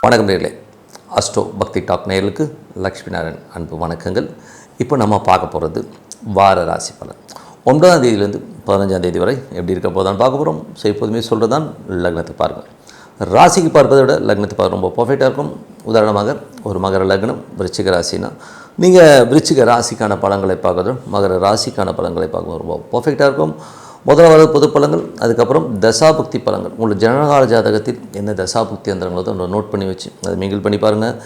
வணக்கம் நேயர்களே, அஸ்ட்ரோ பக்தி டாக் நேயர்களுக்கு லக்ஷ்மி நாராயண் அன்பு வணக்கங்கள். இப்போ நம்ம பார்க்க போகிறது வார ராசி பலன். 9ஆம் தேதியிலேருந்து 15ஆம் தேதி வரை எப்படி இருக்க போதான்னு பார்க்க போகிறோம். ஸோ எப்போதுமே சொல்கிறது தான் லக்னத்தை பாருங்கள். ராசிக்கு பார்ப்பதை விட லக்னத்தை பார்க்க ரொம்ப பர்ஃபெக்டாக இருக்கும். உதாரணமாக ஒரு மகர லக்னம் விருச்சிக ராசினா நீங்கள் விருச்சிக ராசிக்கான பலன்களை பார்க்கறதும் மகர ராசிக்கான பலன்களை பார்க்க ரொம்ப பர்ஃபெக்டாக இருக்கும். முதலாவது பொது பலன்கள், அதுக்கப்புறம் தசாபுக்தி பலன்கள். உங்களோட ஜனகால ஜாதகத்தில் என்ன தசாபுக்தி அந்தரங்களோ அதை நோட் பண்ணி வச்சு அதை மிங்கிள் பண்ணி பாருங்கள்.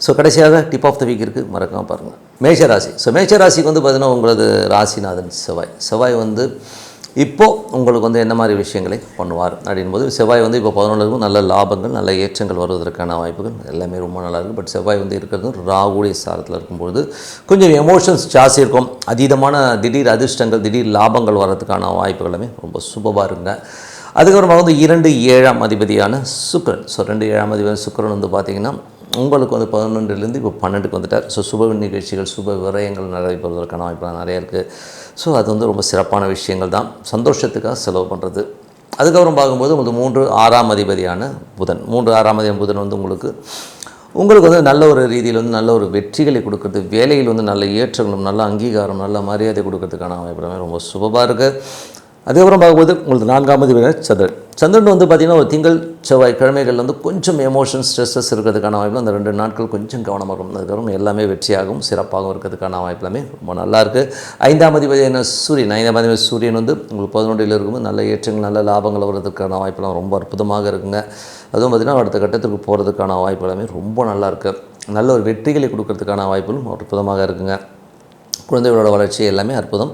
ஸோ கடைசியாக டிப் ஆஃப் த வீக் இருக்குது, மறக்காமல் பாருங்கள். மேஷராசி. ஸோ மேஷராசிக்கு வந்து பார்த்திங்கன்னா உங்களது ராசிநாதன் செவ்வாய் வந்து இப்போது உங்களுக்கு வந்து என்ன மாதிரி விஷயங்களை பண்ணுவார் அப்படின்போது, செவ்வாய் வந்து இப்போ 11 நல்ல லாபங்கள் நல்ல ஏற்றங்கள் வருவதற்கான வாய்ப்புகள் எல்லாமே ரொம்ப நல்லா இருக்குது. பட் செவ்வாய் வந்து இருக்கிறது ராகுடைய சாரத்தில் இருக்கும்பொழுது கொஞ்சம் எமோஷன்ஸ் ஜாஸ்தி இருக்கும். அதீதமான திடீர் அதிர்ஷ்டங்கள் திடீர் லாபங்கள் வர்றதுக்கான வாய்ப்புகள் எல்லாமே ரொம்ப சூப்பராக இருக்குங்க. அதுக்கப்புறமா வந்து 2 அதிபதியான சுக்கிரன். ஸோ 2 அதிபதியான சுக்கிரன் வந்து பார்த்திங்கன்னா உங்களுக்கு வந்து 11லேருந்து இப்போ 12க்கு வந்துட்டார். ஸோ சுப நிகழ்ச்சிகள் சுப விரயங்கள் நடைபெறுவதற்கான வாய்ப்புகள் நிறைய இருக்குது. ஸோ அது வந்து ரொம்ப சிறப்பான விஷயங்கள் தான், சந்தோஷத்துக்காக செலவு பண்ணுறது. அதுக்கப்புறம் பார்க்கும்போது உங்களுக்கு 3 அதிபதியான புதன். 6 அதிபதியான புதன் வந்து உங்களுக்கு வந்து நல்ல ஒரு ரீதியில் வந்து நல்ல ஒரு வெற்றிகளை கொடுக்குறது, வேலையில் வந்து நல்ல ஏற்றங்களும் நல்ல அங்கீகாரம் நல்ல மரியாதை கொடுக்கறதுக்கான வாய்ப்புகள் ரொம்ப சுபமாக இருக்குது. அதுக்கப்புறம் பார்க்கும்போது உங்களுக்கு 4 அதிபதியான சந்திரன் வந்து பார்த்திங்கன்னா ஒரு திங்கள் செவ்வாய் கிழமைகள் வந்து கொஞ்சம் எமோஷன் ஸ்ட்ரெஸ்ஸஸ் இருக்கிறதுக்கான வாய்ப்பு அந்த 2 நாட்கள் கொஞ்சம் கவனமாக இருக்கும். அதுக்கப்புறம் எல்லாமே வெற்றியாகவும் சிறப்பாகவும் இருக்கிறதுக்கான வாய்ப்பு எல்லாமே ரொம்ப நல்லாயிருக்கு. 5 அதிபதியான சூரியன். 5 அதிபதியான சூரியன் வந்து உங்களுக்கு 11ல் இருக்கும்போது நல்ல ஏற்றங்கள் நல்ல லாபங்கள் வருவதற்கான வாய்ப்பெல்லாம் ரொம்ப அற்புதமாக இருக்குங்க. அதுவும் பார்த்திங்கன்னா அடுத்த கட்டத்துக்கு போகிறதுக்கான வாய்ப்பு எல்லாமே ரொம்ப நல்லாயிருக்கு. நல்ல ஒரு வெற்றிகளை கொடுக்கறதுக்கான வாய்ப்புகளும் அற்புதமாக இருக்குங்க. குழந்தைகளோட வளர்ச்சி எல்லாமே அற்புதம்.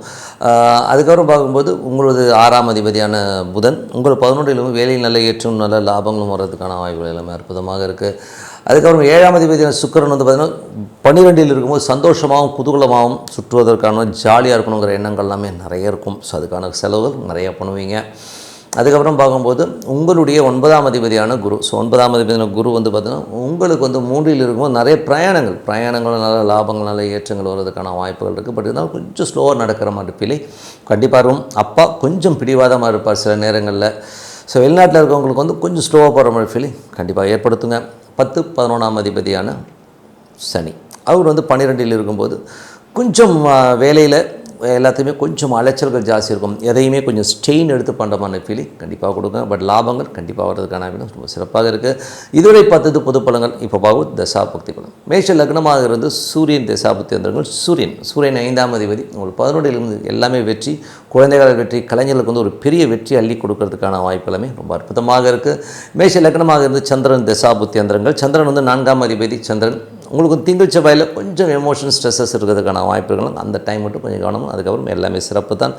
அதுக்கப்புறம் பார்க்கும்போது உங்களது 6 அதிபதியான புதன் உங்களுக்கு 11லும் வேலையில் நல்ல ஏற்றம் நல்ல லாபங்களும் வர்றதுக்கான வாய்ப்புகள் எல்லாமே அற்புதமாக இருக்குது. அதுக்கப்புறம் 7 அதிபதியான சுக்கிரன் வந்து பார்த்திங்கன்னா 12ல் இருக்கும்போது சந்தோஷமாகவும் குதூகலமாகவும் சுற்றுவதற்கான ஜாலியாக இருக்கணுங்கிற எண்ணங்கள் எல்லாமே நிறைய இருக்கும். ஸோ அதுக்கான செலவுகள் நிறையா பண்ணுவீங்க. அதுக்கப்புறம் பார்க்கும்போது உங்களுடைய 9 அதிபதியான குரு. ஸோ 9 அதிபதியான குரு வந்து பார்த்திங்கன்னா உங்களுக்கு வந்து 3ல் இருக்கும்போது நிறைய பிரயாணங்கள் நல்ல லாபங்கள் நல்ல ஏற்றங்கள் வருவதற்கான வாய்ப்புகள் இருக்குது. பட் இருந்தாலும் கொஞ்சம் ஸ்லோவாக நடக்கிற மாதிரி ஃபீலிங் கண்டிப்பாக இருக்கும். அப்பா கொஞ்சம் பிடிவாதமாக இருப்பார் சில நேரங்களில். ஸோ வெளிநாட்டில் இருக்கவங்களுக்கு வந்து கொஞ்சம் ஸ்லோவாக போகிற மாதிரி ஃபீலிங் கண்டிப்பாக ஏற்படுத்துங்க. 11 அதிபதியான சனி அவர் வந்து 12ல் இருக்கும்போது கொஞ்சம் வேலையில் எல்லாத்தையுமே கொஞ்சம் அலைச்சல்கள் ஜாஸ்தி இருக்கும். எதையுமே கொஞ்சம் ஸ்ட்ரெயின் எடுத்து பண்ணுற மாதிரி ஃபீலிங் கண்டிப்பாக கொடுங்க. பட் லாபங்கள் கண்டிப்பாக வர்றதுக்கான ரொம்ப சிறப்பாக இருக்குது. இதுவரை பார்த்தது பொது பலன்கள். இப்போ பார்க்கும் தசாபக்தி பலன். மேஷ லக்னமாக இருந்து சூரியன் தசாபக்தி வந்தவர்கள் சூரியன் 5 அதிபதி உங்களுக்கு 11லிருந்து எல்லாமே வெற்றி, குழந்தைகள் வெற்றி, கலைஞர்களுக்கு வந்து ஒரு பெரிய வெற்றி அள்ளி கொடுக்கறதுக்கான வாய்ப்பு எல்லாமே ரொம்ப அற்புதமாக இருக்குது. மேஷ லக்னமாக இருந்து சந்திரன் தசாபுத்தி அந்தரங்கள். சந்திரன் வந்து 4 அதிபதி சந்திரன் உங்களுக்கு திங்கள் செவ்வாயில் கொஞ்சம் எமோஷன் ஸ்ட்ரெஸ்ஸஸ் இருக்கிறதுக்கான வாய்ப்புகளும் அந்த டைம் மட்டும் கொஞ்சம் கவனமும். அதுக்கப்புறம் எல்லாமே சிறப்பு தான்.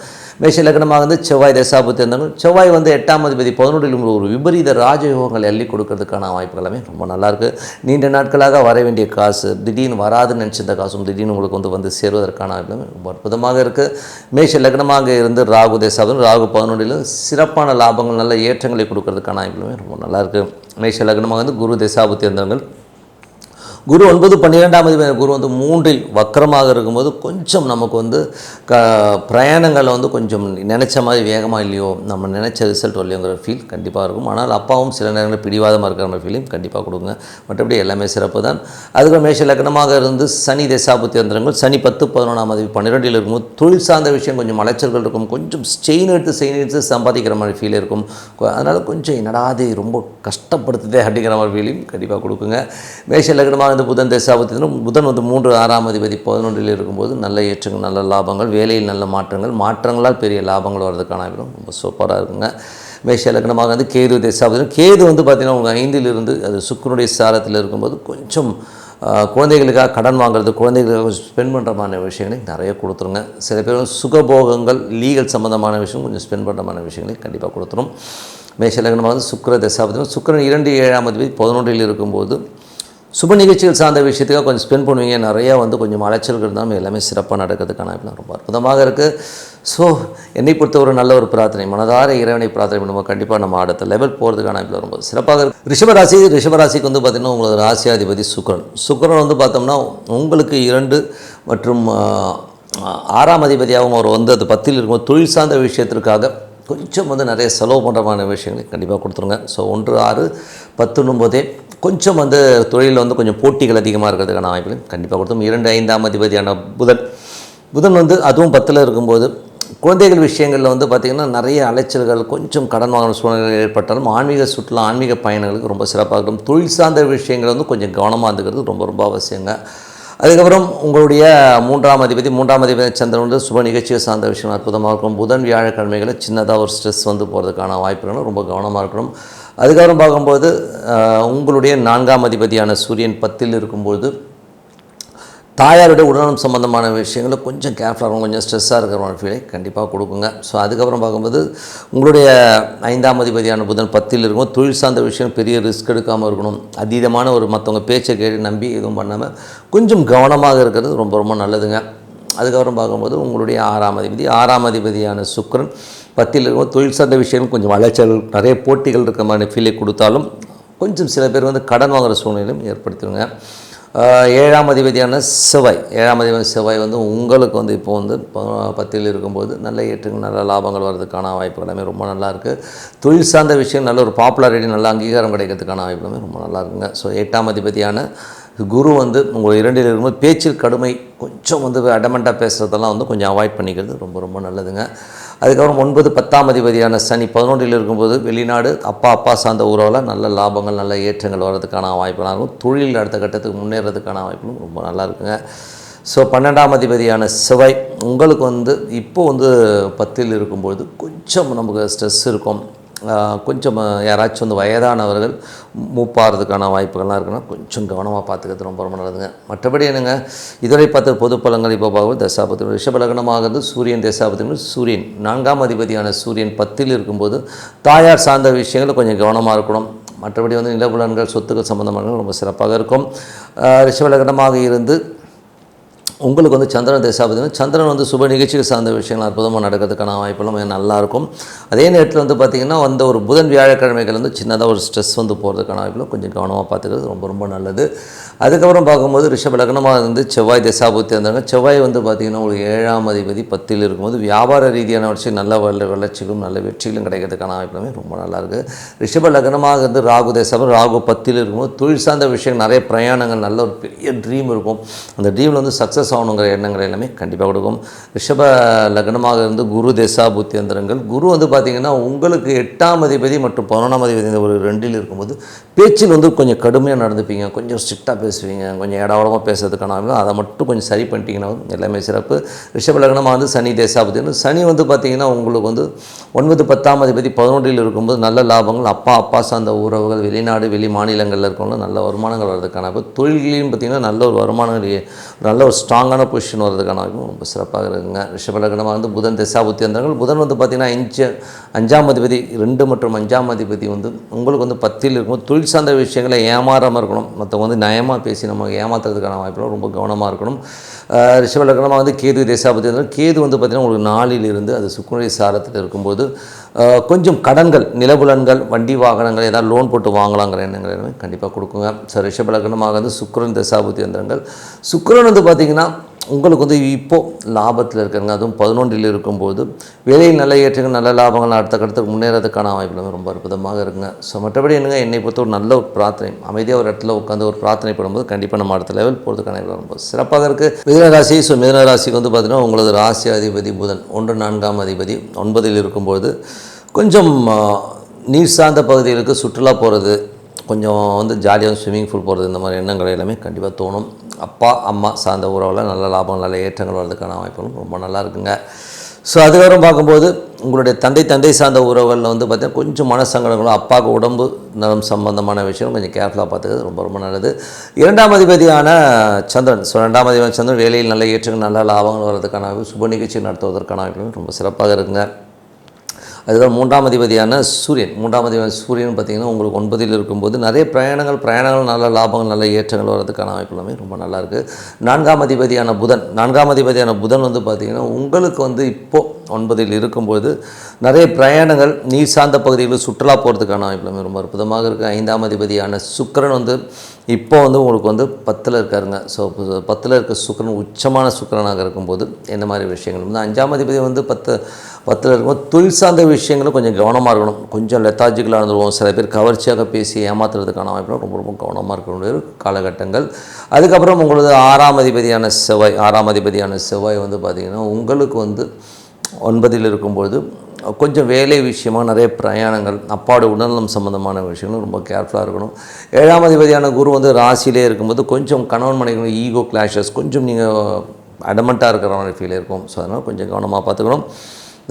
மேஷ லக்னமாக வந்து செவ்வாய் தசாபுத்தி இருந்தாங்க. செவ்வாய் வந்து 8 அதிபதி 11ல் ஒரு விபரீத ராஜயோகங்கள் அள்ளி கொடுக்கறதுக்கான வாய்ப்புகள் எல்லாமே ரொம்ப நல்லாயிருக்கு. நீண்ட நாட்களாக வர வேண்டிய காசு திடீர்னு வராதுன்னு நினச்சிருந்த காசும் திடீர்னு உங்களுக்கு வந்து சேருவதற்கான வாய்ப்புகளும் ரொம்ப அற்புதமாக இருக்குது. மேஷ லக்னமாக இருந்து ராகு தசாபுத்தி ராகு 11ல் சிறப்பான லாபங்கள் நல்ல ஏற்றங்களை கொடுக்கறதுக்கான வாய்ப்புகளுமே ரொம்ப நல்லாயிருக்கு. மேஷ லக்னமாக வந்து குரு தசாபுத்தி இருந்தாங்க. குரு 9 12 அதிபதி குரு வந்து 3ல் வக்கரமாக இருக்கும்போது கொஞ்சம் நமக்கு வந்து பிரயாணங்களில் வந்து கொஞ்சம் நினச்ச மாதிரி வேகமாக இல்லையோ நம்ம நினச்ச ரிசல்ட் வரலையோங்கிற ஃபீல் கண்டிப்பாக இருக்கும். ஆனால் அப்பாவும் சில நேரங்களில் பிடிவாதமாக இருக்கிற மாதிரி ஃபீலிங் கண்டிப்பாக கொடுங்க. மற்றபடி எல்லாமே சிறப்பு தான். அதுக்கு மேஷ லக்னமாக இருந்து சனி தசாபுத்தி அந்தரங்கள். சனி 10 11 அதிபதி 12ல் இருக்கும்போது தொழில் சார்ந்த விஷயம் கொஞ்சம் அலைச்சல்கள் இருக்கும். கொஞ்சம் செயின் எடுத்து சம்பாதிக்கிற மாதிரி ஃபீல் இருக்கும். அதனால் கொஞ்சம் என்னடாது ரொம்ப கஷ்டப்படுத்துதே அப்படிங்கிற மாதிரி ஃபீலிங் கண்டிப்பாக கொடுக்குங்க. மேஷ லக்னமாக புதன் தசாபுத்தி புதன் வந்து 6 அதிபதி 11ல் இருக்கும்போது நல்ல ஏற்றங்கள் நல்ல லாபங்கள் வேலையில் நல்ல மாற்றங்களால் பெரிய லாபங்கள் வர்றதுக்கான ரொம்ப சூப்பராக இருக்குங்க. மேஷ லக்னமாக வந்து கேது தசாபுத்தி. கேது வந்து பார்த்திங்கன்னா உங்கள் 5ல் இருந்து அது சுக்கிரனுடைய சாரத்தில் இருக்கும்போது கொஞ்சம் குழந்தைகளுக்காக கடன் வாங்குறது குழந்தைகளுக்காக ஸ்பெண்ட் பண்ணுற மாதிரி விஷயங்களை நிறைய கொடுத்துருங்க. சில பேர் சுகபோகங்கள் லீகல் சம்மந்தமான விஷயம் கொஞ்சம் ஸ்பெண்ட் பண்ணுற மாதிரி விஷயங்களை கண்டிப்பாக கொடுத்துரும். மேஷ லக்னமாக வந்து சுக்கிர தசாபுத்தி. சுக்கிரன் 2 அதிபதி 11ல் இருக்கும்போது சுப நிகழ்ச்சிகள் சார்ந்த விஷயத்துக்காக கொஞ்சம் ஸ்பெண்ட் பண்ணுவீங்க. நிறையா வந்து கொஞ்சம் அலைச்சல்கள் இருந்தாலும் எல்லாமே சிறப்பாக நடக்கிறதுக்கான ரொம்ப அற்புதமாக இருக்குது. ஸோ என்னை பொறுத்த ஒரு நல்ல ஒரு பிரார்த்தனை மனதார இறைவனை பிரார்த்தனை பண்ணுவோம். கண்டிப்பாக நம்ம அடுத்த லெவல் போகிறதுக்கான ரொம்ப சிறப்பாக இருக்குது. ரிஷபராசிக்கு வந்து பார்த்திங்கன்னா உங்களோட ராசியாதிபதி சுக்கிரன் வந்து பார்த்தோம்னா உங்களுக்கு 2 மற்றும் 6 அதிபதியாகவும் அவர் வந்து அது 10ல் இருக்கும்போது தொழில் சார்ந்த விஷயத்திற்காக கொஞ்சம் வந்து நிறைய செலவு பண்ணுற மாதிரி விஷயங்களை கண்டிப்பாக கொடுத்துருங்க. ஸோ 1 6 10 9 கொஞ்சம் வந்து தொழிலில் வந்து கொஞ்சம் போட்டிகள் அதிகமாக இருக்கிறதுக்கான வாய்ப்புகள் கண்டிப்பாக கொடுத்தோம். 2 5ஆம் அதிபதியான புதன் வந்து அதுவும் 10ல் இருக்கும்போது குழந்தைகள் விஷயங்களில் வந்து பார்த்திங்கன்னா நிறைய அலைச்சல்கள், கொஞ்சம் கடன் வாங்கின சூழ்நிலைகள் ஏற்பட்டாலும் ஆன்மீக சுற்றுலா, ஆன்மீக பயணங்களுக்கு ரொம்ப சிறப்பாக இருக்கும். தொழில் சார்ந்த விஷயங்கள் வந்து கொஞ்சம் கவனமாக இருந்துக்கிறது ரொம்ப ரொம்ப அவசியங்க. அதுக்கப்புறம் உங்களுடைய 3ஆம் அதிபதி சந்திரன் வந்து சுப நிகழ்ச்சியை சார்ந்த விஷயம் அற்புதமாக இருக்கும். புதன் வியாழக்கிழமைகளில் சின்னதாக ஒரு ஸ்ட்ரெஸ் வந்து போகிறதுக்கான வாய்ப்புகளும் ரொம்ப கவனமாக இருக்கணும். அதுக்கப்புறம் பார்க்கும்போது உங்களுடைய 4ஆம் அதிபதியான சூரியன் 10ல் இருக்கும்போது தாயாருடைய உடல்நலம் சம்மந்தமான விஷயங்களில் கொஞ்சம் கேர்ஃபுல்லாக இருக்கும், கொஞ்சம் ஸ்ட்ரெஸ்ஸாக இருக்கிற ஒரு ஃபீலை கண்டிப்பாக கொடுக்குங்க. ஸோ அதுக்கப்புறம் பார்க்கும்போது உங்களுடைய 5ஆம் அதிபதியான புதன் 10ல் இருக்கும்போது தொழில் சார்ந்த விஷயம் பெரிய ரிஸ்க் எடுக்காமல் இருக்கணும். அதீதமான ஒரு மற்றவங்க பேச்சை கேட்டு நம்பி எதுவும் பண்ணாமல் கொஞ்சம் கவனமாக இருக்கிறது ரொம்ப ரொம்ப நல்லதுங்க. அதுக்கப்புறம் பார்க்கும்போது உங்களுடைய 6ஆம் அதிபதியான சுக்கிரன் 10ல் இருக்கும்போது தொழில் சார்ந்த விஷயங்கள் கொஞ்சம் அலைச்சல், நிறைய போட்டிகள் இருக்கிற மாதிரி ஃபீலை கொடுத்தாலும் கொஞ்சம் சில பேர் வந்து கடன் வாங்குகிற சூழ்நிலையும் ஏற்படுத்திடுங்க. 7ஆம் அதிபதியான செவ்வாய் வந்து உங்களுக்கு வந்து இப்போ வந்து 10ல் இருக்கும்போது நல்ல ஏற்றங்கள், நல்ல லாபங்கள் வர்றதுக்கான வாய்ப்பு எல்லாமே ரொம்ப நல்லாயிருக்கு. தொழில் சார்ந்த விஷயம் நல்ல ஒரு பாப்புலாரிட்டி, நல்ல அங்கீகாரம் கிடைக்கிறதுக்கான வாய்ப்பு எல்லாமே ரொம்ப நல்லா இருக்குங்க. ஸோ 8ஆம் அதிபதியான குரு வந்து உங்கள் 2ல் இருக்கும்போது பேச்சில் கடுமை, கொஞ்சம் வந்து அடமெண்ட்டாக பேசுகிறதெல்லாம் வந்து கொஞ்சம் அவாய்ட் பண்ணிக்கிறது ரொம்ப ரொம்ப நல்லதுங்க. அதுக்கப்புறம் 9 10ஆம் அதிபதியான சனி 11ல் இருக்கும்போது வெளிநாடு, அப்பா சார்ந்த உறவில் நல்ல லாபங்கள், நல்ல ஏற்றங்கள் வர்றதுக்கான வாய்ப்புகளாக இருக்கும். தொழில் அடுத்த கட்டத்துக்கு முன்னேறதுக்கான வாய்ப்புகளும் ரொம்ப நல்லா இருக்குங்க. ஸோ 12ஆம் அதிபதியான செவ்வாய் உங்களுக்கு வந்து இப்போது வந்து 10ல் இருக்கும்போது கொஞ்சம் நமக்கு ஸ்ட்ரெஸ் இருக்கும். கொஞ்சம் யாராச்சும் வந்து வயதானவர்கள் மூப்பாகிறதுக்கான வாய்ப்புகள்லாம் இருக்குன்னா கொஞ்சம் கவனமாக பார்த்துக்கிறது ரொம்ப ரொம்ப நல்லதுங்க. மற்றபடி என்னங்க, இதுவரை பார்த்த பொது பலன்கள் இப்போ பார்க்கும்போது தசாபதி ரிஷப லக்னமாகிறது சூரியன் தசாபதி சூரியன் 4ஆம் அதிபதியான சூரியன் 10ல் இருக்கும்போது தாயார் சார்ந்த விஷயங்கள் கொஞ்சம் கவனமாக இருக்கணும். மற்றபடி வந்து நிலபுலன்கள், சொத்துக்கள் சம்பந்தமான ரொம்ப சிறப்பாக இருக்கும். ரிஷப லக்னமாக இருந்து உங்களுக்கு வந்து சந்திரன் தசாபதி, சந்திரன் வந்து சுப நிகழ்ச்சிகள் சார்ந்த விஷயங்கள் அற்புதமாக நடக்கிறதுக்கான வாய்ப்பெல்லாம் நல்லாயிருக்கும். அதே நேரத்தில் வந்து பார்த்திங்கன்னா வந்து ஒரு புதன் வியாழக்கிழமைகள் வந்து சின்னதாக ஒரு ஸ்ட்ரெஸ் வந்து போகிறதுக்கான வாய்ப்பில் கொஞ்சம் கவனமாக பார்த்துக்கிறது ரொம்ப ரொம்ப நல்லது. அதுக்கப்புறம் பார்க்கும்போது ரிஷப லக்னமாக இருந்து செவ்வாய் தசாபுத்தி இருந்தாங்க. செவ்வாய் வந்து பார்த்திங்கன்னா ஒரு 7ஆம் அதிபதி 10ல் இருக்கும்போது வியாபார ரீதியான வளர்ச்சி, நல்ல வளர்ச்சிகளும் நல்ல வெற்றிகளும் கிடைக்கிறதுக்கான வாய்ப்புமே ரொம்ப நல்லாயிருக்கு. ரிஷப லக்னமாக இருந்து ராகு தசாபதி, ராகு 10ல் இருக்கும்போது தொழில் சார்ந்த விஷயம், நிறைய பிரயாணங்கள், நல்ல ஒரு பெரிய ட்ரீம் இருக்கும். அந்த ட்ரீமில் வந்து சக்ஸஸ் ஆகணுங்கிற எண்ணங்கள் எல்லாமே கண்டிப்பாக கொடுக்கும். ரிஷப லக்னமாக இருந்து குரு தசாபுத்தி அந்தரங்கள், குரு வந்து பார்த்திங்கன்னா உங்களுக்கு 8ஆம் அதிபதி மற்றும் 11ஆம் அதிபதி இந்த ஒரு 2ல் இருக்கும்போது பேச்சில் வந்து கொஞ்சம் கடுமையாக நடந்துப்பீங்க, கொஞ்சம் ஸ்ட்ரிக்டாக பேசுவீங்க, கொஞ்சம் இடவளமாக பேசுறதுக்கான அதை மட்டும் கொஞ்சம் சரி பண்ணிட்டீங்கன்னா எல்லாமே சிறப்பு. ரிஷப லக்னமாக வந்து சனி தசாபதி, சனி வந்து பார்த்திங்கன்னா உங்களுக்கு வந்து 9 10ஆம் அதிபதி 11ல் இருக்கும்போது நல்ல லாபங்கள், அப்பா சார்ந்த உறவுகள், வெளிநாடு வெளி மாநிலங்களில் இருக்கவங்களும் நல்ல வருமானங்கள் வர்றதுக்கான வாய்ப்பு. பார்த்திங்கன்னா நல்ல ஒரு வருமானங்கள், நல்ல ஒரு ஸ்ட்ராங்கான பொசிஷன் வர்றதுக்கான வாய்ப்பு ரொம்ப சிறப்பாக இருக்குங்க. ரிஷப லக்னமாக வந்து புதன் தசாபுத்தி அந்தரங்கள், புதன் வந்து பார்த்திங்கன்னா 5ஆம் அதிபதி 2 மற்றும் 5ஆம் அதிபதி வந்து உங்களுக்கு வந்து 10ல் இருக்கும்போது தொழில் சார்ந்த விஷயங்களை ஏமாறாமல் இருக்கணும். மற்றவங்க வந்து நயமாக பேசி நம்ம ஏமாத்துறதுக்கான வாய்ப்புகள் ரொம்ப கவனமாக இருக்கணும். ரிஷப லக்னமாக வந்து கேது தசாபதி இருந்தாலும், கேது வந்து பார்த்திங்கன்னா உங்களுக்கு 4ல் இருந்து அது சுக்கிரனுடைய சாரத்தில் இருக்கும்போது கொஞ்சம் கடன்கள், நிலபுலன்கள், வண்டி வாகனங்கள் ஏதாவது லோன் போட்டு வாங்கலாங்கிற எண்ணங்கள் எல்லாமே கண்டிப்பாக கொடுக்குங்க. ஸோ ரிஷப லக்னமாக வந்து சுக்கிரன் தசாபுத்தி அந்தரங்கள், சுக்கிரன் வந்து பார்த்திங்கன்னா உங்களுக்கு வந்து இப்போது லாபத்தில் இருக்கிறங்க, அதுவும் 11ல் இருக்கும்போது வேலையில் நல்ல ஏற்றங்கள், நல்ல லாபங்கள், அடுத்த கட்டத்துக்கு முன்னேறதுக்கான வாய்ப்புகள் ரொம்ப அற்புதமாக இருக்குங்க. ஸோ மற்றபடி என்னங்க, என்னை பொறுத்த ஒரு நல்ல ஒரு பிரார்த்தனை, அமைதியாக ஒரு இடத்துல உட்காந்து ஒரு பிரார்த்தனை பண்ணும்போது கண்டிப்பாக நம்ம அடுத்த லெவல் போகிறதுக்கான ரொம்ப சிறப்பாக இருக்குது. மிதுனராசி, ஸோ மிதுனராசிக்கு வந்து பார்த்திங்கன்னா உங்களது ராசி அதிபதி புதன் 1 4ஆம் அதிபதி 9ல் இருக்கும்போது கொஞ்சம் நீர் சார்ந்த பகுதிகளுக்கு சுற்றுலா போகிறது, கொஞ்சம் வந்து ஜாலியாக ஸ்விம்மிங் பூல் போகிறது, இந்த மாதிரி எண்ணங்கள் எல்லாமே கண்டிப்பாக தோணும். அப்பா அம்மா சார்ந்த உறவில் நல்ல லாபம், நல்ல ஏற்றங்கள் வர்றதுக்கான வாய்ப்புகளும் ரொம்ப நல்லா இருக்குங்க. ஸோ அதுக்கப்புறம் பார்க்கும்போது உங்களுடைய தந்தை சார்ந்த உறவுகளில் வந்து பார்த்திங்கன்னா கொஞ்சம் மனசங்கடங்களும், அப்பாவுக்கு உடம்பு நலம் சம்பந்தமான விஷயம் கொஞ்சம் கேர்ஃபுல்லாக பார்த்துக்கிறது ரொம்ப ரொம்ப நல்லது. 2ஆம் அதிபதியான சந்திரன், ஸோ 2ஆம் அதிபதியான சந்திரன் வேலையில் நல்ல ஏற்றங்கள், நல்ல லாபங்கள் வர்றதுக்கான சுப நிகழ்ச்சி நடத்துவதற்கான வாய்ப்புகளும் ரொம்ப சிறப்பாக இருக்குங்க. அதுதான் 3ஆம் அதிபதியான சூரியன் பார்த்திங்கன்னா உங்களுக்கு 9ல் இருக்கும்போது நிறைய பிரயாணங்கள், நல்ல லாபங்கள், நல்ல ஏற்றங்கள் வர்றதுக்கான வாய்ப்பு எல்லாமே ரொம்ப நல்லாயிருக்கு. 4ஆம் அதிபதியான புதன் வந்து பார்த்திங்கன்னா உங்களுக்கு வந்து இப்போது 9ல் இருக்கும்போது நிறைய பிரயாணங்கள் நீர் சார்ந்த பகுதிகளில் சுற்றுலா போகிறதுக்கான வாய்ப்பு ரொம்ப அற்புதமாக இருக்குது. 5ஆம் அதிபதியான சுக்கிரன் வந்து இப்போ வந்து உங்களுக்கு வந்து 10ல் இருக்காருங்க. ஸோ 10ல் இருக்க சுக்கிரன் உச்சமான சுக்கிரனாக இருக்கும்போது என்ன மாதிரி விஷயங்கள் வந்து 5ஆம் அதிபதி வந்து 10ல் இருக்கும்போது தொழில் சார்ந்த விஷயங்களும் கொஞ்சம் கவனமாக இருக்கணும். கொஞ்சம் லெத்தாஜிக்கலாக இருந்துருவோம். சில பேர் கவர்ச்சியாக பேசி ஏமாத்துறதுக்கான வாய்ப்பு ரொம்ப ரொம்ப கவனமாக இருக்கக்கூடிய காலகட்டங்கள். அதுக்கப்புறம் உங்களது 6ஆம் அதிபதியான செவ்வாய் வந்து பார்த்திங்கன்னா உங்களுக்கு வந்து 9ல் இருக்கும்பொழுது கொஞ்சம் வேலை விஷயமாக நிறைய பிரயாணங்கள், அப்பாவோட உடல்நலம் சம்மந்தமான விஷயங்களும் ரொம்ப கேர்ஃபுல்லாக இருக்கணும். 7ஆம் அதிபதியான குரு வந்து ராசியிலே இருக்கும்போது கொஞ்சம் கணவன் மனைவி ஈகோ கிளாஷஸ் கொஞ்சம் நீங்கள் அடமெண்ட்டாக இருக்கிற மாதிரி ஃபீல் இருக்கும். ஸோ அதனால் கொஞ்சம் கவனமாக பார்த்துக்கணும்.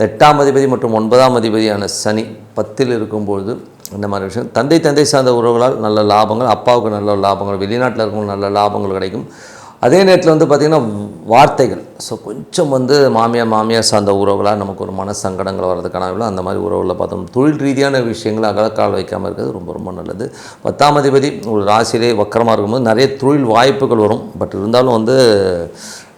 8ஆம் அதிபதி மற்றும் 9ஆம் அதிபதியான சனி 10ல் இருக்கும்பொழுது இந்த மாதிரி விஷயம் தந்தை சார்ந்த உறவுகளால் நல்ல லாபங்கள், அப்பாவுக்கு நல்ல லாபங்கள், வெளிநாட்டில் இருக்கவங்க நல்ல லாபங்கள் கிடைக்கும். அதே நேரத்தில் வந்து பார்த்திங்கன்னா வார்த்தைகள், ஸோ கொஞ்சம் வந்து மாமியார் சார்ந்த உறவுகளாக நமக்கு ஒரு மன சங்கடங்கள் வர்றதுக்கான அந்த மாதிரி உறவுகளில் பார்த்தோம். தொழில் ரீதியான விஷயங்களை அகலக்கால் வைக்காமல் இருக்கிறது ரொம்ப ரொம்ப நல்லது. 10ஆம் அதிபதி ஒரு ராசியிலே வக்கரமாக இருக்கும்போது நிறைய தொழில் வாய்ப்புகள் வரும். பட் இருந்தாலும் வந்து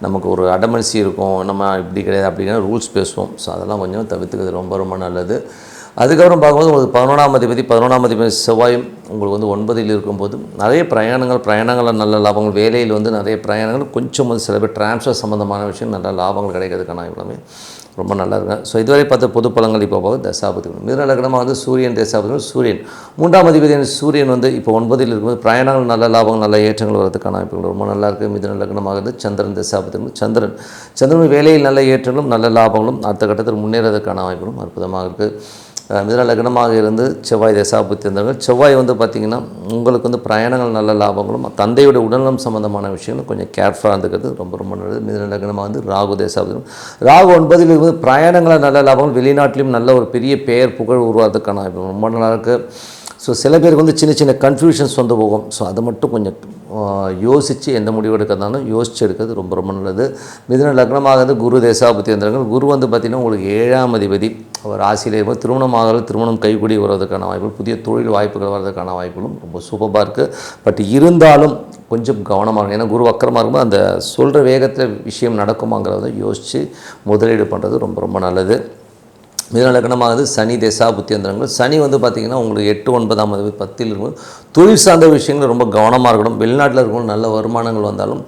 நமக்கு ஒரு அடமன்சி இருக்கும். நம்ம இப்படி கிடையாது அப்படி கிடையாது ரூல்ஸ் பேசுவோம். ஸோ அதெல்லாம் கொஞ்சம் தவிர்த்துக்கிறது ரொம்ப ரொம்ப நல்லது. அதுக்கப்புறம் பார்க்கும்போது உங்களுக்கு 11ஆம் அதிபதி செவ்வாயும் உங்களுக்கு வந்து 9ல் இருக்கும்போது நிறைய பிரயாணங்களில் நல்ல லாபங்கள், வேலையில் வந்து நிறைய பிரயாணங்கள், கொஞ்சம் வந்து சில பேர் டிரான்ஸ்ஃபர் சம்மந்தமான விஷயம் நல்ல லாபங்கள் கிடைக்கிறதுக்கான எல்லாமே ரொம்ப நல்லா இருக்கும். ஸோ இதுவரை பார்த்த பொது பலங்கள் இப்போ போக தசாபதி மிதுன லக்னமாக வந்து சூரியன் தசாபதி சூரியன் 3ஆம் அதிபதியான சூரியன் வந்து இப்போ 9ல் இருக்கும்போது பிரயாணங்கள் நல்ல லாபங்கள் நல்ல ஏற்றங்கள் வரதுக்கான வாய்ப்புகள் ரொம்ப நல்லா இருக்குது. மிதுன லக்னமாக வந்து சந்திரன் தசாபதி சந்திரன் வேலையில் நல்ல ஏற்றங்களும் நல்ல லாபங்களும் அடுத்த கட்டத்தில் முன்னேறதுக்கான வாய்ப்புகளும் அற்புதமாக இருக்குது. மிதுன லக்னமாக இருந்து செவ்வாய் தசாபுத்தி இருந்தார்கள். செவ்வாய் வந்து பார்த்திங்கன்னா உங்களுக்கு வந்து பிரயாணங்கள் நல்ல லாபங்களும் தந்தையோட உடல்நலம் சம்மந்தமான விஷயங்களும் கொஞ்சம் கேர்ஃபுல்லாக இருந்துக்கிறது ரொம்ப ரொம்ப நல்லது. மிதுன லக்னமாக வந்து ராகு தசாபுத்தி ராகு 9ல் இருந்து பிரயாணங்களில் நல்ல லாபங்கள், வெளிநாட்டிலையும் நல்ல ஒரு பெரிய பெயர் புகழ் உருவாகிறதுக்கான ரொம்ப நல்லா இருக்குது. ஸோ சில பேருக்கு வந்து சின்ன கன்ஃபியூஷன்ஸ் வந்து போகும். ஸோ அதை மட்டும் கொஞ்சம் யோசித்து எந்த முடிவு எடுக்கிறதாலும் யோசித்து எடுக்கிறது ரொம்ப ரொம்ப நல்லது. மிதுன லக்னமாக வந்து குரு தசாபுத்தி இருந்தார்கள். குரு வந்து பார்த்திங்கன்னா உங்களுக்கு 7ஆம் அதிபதி அவர் ராசியிலே இருக்கும். திருமணம் கைகூடி வருவதற்கான வாய்ப்புகள், புதிய தொழில் வாய்ப்புகள் வர்றதுக்கான வாய்ப்புகளும் ரொம்ப சூப்பராக இருக்குது. பட் இருந்தாலும் கொஞ்சம் கவனமாக இருக்கும். ஏன்னா குரு வக்கரமாக இருக்கும்போது அந்த சொல்கிற வேகத்தில் விஷயம் நடக்குமாங்கிறத யோசித்து முதலீடு பண்ணுறது ரொம்ப ரொம்ப நல்லது. மிதுன லக்னமானது சனி தசாபுத்தி யந்திரங்கள். சனி வந்து பார்த்திங்கன்னா உங்களுக்கு 8, 9ஆம் அதிபதி 10ல் இருக்கும். தொழில் சார்ந்த விஷயங்கள் ரொம்ப கவனமாக இருக்கணும். வெளிநாட்டில் இருக்கணும் நல்ல வருமானங்கள் வந்தாலும்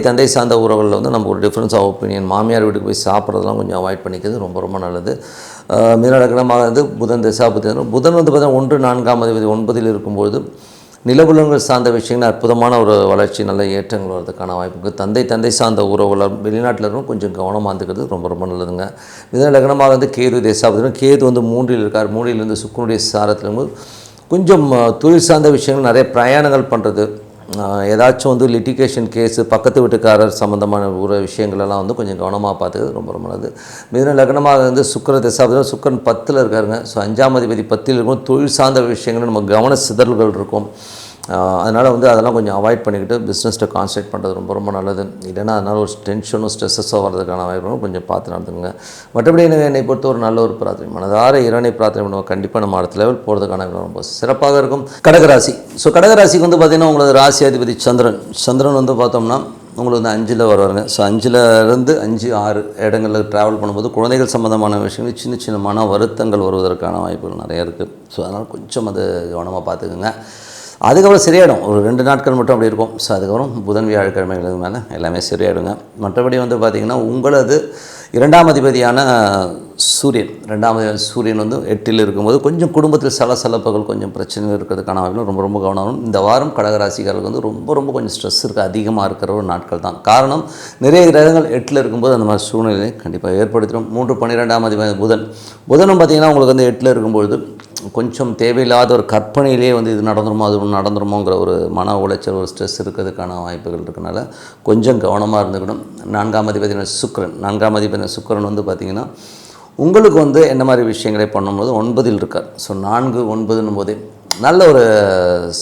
தந்தை சார்ந்த உறவுகளில் வந்து நமக்கு ஒரு டிஃப்ரென்ஸ் ஆஃப் ஒப்பீனியன், மாமியார் வீட்டுக்கு போய் சாப்பிட்றதெல்லாம் கொஞ்சம் அவாய்ட் பண்ணிக்கிறது ரொம்ப ரொம்ப நல்லது. மிதுன லக்னமாக வந்து புதன் தசாபுத்தி யந்திரம். புதன் வந்து பார்த்திங்கன்னா 1, 4ஆம் அதிபதி 9ல் இருக்கும்போது நிலபுலங்கள் சார்ந்த விஷயங்கள் அற்புதமான ஒரு வளர்ச்சி நல்ல ஏற்றங்கள் வரதுக்கான வாய்ப்புக்கு தந்தை சார்ந்த உறவுகள் வெளிநாட்டில் இருக்கும் கொஞ்சம் கவனமாக இருந்துக்கிறது ரொம்ப ரொம்ப நல்லதுங்க. மிதுன லக்னமாக வந்து கேது தசாபதி. கேது வந்து 3ல் இருக்கார். 3ல் இருந்து சுக்கிரனுடைய சாரத்தில் இருக்கும்போது கொஞ்சம் தொழில் சார்ந்த விஷயங்கள் நிறைய பிரயாணங்கள் பண்ணுறது, ஏதாச்சும் வந்து லிட்டிகேஷன் கேஸு, பக்கத்து வீட்டுக்காரர் சம்மந்தமான ஒரு விஷயங்களெல்லாம் வந்து கொஞ்சம் கவனமாக பார்த்துக்கிறது ரொம்ப ரொம்ப நல்லது. மிதுன லக்னமாக வந்து சுக்கிர தசாபதி. சுக்கிரன் 10ல் இருக்காருங்க. ஸோ 5ஆம் அதிபதி 10ல் இருக்கும். தொழில் சார்ந்த விஷயங்கள் நம்ம கவன சிதறல்கள் இருக்கும். அதனால் வந்து அதெல்லாம் கொஞ்சம் அவாய்ட் பண்ணிக்கிட்டு பிஸ்னஸில் கான்சன்ட்ரேட் பண்ணுறது ரொம்ப ரொம்ப நல்லது. இல்லைன்னா அதனால் ஒரு டென்ஷனும் ஸ்ட்ரெஸ்ஸஸோ வர்றதுக்கான வாய்ப்புகளும் கொஞ்சம் பார்த்து நடந்துங்க. மற்றபடி என்னை பொறுத்த ஒரு நல்ல ஒரு பிரார்த்தனை, மனதார இறைவனை பிரார்த்தனை பண்ணுவோம். கண்டிப்பாக நம்ம அடுத்த லெவல் போகிறதுக்கான ரொம்ப சிறப்பாக இருக்கும். கடகராசி. ஸோ கடகராசிக்கு வந்து பார்த்திங்கன்னா உங்களது ராசி அதிபதி சந்திரன் வந்து பார்த்தோம்னா உங்களுக்கு வந்து 5ல் வருவாருங்க. ஸோ 5ல் இருந்து 5, 6 இடங்களில் ட்ராவல் பண்ணும்போது குழந்தைகள் சம்மந்தமான விஷயங்கள் சின்ன மன வருத்தங்கள் வருவதற்கான வாய்ப்புகள் நிறைய இருக்குது. ஸோ அதனால் கொஞ்சம் அது கவனமாக பார்த்துக்குங்க. அதுக்கப்புறம் சரியாயிடும். ஒரு 2 நாட்கள் மட்டும் அப்படி இருக்கும். ஸோ அதுக்கப்புறம் புதன் வியாழக்கிழமைகளுக்கு மேலே எல்லாமே சரியாயிடுங்க. மற்றபடி வந்து பார்த்திங்கன்னா உங்களது 2ஆம் அதிபதியான சூரியன் வந்து 8ல் இருக்கும்போது கொஞ்சம் குடும்பத்தில் சலசலப்புகள் கொஞ்சம் பிரச்சனைகள் இருக்கிறதுக்கான வாய்ப்புகள் ரொம்ப ரொம்ப கவனம். இந்த வாரம் கடகராசிக்காரர்களுக்கு வந்து ரொம்ப கொஞ்சம் ஸ்ட்ரெஸ் இருக்குது, அதிகமாக இருக்கிற ஒரு நாட்கள் தான். காரணம் நிறைய கிரகங்கள் 8ல் இருக்கும்போது அந்த மாதிரி சூழ்நிலையை கண்டிப்பாக ஏற்படுத்திடும். 3, 12ஆம் அதிபதி புதனும் பார்த்திங்கன்னா உங்களுக்கு வந்து 8ல் இருக்கும்பொழுது கொஞ்சம் தேவையில்லாத ஒரு கற்பனையிலே வந்து இது நடந்துருமோங்கிற ஒரு மன உளைச்சல், ஒரு ஸ்ட்ரெஸ் இருக்கிறதுக்கான வாய்ப்புகள் இருக்கனால கொஞ்சம் கவனமாக இருந்துக்கணும். 4ஆம் அதிபதியான சுக்கிரன் வந்து பார்த்திங்கன்னா உங்களுக்கு வந்து என்ன மாதிரி விஷயங்களை பண்ணும்போது 9ல் இருக்கார். ஸோ 4, 9ன்னும் போதே நல்ல ஒரு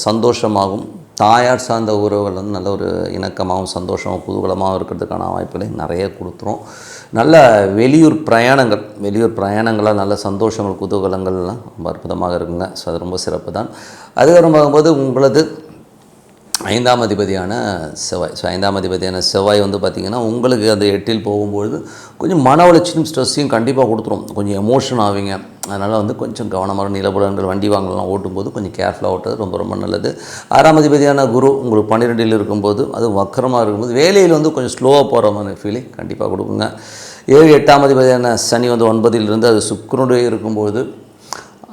சந்தோஷமாகவும் தாயார் சார்ந்த உறவுகள் வந்து நல்ல ஒரு இணக்கமாகவும் சந்தோஷமாகவும் குதூகலமாகவும் இருக்கிறதுக்கான வாய்ப்புகளை நிறைய கொடுத்துரும். நல்ல வெளியூர் பிரயாணங்களாக நல்ல சந்தோஷங்கள் குதூகலங்கள்லாம் ரொம்ப அற்புதமாக இருக்குங்க. ஸோ அது ரொம்ப சிறப்பு தான். அதுக்கப்புறம் பார்க்கும்போது உங்களது 5ஆம் அதிபதியான செவ்வாய். ஸோ 5ஆம் அதிபதியான செவ்வாய் வந்து பார்த்திங்கன்னா உங்களுக்கு அந்த 8ல் போகும்பொழுது கொஞ்சம் மன உளைச்சலும் ஸ்ட்ரெஸ்ஸையும் கண்டிப்பாக கொடுத்துரும். கொஞ்சம் எமோஷன் ஆவீங்க. அதனால் வந்து கொஞ்சம் கவனமாக நிலபுலன்கள் வண்டி வாங்கலாம் ஓட்டும்போது கொஞ்சம் கேர்ஃபுல்லாக ஓட்டுறது ரொம்ப ரொம்ப நல்லது. 6ஆம் அதிபதியான குரு உங்களுக்கு 12ல் இருக்கும்போது அது வக்கரமாக இருக்கும்போது வேலையில் வந்து கொஞ்சம் ஸ்லோவாக போகிற மாதிரி ஃபீலிங் கண்டிப்பாக கொடுக்குங்க. 7 8ஆம் அதிபதியான சனி வந்து 9ல் இருந்து அது சுக்கிரனுடைய இருக்கும்போது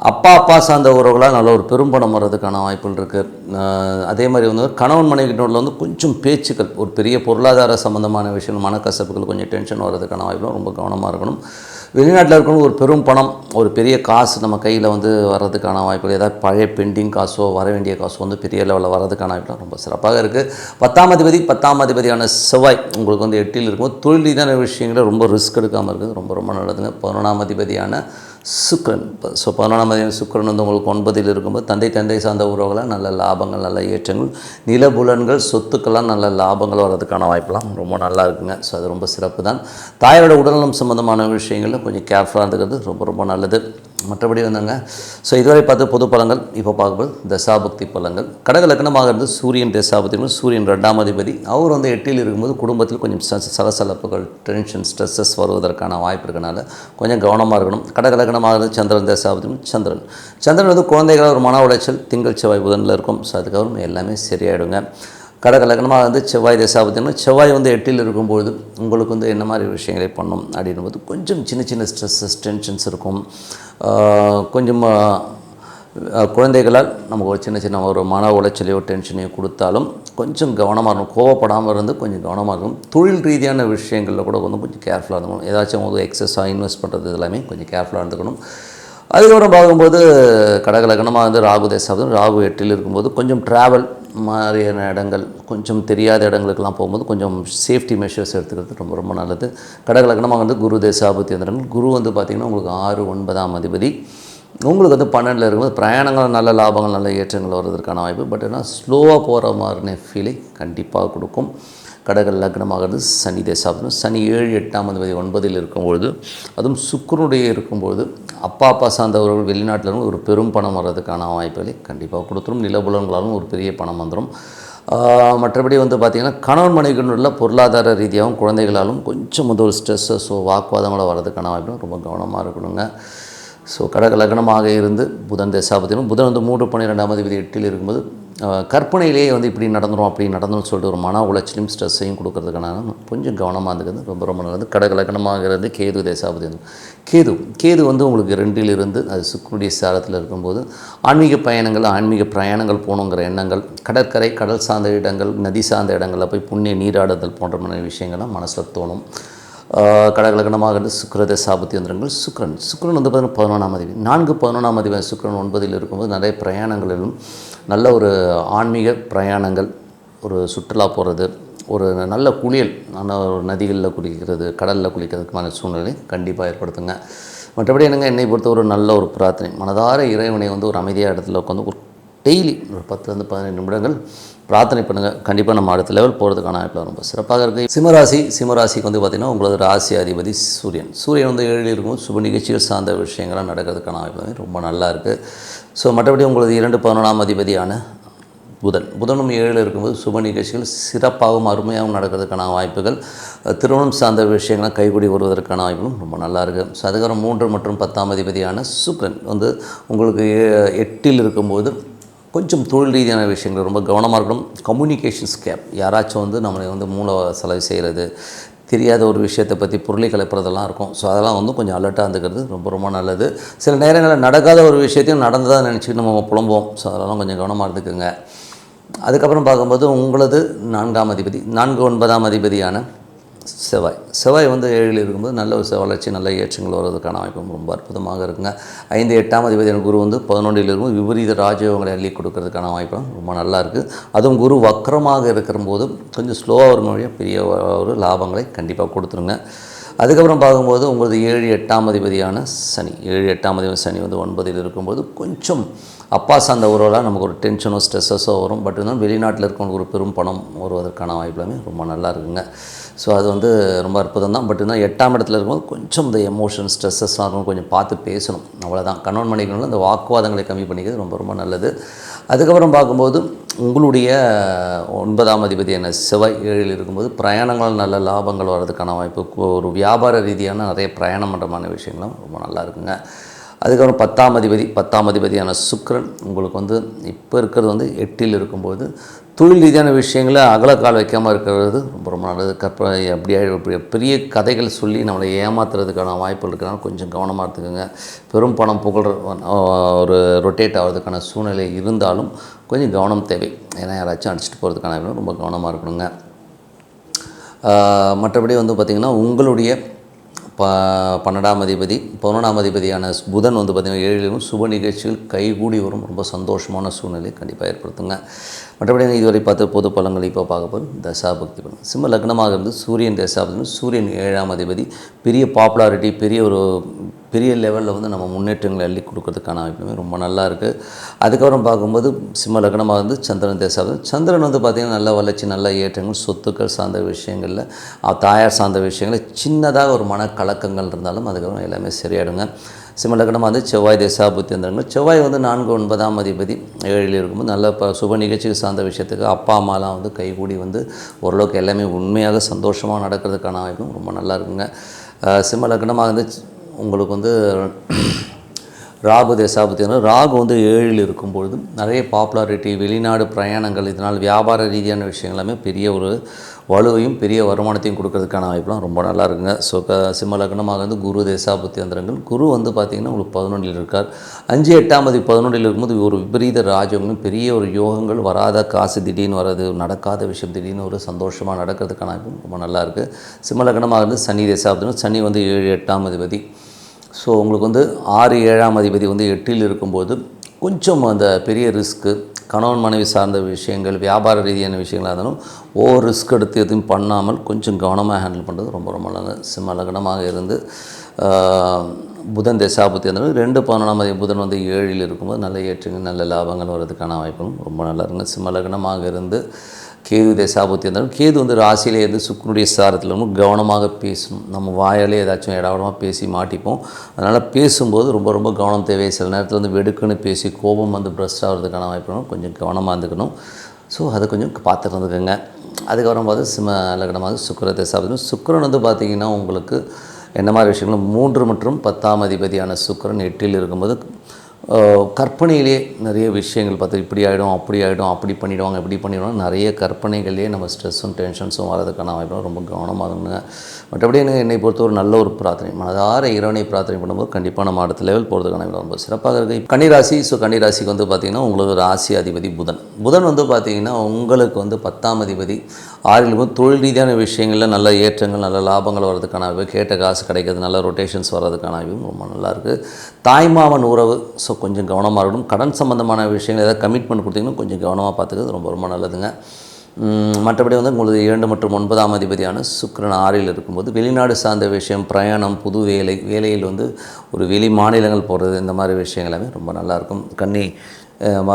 அப்பா சார்ந்த உறவுகளால் நல்ல ஒரு பெரும்பணம் வர்றதுக்கான வாய்ப்புகள் இருக்குது. அதே மாதிரி வந்து கணவன் மனைவினோட வந்து கொஞ்சம் பேச்சுக்கள், ஒரு பெரிய பொருளாதார சம்மந்தமான விஷயங்கள், மனக்கசப்புகள், கொஞ்சம் டென்ஷன் வர்றதுக்கான வாய்ப்புகள் ரொம்ப கவனமாக இருக்கணும். வெளிநாட்டில் இருக்கணும் ஒரு பெரும் பணம், ஒரு பெரிய காசு நம்ம கையில் வந்து வர்றதுக்கான வாய்ப்புகள், ஏதாவது பழைய பெண்டிங் காசோ வர வேண்டிய காசோ வந்து பெரிய லெவலில் வர்றதுக்கான வாய்ப்புகள் ரொம்ப சிறப்பாக இருக்குது. 10ஆம் அதிபதியான செவ்வாய் உங்களுக்கு வந்து 8ல் இருக்கும்போது தொழில் ரீதியான விஷயங்களை ரொம்ப ரிஸ்க் எடுக்காமல் இருக்குது, ரொம்ப ரொம்ப நல்லதுங்க. 11ஆம் அதிபதியான சுக்கிரன். ஸோ 11ஆம் அதிபதியான சுக்கிரன் வந்து உங்களுக்கு 9ல் இருக்கும்போது தந்தை சார்ந்த உறவுகளாக நல்ல லாபங்கள், நல்ல ஏற்றங்கள், நிலபுலன்கள், சொத்துக்கெல்லாம் நல்ல லாபங்கள் வர்றதுக்கான வாய்ப்பெல்லாம் ரொம்ப நல்லா இருக்குங்க. ஸோ அது ரொம்ப சிறப்பு தான். தாயோட உடல்நலம் சம்மந்தமான விஷயங்களில் கொஞ்சம் கேர்ஃபுல்லாக இருந்துக்கிறது ரொம்ப ரொம்ப நல்லது. மற்றபடி வந்தாங்க. ஸோ இதுவரை பார்த்து பொது பலங்கள். இப்போ பார்க்கும்போது தசாபக்தி பலங்கள். கடக லக்னமாக இருந்து சூரியன் தசாபக்தி, சூரியன் 2ஆம் அதிபதி, அவர் வந்து 8ல் இருக்கும்போது குடும்பத்தில் கொஞ்சம் சலசலப்புகள், டென்ஷன், ஸ்ட்ரெஸ்ஸஸ் வருவதற்கான வாய்ப்பு இருக்கனால கொஞ்சம் கவனமாக இருக்கணும். கடக லக்னமாக இருந்து சந்திரன் தசாபக்தி, சந்திரன் வந்து குழந்தைகளாக ஒரு மன உளைச்சல் திங்கள் செவ்வாய் புதனில் இருக்கும். ஸோ அதுக்கப்புறம் எல்லாமே சரியாயிடுங்க. கடக லக்னமாக வந்து செவ்வாய் தசாபதினா செவ்வாய் வந்து 8ல் இருக்கும்பொழுது உங்களுக்கு வந்து என்ன மாதிரி விஷயங்களை பண்ணும் அப்படின்னும்போது கொஞ்சம் சின்ன ஸ்ட்ரெஸ்ஸஸ், டென்ஷன்ஸ் இருக்கும். கொஞ்சம் குழந்தைகளால் நமக்கு ஒரு சின்ன ஒரு மன உளைச்சலையோ டென்ஷனையோ கொடுத்தாலும் கொஞ்சம் கவனமாக இருக்கணும். கோவப்படாமல் இருந்து கொஞ்சம் கவனமாக இருக்கணும். தொழில் ரீதியான விஷயங்களில் கூட வந்து கொஞ்சம் கேர்ஃபுல்லாக இருந்துக்கணும். ஏதாச்சும் வந்து எக்ஸஸாக இன்வெஸ்ட் பண்ணுறது எல்லாமே கொஞ்சம் கேர்ஃபுல்லாக இருந்துக்கணும். அதுக்கப்புறம் பார்க்கும்போது கடக லக்னமாக வந்து ராகு தசாபதி, ராகு 8ல் இருக்கும்போது கொஞ்சம் ட்ராவல் மாதிரியான இடங்கள், கொஞ்சம் தெரியாத இடங்களுக்கெல்லாம் போகும்போது கொஞ்சம் சேஃப்டி மெஷர்ஸ் எடுத்துக்கிறது ரொம்ப ரொம்ப நல்லது. கடக லக்னமாக வந்து குரு தசாபதி வந்துடுங்க. குரு வந்து பார்த்திங்கன்னா உங்களுக்கு 6 9ஆம் அதிபதி, உங்களுக்கு வந்து 12ல் இருக்கும்போது பிரயாணங்கள், நல்ல லாபங்கள், நல்ல ஏற்றங்கள் வர்றதுக்கான வாய்ப்பு. பட் ஆனால் ஸ்லோவாக போகிற மாதிரின ஃபீலிங் கண்டிப்பாக கொடுக்கும். கடக லக்னமாகிறது சனி தசாபதி, சனி 7 8ஆம் அதிபதி 9ல் இருக்கும்பொழுது, அதுவும் சுக்கிரனுடைய இருக்கும்பொழுது அப்பா சார்ந்தவர்கள் வெளிநாட்டில் இருந்து ஒரு பெரும் பணம் வர்றதுக்கான வாய்ப்புகளை கண்டிப்பாக கொடுத்துரும். நிலபுலன்களாலும் ஒரு பெரிய பணம் வந்துடும். மற்றபடி வந்து பார்த்திங்கன்னா கணவன் மனைவிகளுள்ள பொருளாதார ரீதியாகவும் குழந்தைகளாலும் கொஞ்சம் வந்து ஒரு ஸ்ட்ரெஸ்ஸஸோ வாக்குவாதங்களோ வர்றதுக்கான வாய்ப்பு ரொம்ப கவனமாக இருக்கணுங்க. ஸோ கடக லக்னமாக இருந்து புதன் தசாபதியும், புதன் வந்து 3 12ஆம் அதிபதி 8ல் இருக்கும்போது கற்பனையிலேயே வந்து இப்படி நடந்துடும் அப்படி நடந்துன்னு சொல்லிட்டு ஒரு மன உளைச்சலையும் ஸ்ட்ரெஸ்ஸையும் கொடுக்கறதுக்கான கொஞ்சம் கவனமாக இருந்துக்கிறது ரொம்ப ரொம்ப நல்லது. கடக லக்னமாகிறது கேது தசாபதி வந்து கேது வந்து உங்களுக்கு 2ல் இருந்து அது சுக்கிரனுடைய சாரத்தில் இருக்கும்போது ஆன்மீக பயணங்கள், ஆன்மீக பிரயாணங்கள் போகணுங்கிற எண்ணங்கள், கடற்கரை, கடல் சார்ந்த இடங்கள், நதி சார்ந்த இடங்களில் போய் புண்ணிய நீராடுதல் போன்ற மாதிரி விஷயங்கள்லாம் மனசில் தோணும். கடக லக்னமாக இருந்து சுக்கிர தசாபதி வந்துடுங்கள். சுக்கிரன் வந்து பார்த்தீங்கன்னா 11ஆம் அதிபதி, 4 11ஆம் அதிபதி சுக்கிரன் 9ல் இருக்கும்போது நிறைய பிரயாணங்களிலும் நல்ல ஒரு ஆன்மீக பிரயாணங்கள், ஒரு சுற்றுலா போகிறது, ஒரு நல்ல குளியல், நல்ல ஒரு நதிகளில் குளிக்கிறது, கடலில் குளிக்கிறதுக்கான சூழ்நிலை கண்டிப்பாக ஏற்படுத்துங்க. மற்றபடி என்னை பொறுத்த ஒரு நல்ல ஒரு பிரார்த்தனை, மனதார இறைவனை வந்து ஒரு அமைதியாக இடத்துல உட்காந்து ஒரு டெய்லி ஒரு 10 15 நிமிடங்கள் பிரார்த்தனை பண்ணுங்கள். கண்டிப்பாக நம்ம அடுத்த லெவல் போகிறதுக்கான வாய்ப்பு ரொம்ப சிறப்பாக இருக்குது. சிம்மராசிக்கு வந்து பார்த்திங்கன்னா உங்களது ராசி அதிபதி சூரியன் வந்து 7ல் இருக்கும்போது சுப நிகழ்ச்சிகள் சார்ந்த விஷயங்கள்லாம் நடக்கிறதுக்கான வாய்ப்பு ரொம்ப நல்லா இருக்குது. ஸோ மற்றபடி உங்களது 2 11ஆம் அதிபதியான புதனும் 7ல் இருக்கும்போது சுப நிகழ்ச்சிகள் சிறப்பாகவும் அருமையாகவும் நடக்கிறதுக்கான வாய்ப்புகள், திருமணம் சார்ந்த விஷயங்கள்லாம் கைகூடி வருவதற்கான வாய்ப்புகளும் ரொம்ப நல்லா இருக்குது. ஸோ அதுக்கப்புறம் 3 மற்றும் 10ஆம் அதிபதியான சுக்கிரன் வந்து உங்களுக்கு 8ல் இருக்கும்போது கொஞ்சம் தொழில் ரீதியான விஷயங்கள் ரொம்ப கவனமாக இருக்கணும். கம்யூனிகேஷன்ஸ் கேப், யாராச்சும் வந்து நம்மளை வந்து மூளை செலவு செய்கிறது, தெரியாத ஒரு விஷயத்தை பற்றி பொருளை கலப்புறதெல்லாம் இருக்கும். ஸோ அதெல்லாம் வந்து கொஞ்சம் அலர்ட்டாக இருந்துக்கிறது ரொம்ப ரொம்ப நல்லது. சில நேரங்களில் நடக்காத ஒரு விஷயத்தையும் நடந்ததாக நினச்சிக்கிட்டு நம்ம புலம்புவோம். ஸோ அதெல்லாம் கொஞ்சம் கவனமாக இருந்துக்குங்க. அதுக்கப்புறம் பார்க்கும்போது உங்களது 4ஆம் அதிபதி, 4 9ஆம் அதிபதியான செவ்வாய் வந்து 7ல் இருக்கும்போது நல்ல ஒரு வளர்ச்சி, நல்ல ஏற்றங்கள் வருவதற்கான வாய்ப்பும் ரொம்ப அற்புதமாக இருக்குங்க. 5 8ஆம் அதிபதியான குரு வந்து 11ல் இருக்கும்போது விபரீத ராஜயோகங்களை அள்ளி கொடுக்கறதுக்கான வாய்ப்பும் ரொம்ப நல்லா இருக்குது. அதுவும் குரு வக்கரமாக இருக்கிறபோது கொஞ்சம் ஸ்லோவாக வரும் வழியாக பெரிய ஒரு லாபங்களை கண்டிப்பாக கொடுத்துருங்க. அதுக்கப்புறம் பார்க்கும்போது உங்களுக்கு 7 8ஆம் அதிபதியான சனி, 7 8ஆம் அதிபதி சனி வந்து 9ல் இருக்கும்போது கொஞ்சம் அப்பா சார்ந்த உறவுலாம் நமக்கு ஒரு டென்ஷனோ ஸ்ட்ரெஸ்ஸஸோ வரும். பட் இருந்தாலும் வெளிநாட்டில் இருக்கவங்களுக்கு ஒரு பெரும் பணம் வருவதற்கான வாய்ப்புலாமே ரொம்ப நல்லா இருக்குங்க. ஸோ அது வந்து ரொம்ப அற்புதம் தான். பட் இருந்தால் 8ஆம் இடத்துல இருக்கும்போது கொஞ்சம் இந்த எமோஷன் ஸ்ட்ரெஸ்ஸஸ்லாம் இருக்கும், கொஞ்சம் பார்த்து பேசணும், அவ்வளோதான். கணவன் மனைவிக்குள்ள இந்த வாக்குவாதங்களை கம்மி பண்ணிக்கிறது ரொம்ப ரொம்ப நல்லது. அதுக்கப்புறம் பார்க்கும்போது உங்களுடைய 9ஆம் அதிபதியான செவ்வாய் 7ல் இருக்கும்போது பிரயாணங்கள் நல்ல லாபங்கள் வர்றதுக்கான வாய்ப்பு, ஒரு வியாபார ரீதியான நிறைய பிரயாணம் பண்ணுறமான விஷயங்களும் ரொம்ப நல்லா இருக்குங்க. அதுக்கப்புறம் 10ஆம் அதிபதியான சுக்கிரன் உங்களுக்கு வந்து இப்போ இருக்கிறது வந்து 8ல் இருக்கும்போது தொழில் ரீதியான விஷயங்களை அகலக்கால் வைக்காமல் இருக்கிறது ரொம்ப ரொம்ப நல்லது. அப்படியே பெரிய கதைகள் சொல்லி நம்மளை ஏமாத்துறதுக்கான வாய்ப்புகள் இருக்கிறனால கொஞ்சம் கவனமாக இருந்துக்குங்க. பெரும் பணம் புகழ் ஒரு ரொட்டேட் ஆகிறதுக்கான சூழ்நிலை இருந்தாலும் கொஞ்சம் கவனம் தேவை. ஏன்னா யாராச்சும் அடிச்சுட்டு போகிறதுக்கான ரொம்ப கவனமாக இருக்கணுங்க. மற்றபடி வந்து பார்த்திங்கன்னா உங்களுடைய 12ஆம் அதிபதி 11ஆம் அதிபதியான புதன் வந்து பார்த்திங்கன்னா 7லும் சுப நிகழ்ச்சிகள் கைகூடி வரும். ரொம்ப சந்தோஷமான சூழ்நிலை கண்டிப்பாக ஏற்படுத்துங்க. மற்றபடி இதுவரை பார்த்து பொது பலன்கள் இப்போ பார்க்க போகிறோம். தசாபக்தி பலன். சிம்ம லக்னமாக இருந்து சூரியன் தசாபக்தி. சூரியன் 7ஆம் அதிபதி. பெரிய பாப்புலாரிட்டி, பெரிய லெவலில் வந்து நம்ம முன்னேற்றங்களை அள்ளி கொடுக்கறதுக்கான வாய்ப்புமே ரொம்ப நல்லா இருக்குது. அதுக்கப்புறம் பார்க்கும்போது சிம்ம லக்னமாக இருந்து சந்திரன் தசாபக்தி. சந்திரன் வந்து பார்த்திங்கன்னா நல்ல வளர்ச்சி, நல்ல ஏற்றங்கள், சொத்துக்கள் சார்ந்த விஷயங்களில், தாயார் சார்ந்த விஷயங்களில் சின்னதாக ஒரு மனக்கலக்கங்கள் இருந்தாலும் அதுக்கப்புறம் எல்லாமே சரியாயிடுங்க. சிம்ம லக்னமாக வந்து செவ்வாய் தசாபுத்தி வந்துடுங்க. செவ்வாய் வந்து 4 9ஆம் அதிபதி 7ல் இருக்கும்போது நல்ல சுப நிகழ்ச்சிகள் சார்ந்த விஷயத்துக்கு அப்பா அம்மாலாம் வந்து கைகூடி வந்து ஓரளவுக்கு எல்லாமே உண்மையாக சந்தோஷமாக நடக்கிறதுக்கான வாய்ப்பும் ரொம்ப நல்லா இருக்குங்க. சிம்ம லக்னமாக வந்து உங்களுக்கு வந்து ராகு தசாபுத்தி. ராகு வந்து 7ல் இருக்கும்பொழுது நிறைய பாப்புலாரிட்டி, வெளிநாடு பிரயாணங்கள், இதனால் வியாபார ரீதியான விஷயங்கள் எல்லாமே பெரிய ஒரு வலுவையும் பெரிய வருமானத்தையும் கொடுக்கறதுக்கான வாய்ப்புலாம் ரொம்ப நல்லா இருக்குங்க. ஸோ சிம்ம லக்னமாக வந்து குரு தசாபுத்தி வந்துடுங்கள். குரு வந்து பார்த்திங்கன்னா உங்களுக்கு 11ல் இருக்கார். 5 8ஆம் அதிபதி 11ல் இருக்கும்போது ஒரு விபரீத ராஜயோகம், பெரிய ஒரு யோகங்கள், வராத காசு திடீர்னு வர்றது, நடக்காத விஷயம் திடீர்னு ஒரு சந்தோஷமாக நடக்கிறதுக்கான வாய்ப்பு ரொம்ப நல்லா இருக்குது. சிம்ம லக்னமாக இருந்து சனி தசாபுத்தி. சனி வந்து 7 8ஆம் அதிபதி. ஸோ உங்களுக்கு வந்து 6 7ஆம் அதிபதி வந்து 8ல் இருக்கும்போது கொஞ்சம் அந்த பெரிய ரிஸ்க்கு, கணவன் மனைவி சார்ந்த விஷயங்கள், வியாபார ரீதியான விஷயங்களாக இருந்தாலும் ஓவர் ரிஸ்க் எடுத்து எதுவும் பண்ணாமல் கொஞ்சம் கவனமாக ஹேண்டில் பண்ணுறது ரொம்ப ரொம்ப நல்லது. சிம்ம லக்னமாக இருந்து புதன் தசாபுத்தி வந்து 2 11ஆம் அதிபதி புதன் வந்து 7ல் இருக்கும்போது நல்ல ஏற்றங்கள், நல்ல லாபங்கள் வர்றதுக்கான வாய்ப்பும் ரொம்ப நல்லா இருக்குங்க. சிம்ம லக்னமாக இருந்து கேது தசாபுத்தி இருந்தாலும் கேது வந்து ராசியிலே இருந்து சுக்கிரனுடைய சாரத்தில் ரொம்ப கவனமாக பேசணும். நம்ம வாயாலே ஏதாச்சும் இடவடமாக பேசி மாட்டிப்போம். அதனால் பேசும்போது ரொம்ப ரொம்ப கவனம் தேவை. சில நேரத்தில் வந்து வெடுக்குன்னு பேசி கோபம் வந்து பிரஸ்ட் ஆகிறதுக்கான வாய்ப்பு கொஞ்சம் கவனமாக இருந்துக்கணும். ஸோ அதை கொஞ்சம் பார்த்துட்டு இருந்துக்கோங்க. அதுக்கப்புறம் பார்த்து சிம்ம லக்னமாக சுக்கிர தசாபுத்தி. சுக்கிரன் வந்து பார்த்திங்கன்னா உங்களுக்கு என்ன மாதிரி விஷயங்கள் 3 மற்றும் 10ஆம் அதிபதியான சுக்கிரன் 8ல் இருக்கும்போது கற்பனையிலே நிறைய விஷயங்கள் பார்த்து இப்படி ஆகிடும், அப்படி பண்ணிவிடுவாங்க, இப்படி பண்ணிவிடுவாங்க, நிறைய கற்பனைகள்லேயே நம்ம ஸ்ட்ரெஸ்ஸும் டென்ஷன்ஸும் வரதுக்கான வாய்ப்பு ரொம்ப கவனமாக இருந்துங்க. மற்றபடி என்னை பொறுத்த ஒரு நல்ல ஒரு பிரார்த்தனை, மனதார இறைவனை பிரார்த்தனை பண்ணும்போது கண்டிப்பாக நம்ம அடுத்த லெவல் போகிறதுக்கான ரொம்ப சிறப்பாக இருக்குது. கன்னிராசி. ஸோ கன்னிராசிக்கு வந்து பார்த்திங்கன்னா உங்களுக்கு ராசி அதிபதி புதன் வந்து பார்த்திங்கன்னா உங்களுக்கு வந்து 10ஆம் அதிபதி 6ல் வந்து தொழில் ரீதியான விஷயங்களில் நல்ல ஏற்றங்கள், நல்ல லாபங்கள் வர்றதுக்கான வாய்ப்பு, கேட்ட காசு கிடைக்கிறது, நல்ல ரொட்டேஷன்ஸ் வர்றதுக்கான வாய்ப்பும் ரொம்ப நல்லாயிருக்கு. தாய்மாமன் உறவு ஸோ கொஞ்சம் கவனமாக இருக்கணும். கடன் சம்மந்தமான விஷயங்கள் ஏதாவது கமிட்மெண்ட் கொடுத்திங்கன்னா கொஞ்சம் கவனமாக பார்த்துக்கிறது ரொம்ப ரொம்ப நல்லதுங்க. மற்றபடி வந்து உங்களுக்கு 2 மற்றும் 9ஆம் அதிபதியான சுக்கிரன் 6ல் இருக்கும்போது வெளிநாடு சார்ந்த விஷயம், பிரயாணம், புது வேலையில் வந்து ஒரு வெளி மாநிலங்கள் போகிறது, இந்த மாதிரி விஷயங்கள் எல்லாமே ரொம்ப நல்லாயிருக்கும்.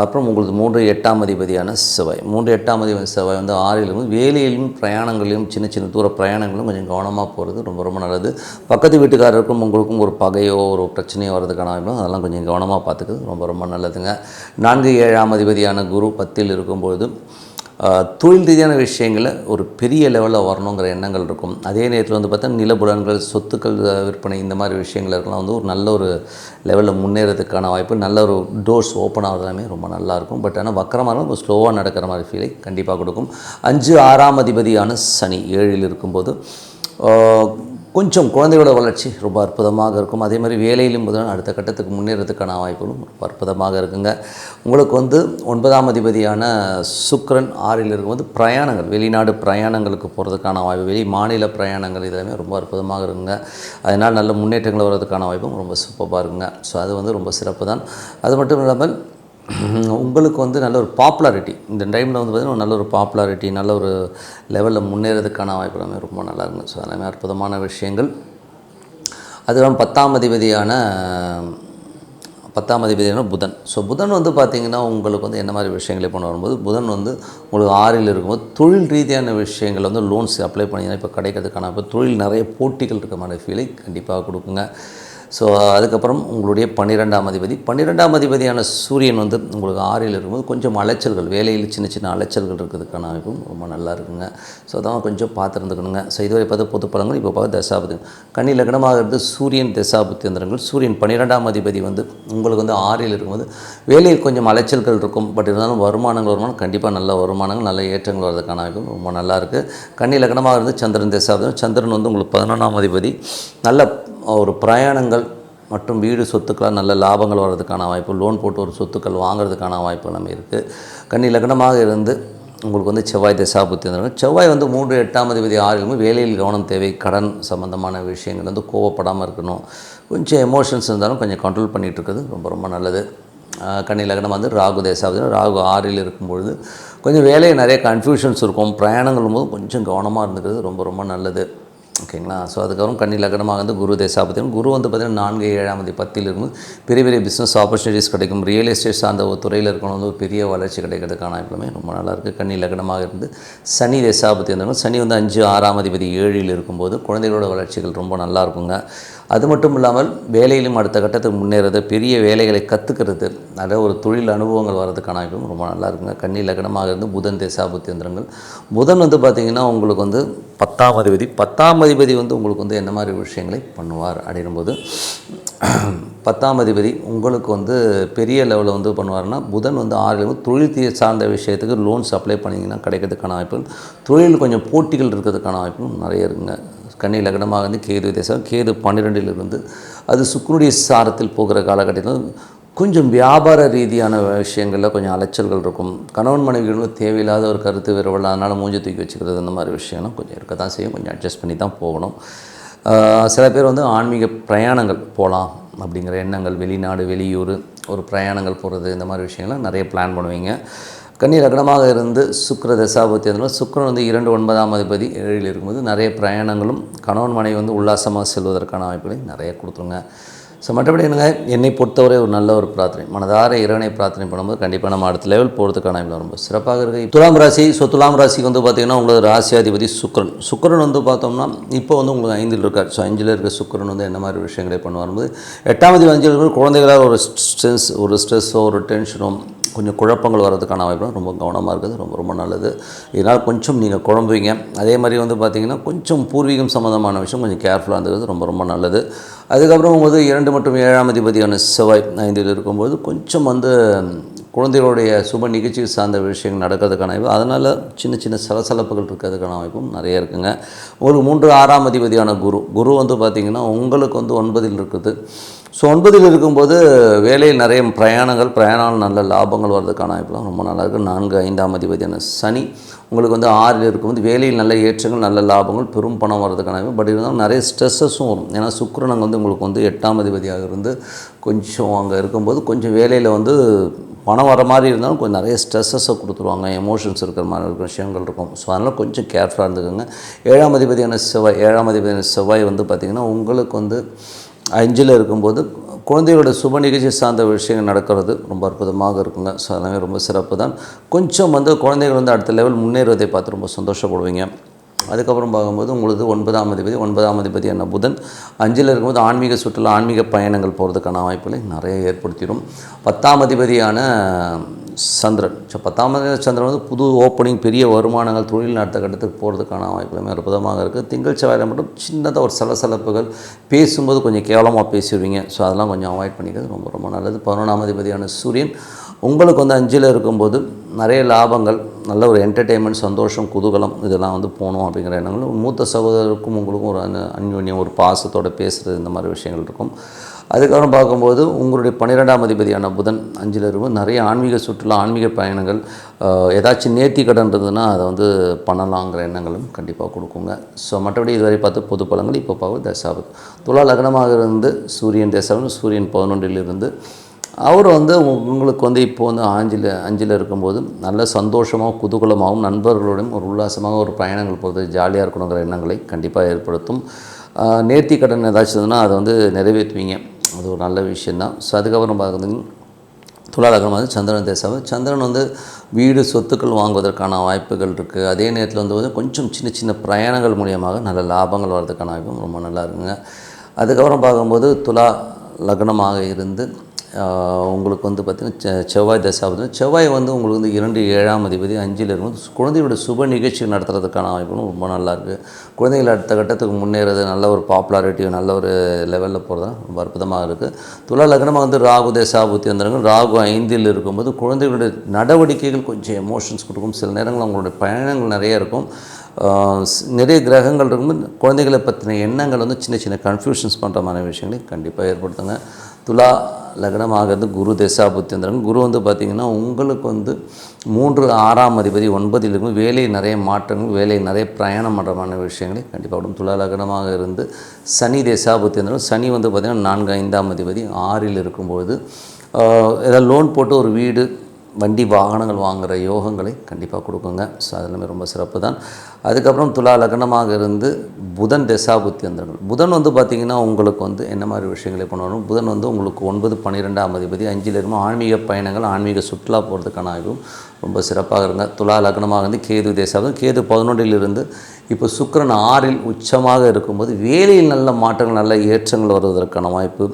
அப்புறம் உங்களுக்கு 3 8ஆம் அதிபதியான செவ்வாய் 3 8ஆம் அதிபதி செவ்வாய் வந்து 6ல் வந்து வேலையிலும் பிரயாணங்களிலும் சின்ன தூர பிரயாணங்களும் கொஞ்சம் கவனமாக போகிறது ரொம்ப ரொம்ப நல்லது. பக்கத்து வீட்டுக்காரருக்கும் உங்களுக்கும் ஒரு பகையோ ஒரு பிரச்சனையோ வர்றதுக்கான வாய்ப்பு, அதெல்லாம் கொஞ்சம் கவனமாக பார்த்துக்கிறது ரொம்ப ரொம்ப நல்லதுங்க. 4 7ஆம் அதிபதியான குரு 10ல் இருக்கும்பொழுது தொழில் ரீதியான விஷயங்களில் ஒரு பெரிய லெவலில் வரணுங்கிற எண்ணங்கள் இருக்கும். அதே நேரத்தில் வந்து பார்த்தா நிலபுலன்கள், சொத்துக்கள் விற்பனை, இந்த மாதிரி விஷயங்கள் இருக்கலாம் வந்து ஒரு நல்ல ஒரு லெவலில் முன்னேறதுக்கான வாய்ப்பு, நல்ல ஒரு டோர்ஸ் ஓப்பன் ஆகிறதுலாமே ரொம்ப நல்லாயிருக்கும். பட் ஆனால் வக்கரமாக ரொம்ப ஸ்லோவாக நடக்கிற மாதிரி ஃபீலை கண்டிப்பாக கொடுக்கும். 5 6ஆம் அதிபதியான சனி 7ல் இருக்கும்போது கொஞ்சம் குழந்தையோட வளர்ச்சி ரொம்ப அற்புதமாக இருக்கும். அதே மாதிரி வேலையிலும் அடுத்த கட்டத்துக்கு முன்னேறதுக்கான வாய்ப்புகளும் ரொம்ப அற்புதமாக இருக்குங்க. உங்களுக்கு வந்து 9ஆம் அதிபதியான சுக்கிரன் 6ல் இருக்கும்போது பிரயாணங்கள், வெளிநாடு பிரயாணங்களுக்கு போகிறதுக்கான வாய்ப்பு, வெளி மாநில பிரயாணங்கள் இதெல்லாமே ரொம்ப அற்புதமாக இருக்குங்க. அதனால் நல்ல முன்னேற்றங்கள் வர்றதுக்கான வாய்ப்பும் ரொம்ப சூப்பராக இருக்குங்க. ஸோ அது வந்து ரொம்ப சிறப்பு தான். அது மட்டும் இல்லாமல் உங்களுக்கு வந்து நல்ல ஒரு பாப்புலாரிட்டி இந்த டைமில் வந்து பார்த்திங்கன்னா நல்ல ஒரு பாப்புலாரிட்டி, நல்ல ஒரு லெவலில் முன்னேறதுக்கான வாய்ப்பு எல்லாமே ரொம்ப நல்லா இருக்குங்க. ஸோ எல்லாமே அற்புதமான விஷயங்கள். அதுதான் 10ஆம் அதிபதியான புதன். ஸோ புதன் வந்து பார்த்திங்கன்னா உங்களுக்கு வந்து என்ன மாதிரி விஷயங்களை பண்ண வரும்போது புதன் வந்து உங்களுக்கு 6ல் இருக்கும்போது தொழில் ரீதியான விஷயங்கள் வந்து லோன்ஸ் அப்ளை பண்ணிங்கன்னா இப்போ கிடைக்கிறதுக்கான இப்போ தொழில் நிறைய போட்டிகள் இருக்க மாதிரி ஃபீலை கண்டிப்பாக கொடுக்குங்க. ஸோ அதுக்கப்புறம் உங்களுடைய 12ஆம் அதிபதி 12ஆம் அதிபதியான சூரியன் வந்து உங்களுக்கு 6ல் இருக்கும்போது கொஞ்சம் அலைச்சல்கள், வேலையில் சின்ன சின்ன அலைச்சல்கள் இருக்கிறதுக்கான வாய்ப்பும் ரொம்ப நல்லா இருக்குங்க. ஸோ அதான் கொஞ்சம் பார்த்துருந்துக்கணுங்க. ஸோ இதுவரை பார்த்து பொது பலன்கள். இப்போ பார்த்து தசாபதி கன்னி லக்னமாக இருந்து சூரியன் தசாபுத்தியந்திரங்கள். சூரியன் 12ஆம் அதிபதி வந்து உங்களுக்கு வந்து 6ல் இருக்கும்போது வேலையில் கொஞ்சம் அலைச்சல்கள் இருக்கும். பட் இருந்தாலும் வருமானம் கண்டிப்பாக நல்ல வருமானங்கள், நல்ல ஏற்றங்கள் வர்றதுக்கான வாய்ப்பு ரொம்ப நல்லா இருக்குது. கன்னி லக்னமாக இருந்து சந்திரன் தசாபதி. சந்திரன் வந்து உங்களுக்கு 11ஆம் அதிபதி. நல்ல ஒரு பிரயாணங்கள் மற்றும் வீடு சொத்துக்களாக நல்ல லாபங்கள் வர்றதுக்கான வாய்ப்பு, லோன் போட்டு ஒரு சொத்துக்கள் வாங்குறதுக்கான வாய்ப்பு எல்லாமே இருக்குது. கன்னி லக்னமாக இருந்து உங்களுக்கு வந்து செவ்வாய் தசாபுத்தி வந்துருங்க. செவ்வாய் வந்து 3 8ஆம் அதிபதி 6லும் வேலையில் கவனம் தேவை. கடன் சம்மந்தமான விஷயங்கள் வந்து கோவப்படாமல் இருக்கணும். கொஞ்சம் எமோஷன்ஸ் இருந்தாலும் கொஞ்சம் கண்ட்ரோல் பண்ணிகிட்டு இருக்கிறது ரொம்ப ரொம்ப நல்லது. கன்னி லக்னம் வந்து ராகு தசாபதி. ராகு 6ல் இருக்கும்பொழுது கொஞ்சம் வேலையை நிறைய கன்ஃபியூஷன்ஸ் இருக்கும். பிரயாணங்களும் போது கொஞ்சம் கவனமாக இருந்துக்கிறது ரொம்ப ரொம்ப நல்லது. ஓகேங்களா. ஸோ அதுக்கப்புறம் கன்னி லக்னமாக வந்து குரு தசாபதியும். குரு வந்து பார்த்திங்கன்னா 4 7ஆம் அதிபதி 10ல் இருக்கும்போது பெரிய பெரிய பிஸ்னஸ் ஆப்பர்ச்சுனிட்டிஸ் கிடைக்கும். ரியல் எஸ்டேட் சார்ந்த ஒரு துறையில் இருக்கணும் வந்து ஒரு பெரிய வளர்ச்சி கிடைக்கிறதுக்கான வாய்ப்புமே ரொம்ப நல்லாயிருக்கு. கன்னி லக்னமாக இருந்து சனி தசாபதி இருந்தாலும் சனி வந்து 5 6ஆம் அதிபதி 7ல் இருக்கும்போது குழந்தைகளோட வளர்ச்சிகள் ரொம்ப நல்லா இருக்குங்க. அது மட்டும் இல்லாமல் வேலையிலும் அடுத்த கட்டத்துக்கு முன்னேறது, பெரிய வேலைகளை கற்றுக்கிறது, நிறைய ஒரு தொழில் அனுபவங்கள் வர்றதுக்கான வாய்ப்பும் ரொம்ப நல்லா இருக்குங்க. கன்னி லக்னமாக இருந்து புதன் தசாபுத்தியந்திரங்கள். புதன் வந்து பார்த்திங்கன்னா உங்களுக்கு வந்து 10ஆம் அதிபதி. 10ஆம் அதிபதி வந்து உங்களுக்கு வந்து என்ன மாதிரி விஷயங்களை பண்ணுவார் அப்படிங்கும்போது 10ஆம் அதிபதி உங்களுக்கு வந்து பெரிய லெவலில் வந்து பண்ணுவார்னா புதன் வந்து 6ல் தொழில் சார்ந்த விஷயத்துக்கு லோன்ஸ் அப்ளை பண்ணிங்கன்னா கிடைக்கிறதுக்கான வாய்ப்புகள், தொழில் கொஞ்சம் போட்டிகள் இருக்கிறதுக்கான வாய்ப்பும் நிறைய இருக்குங்க. கன்னி லக்னமாக வந்து கேது தேசம். கேது 12ல் இருந்து அது சுக்கிரனுடைய சாரத்தில் போகிற காலகட்டத்தில் கொஞ்சம் வியாபார ரீதியான விஷயங்களில் கொஞ்சம் அலைச்சல்கள் இருக்கும். கணவன் மனைவிகளும் தேவையில்லாத ஒரு கருத்து வேறுபாடு, அதனால் மூஞ்சி தூக்கி வச்சுக்கிறது, அந்த மாதிரி விஷயம்லாம் கொஞ்சம் இருக்க தான் செய்யும். கொஞ்சம் அட்ஜஸ்ட் பண்ணி தான் போகணும். சில பேர் வந்து ஆன்மீக பிரயாணங்கள் போகலாம் அப்படிங்கிற எண்ணங்கள், வெளிநாடு வெளியூர் ஒரு பிரயாணங்கள் போகிறது, இந்த மாதிரி விஷயங்கள்லாம் நிறைய பிளான் பண்ணுவீங்க. கன்னி லக்னமாக இருந்து சுக்கிர தசாபுத்தி இருந்தாலும் சுக்கிரன் வந்து 2 9ஆம் அதிபதி 7ல் இருக்கும்போது நிறைய பிரயாணங்களும் கணவன் மனைவி வந்து உல்லாசமாக செல்வதற்கான வாய்ப்புகளை நிறைய கொடுத்துருங்க. ஸோ மற்றபடி என்னங்க, என்னை பொறுத்தவரை ஒரு நல்ல ஒரு பிரார்த்தனை, மனதார இறைவனை பிரார்த்தனை பண்ணும்போது கண்டிப்பாக நம்ம அடுத்த லெவல் போகிறதுக்கான வாய்ப்பு ரொம்ப சிறப்பாக இருக்குது. துலாம் ராசி. ஸோ துலாம் ராசிக்கு வந்து பார்த்திங்கன்னா உங்களுக்கு ராசியாதிபதி சுக்கிரன். சுக்கிரன் வந்து பார்த்தோம்னா இப்போ வந்து உங்களுக்கு 5ல் இருக்கார். ஸோ 5ல் இருக்க சுக்கிரன் வந்து என்ன மாதிரி விஷயங்களை பண்ணுவார், 8ஆம் அதிபதி 5ல் இருக்கிற குழந்தைகளால் ஒரு ஸ்ட்ரெஸ்ஸோ ஒரு டென்ஷனோ கொஞ்சம் குழப்பங்கள் வர்றதுக்கான வாய்ப்பு ரொம்ப கவனமாக இருக்குது. ரொம்ப ரொம்ப நல்லது. இதனால் கொஞ்சம் நீங்கள் குழம்புவீங்க. அதே மாதிரி வந்து பார்த்திங்கன்னா கொஞ்சம் பூர்வீகம் சம்மந்தமான விஷயம் கொஞ்சம் கேர்ஃபுல்லாக இருந்தது ரொம்ப ரொம்ப நல்லது. அதுக்கப்புறம் வந்து 2 மற்றும் 7ஆம் அதிபதியான செவ்வாய் 5ல் இருக்கும்போது கொஞ்சம் வந்து குழந்தைகளுடைய சுப நிகழ்ச்சி சார்ந்த விஷயங்கள் நடக்கிறதுக்கான வாய்ப்பு, அதனால் சின்ன சின்ன சலசலப்புகள் இருக்கிறதுக்கான வாய்ப்பும் நிறைய இருக்குங்க. உங்களுக்கு 3 6ஆம் அதிபதியான குரு வந்து பார்த்திங்கன்னா உங்களுக்கு வந்து 9ல் இருக்குது. ஸோ 9ல் இருக்கும்போது வேலையில் நிறைய பிரயாணங்கள் நல்ல லாபங்கள் வர்றதுக்கான வாய்ப்புலாம் ரொம்ப நல்லாயிருக்கு. 4 5ஆம் அதிபதியான சனி உங்களுக்கு வந்து 6ல் இருக்கும்போது வேலையில் நல்ல ஏற்றங்கள், நல்ல லாபங்கள், பெரும் பணம் வர்றதுக்கான வாய்ப்பு. பட் இருந்தாலும் நிறைய ஸ்ட்ரெஸ்ஸஸும் வரும். ஏன்னா சுக்கிரன் அங்கே வந்து உங்களுக்கு வந்து 8ஆம் அதிபதியாக இருந்து கொஞ்சம் அங்கே இருக்கும்போது கொஞ்சம் வேலையில் வந்து பணம் வர மாதிரி இருந்தாலும் கொஞ்சம் நிறைய ஸ்ட்ரெஸ்ஸஸை கொடுத்துருவாங்க, எமோஷன்ஸ் இருக்கிற மாதிரி இருக்கிற விஷயங்கள் இருக்கும். ஸோ அதனால் கொஞ்சம் கேர்ஃபுல்லாக இருந்துக்கோங்க. 7ஆம் அதிபதியான செவ்வாய் வந்து பார்த்திங்கன்னா உங்களுக்கு வந்து 5ல் இருக்கும்போது குழந்தைகளோட சுப நிகழ்ச்சி சார்ந்த விஷயங்கள் நடக்கிறது ரொம்ப அற்புதமாக இருக்குங்க. ஸோ அதெல்லாமே ரொம்ப சிறப்பு தான். கொஞ்சம் வந்து குழந்தைகள் வந்து அடுத்த லெவல் முன்னேறுவதை பார்த்து ரொம்ப சந்தோஷப்படுவீங்க. அதுக்கப்புறம் பார்க்கும்போது உங்களுக்கு 9ஆம் அதிபதி என்ன புதன் 5ல் இருக்கும்போது ஆன்மீக சுற்றுலா, ஆன்மீக பயணங்கள் போகிறதுக்கான வாய்ப்புகளை நிறைய ஏற்படுத்திடும். 10ஆம் அதிபதியான சந்திரன். ஸோ 10ஆம் சந்திரன் வந்து புது ஓப்பனிங், பெரிய வருமானங்கள், தொழில் அடுத்த கட்டத்துக்கு போகிறதுக்கான வாய்ப்புகளுமே அற்புதமாக இருக்குது. திங்கள் செவ்வாயில் மட்டும் சின்னதாக ஒரு சலசலப்புகள், பேசும்போது கொஞ்சம் கேவலமாக பேசிடுவீங்க. ஸோ அதெல்லாம் கொஞ்சம் அவாய்ட் பண்ணிக்கிறது ரொம்ப ரொம்ப நல்லது. 11ஆம் அதிபதியான சூரியன் உங்களுக்கு வந்து 5ல் இருக்கும்போது நிறைய லாபங்கள், நல்ல ஒரு என்டர்டெயின்மெண்ட், சந்தோஷம், குதூகலம் இதெல்லாம் வந்து போகணும் அப்படிங்கிற எண்ணங்கள். மூத்த சகோதரருக்கும் உங்களுக்கும் ஒரு அந்யோன்யம், ஒரு பாசத்தோடு பேசுகிறது, இந்த மாதிரி விஷயங்கள் இருக்கும். அதுக்கப்புறம் பார்க்கும்போது உங்களுடைய 12ஆம் அதிபதியான புதன் 5ல் இருக்கும்போது நிறைய ஆன்மீக சுற்றுலா, ஆன்மீக பயணங்கள், ஏதாச்சும் நேர்த்தி கடன் இருந்ததுன்னா அதை வந்து பண்ணலாங்கிற எண்ணங்களும் கண்டிப்பாக கொடுக்குங்க. ஸோ மற்றபடி இதுவரை பார்த்து பொது பலன்கள். இப்போ பார்க்க தசாபதி. துலா லக்னமாக இருந்து சூரியன் தசாபதி. சூரியன் 11ல் இருந்து அவர் வந்து உங்களுக்கு வந்து இப்போ வந்து 5ல் இருக்கும்போது நல்ல சந்தோஷமாகவும் குதூகலமாகவும் நண்பர்களுடன் ஒரு உல்லாசமாக ஒரு பயணங்கள் போகிறது, ஜாலியாக இருக்கணுங்கிற எண்ணங்களை கண்டிப்பாக ஏற்படுத்தும். நேர்த்தி கடன் ஏதாச்சும் இருந்ததுன்னா அதை வந்து நிறைவேற்றுவீங்க. அது ஒரு நல்ல விஷயந்தான். ஸோ அதுக்கப்புறம் பார்க்குறது துலா லக்னம் வந்து சந்திரன் தேசம். சந்திரன் வந்து வீடு சொத்துக்கள் வாங்குவதற்கான வாய்ப்புகள் இருக்குது. அதே நேரத்தில் வந்து கொஞ்சம் சின்ன சின்ன பிரயாணங்கள் மூலியமாக நல்ல லாபங்கள் வர்றதுக்கான வாய்ப்பும் ரொம்ப நல்லா இருக்குங்க. அதுக்கப்புறம் பார்க்கும்போது துலா லக்னமாக இருந்து உங்களுக்கு வந்து பார்த்திங்கன்னா செவ்வாய் தசாபதி. செவ்வாய் வந்து உங்களுக்கு வந்து 2 7ஆம் அதிபதி 5ல் இருக்கும்போது குழந்தையோட சுப நிகழ்ச்சி நடத்துறதுக்கான வாய்ப்புகளும் ரொம்ப நல்லாயிருக்கு. குழந்தைகள் அடுத்த கட்டத்துக்கு முன்னேறது, நல்ல ஒரு பாப்புலாரிட்டி, நல்ல ஒரு லெவலில் போகிறது ரொம்ப அற்புதமாக இருக்குது. துலா லக்னமாக வந்து ராகு தசாபுத்தி வந்துருங்க. ராகு 5ல் இருக்கும்போது குழந்தைகளுடைய நடவடிக்கைகள் கொஞ்சம் எமோஷன்ஸ் கொடுக்கும். சில நேரங்கள் அவங்களுடைய பயணங்கள் நிறைய இருக்கும். நிறைய கிரகங்கள் இருக்கும்போது குழந்தைகளை பற்றின எண்ணங்கள் வந்து சின்ன சின்ன கன்ஃபியூஷன்ஸ் பண்ணுற மாதிரி விஷயங்களை கண்டிப்பாக ஏற்படுத்துங்க. துலா லக்னமாகிறது குரு தசாபுத்தி வந்துடுங்க. குரு வந்து பார்த்திங்கன்னா உங்களுக்கு வந்து 3 6ஆம் அதிபதி 9ல் இருக்கும். வேலை நிறைய மாற்றங்கள், வேலை நிறைய பிரயாணம் பண்ணுறமான விஷயங்களை கண்டிப்பாக விடும். துலா லக்னமாக இருந்து சனி தசாபுத்தி வந்துடும். சனி வந்து பார்த்திங்கன்னா 4 5ஆம் அதிபதி 6ல் இருக்கும்போது ஏதாவது லோன் போட்டு ஒரு வீடு வண்டி வாகனங்கள் வாங்குகிற யோகங்களை கண்டிப்பாக கொடுக்குங்க. ஸோ அதெல்லாமே ரொம்ப சிறப்பு தான். அதுக்கப்புறம் துலா லக்னமாக இருந்து புதன் தசாபுத்தி வந்துடும். புதன் வந்து பார்த்திங்கன்னா உங்களுக்கு வந்து என்ன மாதிரி விஷயங்களை பண்ணணும். புதன் வந்து உங்களுக்கு 9 12ஆம் அதிபதி 5ல் இருக்கும். ஆன்மீக பயணங்கள், ஆன்மீக சுற்றுலா போகிறதுக்கான ஆய்வும் ரொம்ப சிறப்பாக இருங்க. துலா லக்னமாக இருந்து கேது தசாபுத்தி. கேது 11ல் இருந்து இப்போ சுக்கிரன் 6ல் உச்சமாக இருக்கும்போது வேலையில் நல்ல மாற்றங்கள், நல்ல ஏற்றங்கள் வருவதற்கான வாய்ப்பு.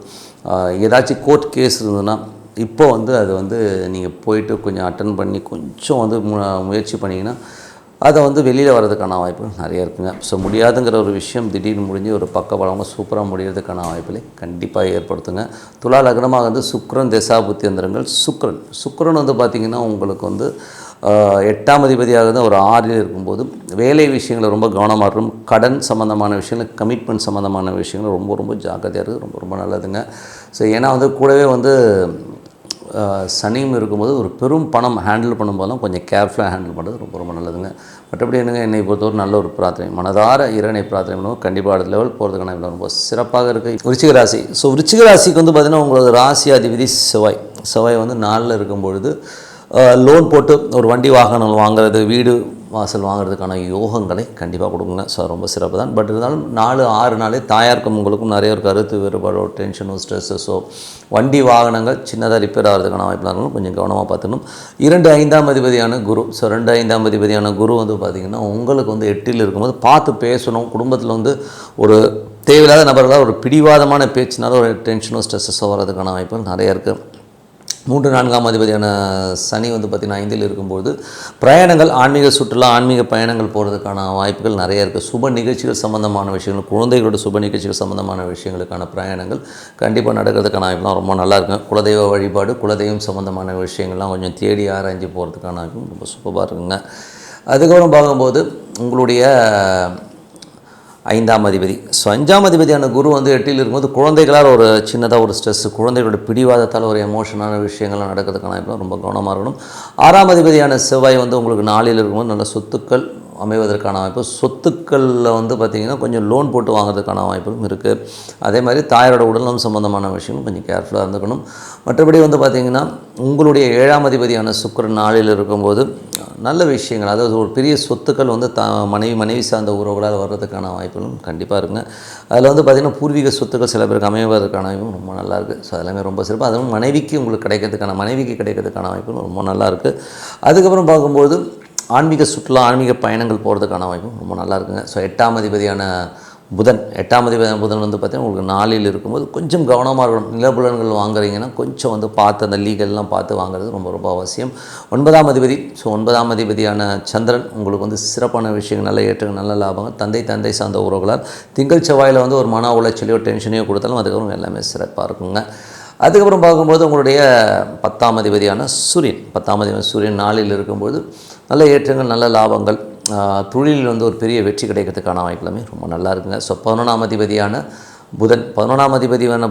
ஏதாச்சும் கோர்ட் கேஸ் இருந்ததுன்னா இப்போ வந்து அது வந்து நீங்கள் போயிட்டு கொஞ்சம் அட்டன் பண்ணி கொஞ்சம் வந்து முயற்சி பண்ணிங்கன்னா அதை வந்து வெளியில் வர்றதுக்கான வாய்ப்புகள் நிறைய இருக்குங்க. ஸோ முடியாதுங்கிற ஒரு விஷயம் திடீர்னு முடிஞ்சு ஒரு பக்கபலமாக சூப்பராக முடிகிறதுக்கான வாய்ப்புகளை கண்டிப்பாக ஏற்படுத்துங்க. துலா லக்னமாக வந்து சுக்கிரன் தசாபுத்தி எந்திரங்கள். சுக்கிரன் வந்து பார்த்திங்கன்னா உங்களுக்கு வந்து 8ஆம் அதிபதியாக தான் ஒரு 6ல் இருக்கும்போது வேலை விஷயங்கள் ரொம்ப கவனமாக இருக்கும். கடன் சம்மந்தமான விஷயங்கள், கமிட்மெண்ட் சம்மந்தமான விஷயங்கள் ரொம்ப ரொம்ப ஜாக்கிரதையாக இருக்குது. ரொம்ப ரொம்ப நல்லதுங்க. ஸோ ஏன்னா வந்து கூடவே வந்து சனியும் இருக்கும்போது ஒரு பெரும் பணம் ஹேண்டில் பண்ணும்போதெல்லாம் கொஞ்சம் கேர்ஃபுல்லாக ஹேண்டில் பண்ணுறது ரொம்ப ரொம்ப நல்லதுங்க. மற்றபடி என்னங்க, என்னை பொறுத்தவரை நல்ல ஒரு பிரார்த்தனை, மனதார இறைவனை பிரார்த்தனை பண்ணுவோம். கண்டிப்பாக அடுத்த லெவல் போகிறதுக்கான ரொம்ப சிறப்பாக இருக்குது. விருச்சிக ராசி. ஸோ விருச்சிக ராசிக்கு வந்து பார்த்திங்கன்னா உங்களுக்கு ராசி அதிபதி செவ்வாய் வந்து 4ல் இருக்கும்பொழுது லோன் போட்டு ஒரு வண்டி வாகனம் வாங்குறது, வீடு வாசல் வாங்குறதுக்கான யோகங்களை கண்டிப்பாக கொடுக்குங்க. ஸோ ரொம்ப சிறப்பு தான். பட் இருந்தாலும் 4 6 நாளே தாயாருக்கும் உங்களுக்கும் நிறைய ஒரு கருத்து வேறுபாடோ, டென்ஷனோ, ஸ்ட்ரெஸ்ஸோ, வண்டி வாகனங்கள் சின்னதாக ரிப்பேர் ஆகிறதுக்கான வாய்ப்புலாம் கொஞ்சம் கவனமாக பார்த்துக்கணும். 2 5ஆம் அதிபதியான குரு. ஸோ 2 5ஆம் அதிபதியான குரு வந்து பார்த்திங்கன்னா உங்களுக்கு வந்து 8ல் இருக்கும்போது பார்த்து பேசணும். குடும்பத்தில் வந்து ஒரு தேவையில்லாத நபர்களாக ஒரு பிடிவாதமான பேச்சுனால ஒரு டென்ஷனோ, ஸ்ட்ரெஸ்ஸோ வர்றதுக்கான வாய்ப்புகள் நிறைய இருக்குது. 3 4ஆம் அதிபதியான சனி வந்து பார்த்திங்கன்னா 5ல் இருக்கும்போது பிரயாணங்கள், ஆன்மீக சுற்றுலா, ஆன்மீக பயணங்கள் போகிறதுக்கான வாய்ப்புகள் நிறைய இருக்குது. சுப நிகழ்ச்சிகள் சம்மந்தமான விஷயங்கள், குழந்தைகளோட சுப நிகழ்ச்சிகள் சம்மந்தமான விஷயங்களுக்கான பிரயாணங்கள் கண்டிப்பாக நடக்கிறதுக்கான வாய்ப்புலாம் ரொம்ப நல்லா இருக்கும். குலதெய்வ வழிபாடு, குலதெய்வம் சம்மந்தமான விஷயங்கள்லாம் கொஞ்சம் தேடி ஆராய்ஞ்சு போகிறதுக்கான வாய்ப்பும் ரொம்ப சூப்பராக இருக்குங்க. அதுக்கப்புறம் பார்க்கும்போது உங்களுடைய 5ஆம் அதிபதி. ஸோ 5ஆம் அதிபதியான குரு வந்து 8ல் இருக்கும்போது குழந்தைகளால் ஒரு சின்னதாக ஒரு ஸ்ட்ரெஸ், குழந்தைகளோட பிடிவாதத்தால் ஒரு எமோஷனான விஷயங்கள்லாம் நடக்கிறதுக்கான வாய்ப்பு ரொம்ப கவனமாக இருக்கணும். 6ஆம் அதிபதியான செவ்வாய் வந்து உங்களுக்கு 4ல் இருக்கும்போது நல்ல சொத்துக்கள் அமைவதற்கான வாய்ப்பு. சொத்துக்களில் வந்து பார்த்திங்கன்னா கொஞ்சம் லோன் போட்டு வாங்குறதுக்கான வாய்ப்பும் இருக்குது. அதே மாதிரி தாயாரோட உடல்நலம் சம்மந்தமான விஷயங்களும் கொஞ்சம் கேர்ஃபுல்லாக இருந்துக்கணும். மற்றபடி வந்து பார்த்திங்கன்னா உங்களுடைய 7ஆம் அதிபதியான சுக்கிரன் 4ல் இருக்கும்போது நல்ல விஷயங்கள், அதாவது ஒரு பெரிய சொத்துக்கள் வந்து மனைவி சார்ந்த உறவுகளால் வர்றதுக்கான வாய்ப்புகளும் கண்டிப்பாக இருக்குங்க. அதில் வந்து பார்த்திங்கன்னா பூர்வீக சொத்துக்கள் சில பேருக்கு அமைவதற்கான வாய்ப்பும் ரொம்ப நல்லாயிருக்கு. ஸோ அதெல்லாமே ரொம்ப சிறப்பு. அதுவும் மனைவிக்கு கிடைக்கிறதுக்கான வாய்ப்புகளும் ரொம்ப நல்லாயிருக்கு. அதுக்கப்புறம் பார்க்கும்போது ஆன்மீக சுற்றுலா, ஆன்மீக பயணங்கள் போகிறதுக்கான வாய்ப்பும் ரொம்ப நல்லா இருக்குங்க. ஸோ 8ஆம் அதிபதியான புதன் வந்து பார்த்திங்கன்னா உங்களுக்கு 4ல் இருக்கும்போது கொஞ்சம் கவனமாக இருக்கணும். நிலபுலன்கள் வாங்குறீங்கன்னா கொஞ்சம் வந்து பார்த்து அந்த லீகல்லாம் பார்த்து வாங்குறது ரொம்ப ரொம்ப அவசியம். 9ஆம் அதிபதி. ஸோ 9ஆம் அதிபதியான சந்திரன் உங்களுக்கு வந்து சிறப்பான விஷயங்கள், நல்ல ஏற்றங்கள், நல்ல லாபங்கள், தந்தை சார்ந்த உறவுகளால் திங்கள் செவ்வாயில் வந்து ஒரு மன உளைச்சலையோ டென்ஷனையோ கொடுத்தாலும் அதுக்கப்புறம் எல்லாமே சிறப்பாக இருக்குங்க. அதுக்கப்புறம் பார்க்கும்போது உங்களுடைய 10ஆம் அதிபதியான சூரியன் 4ல் இருக்கும்போது நல்ல ஏற்றங்கள், நல்ல லாபங்கள், தொழிலில் வந்து ஒரு பெரிய வெற்றி கிடைக்கிறதுக்கான வாய்ப்புகளுமே ரொம்ப நல்லா இருக்குங்க. ஸோ 11ஆம் அதிபதியான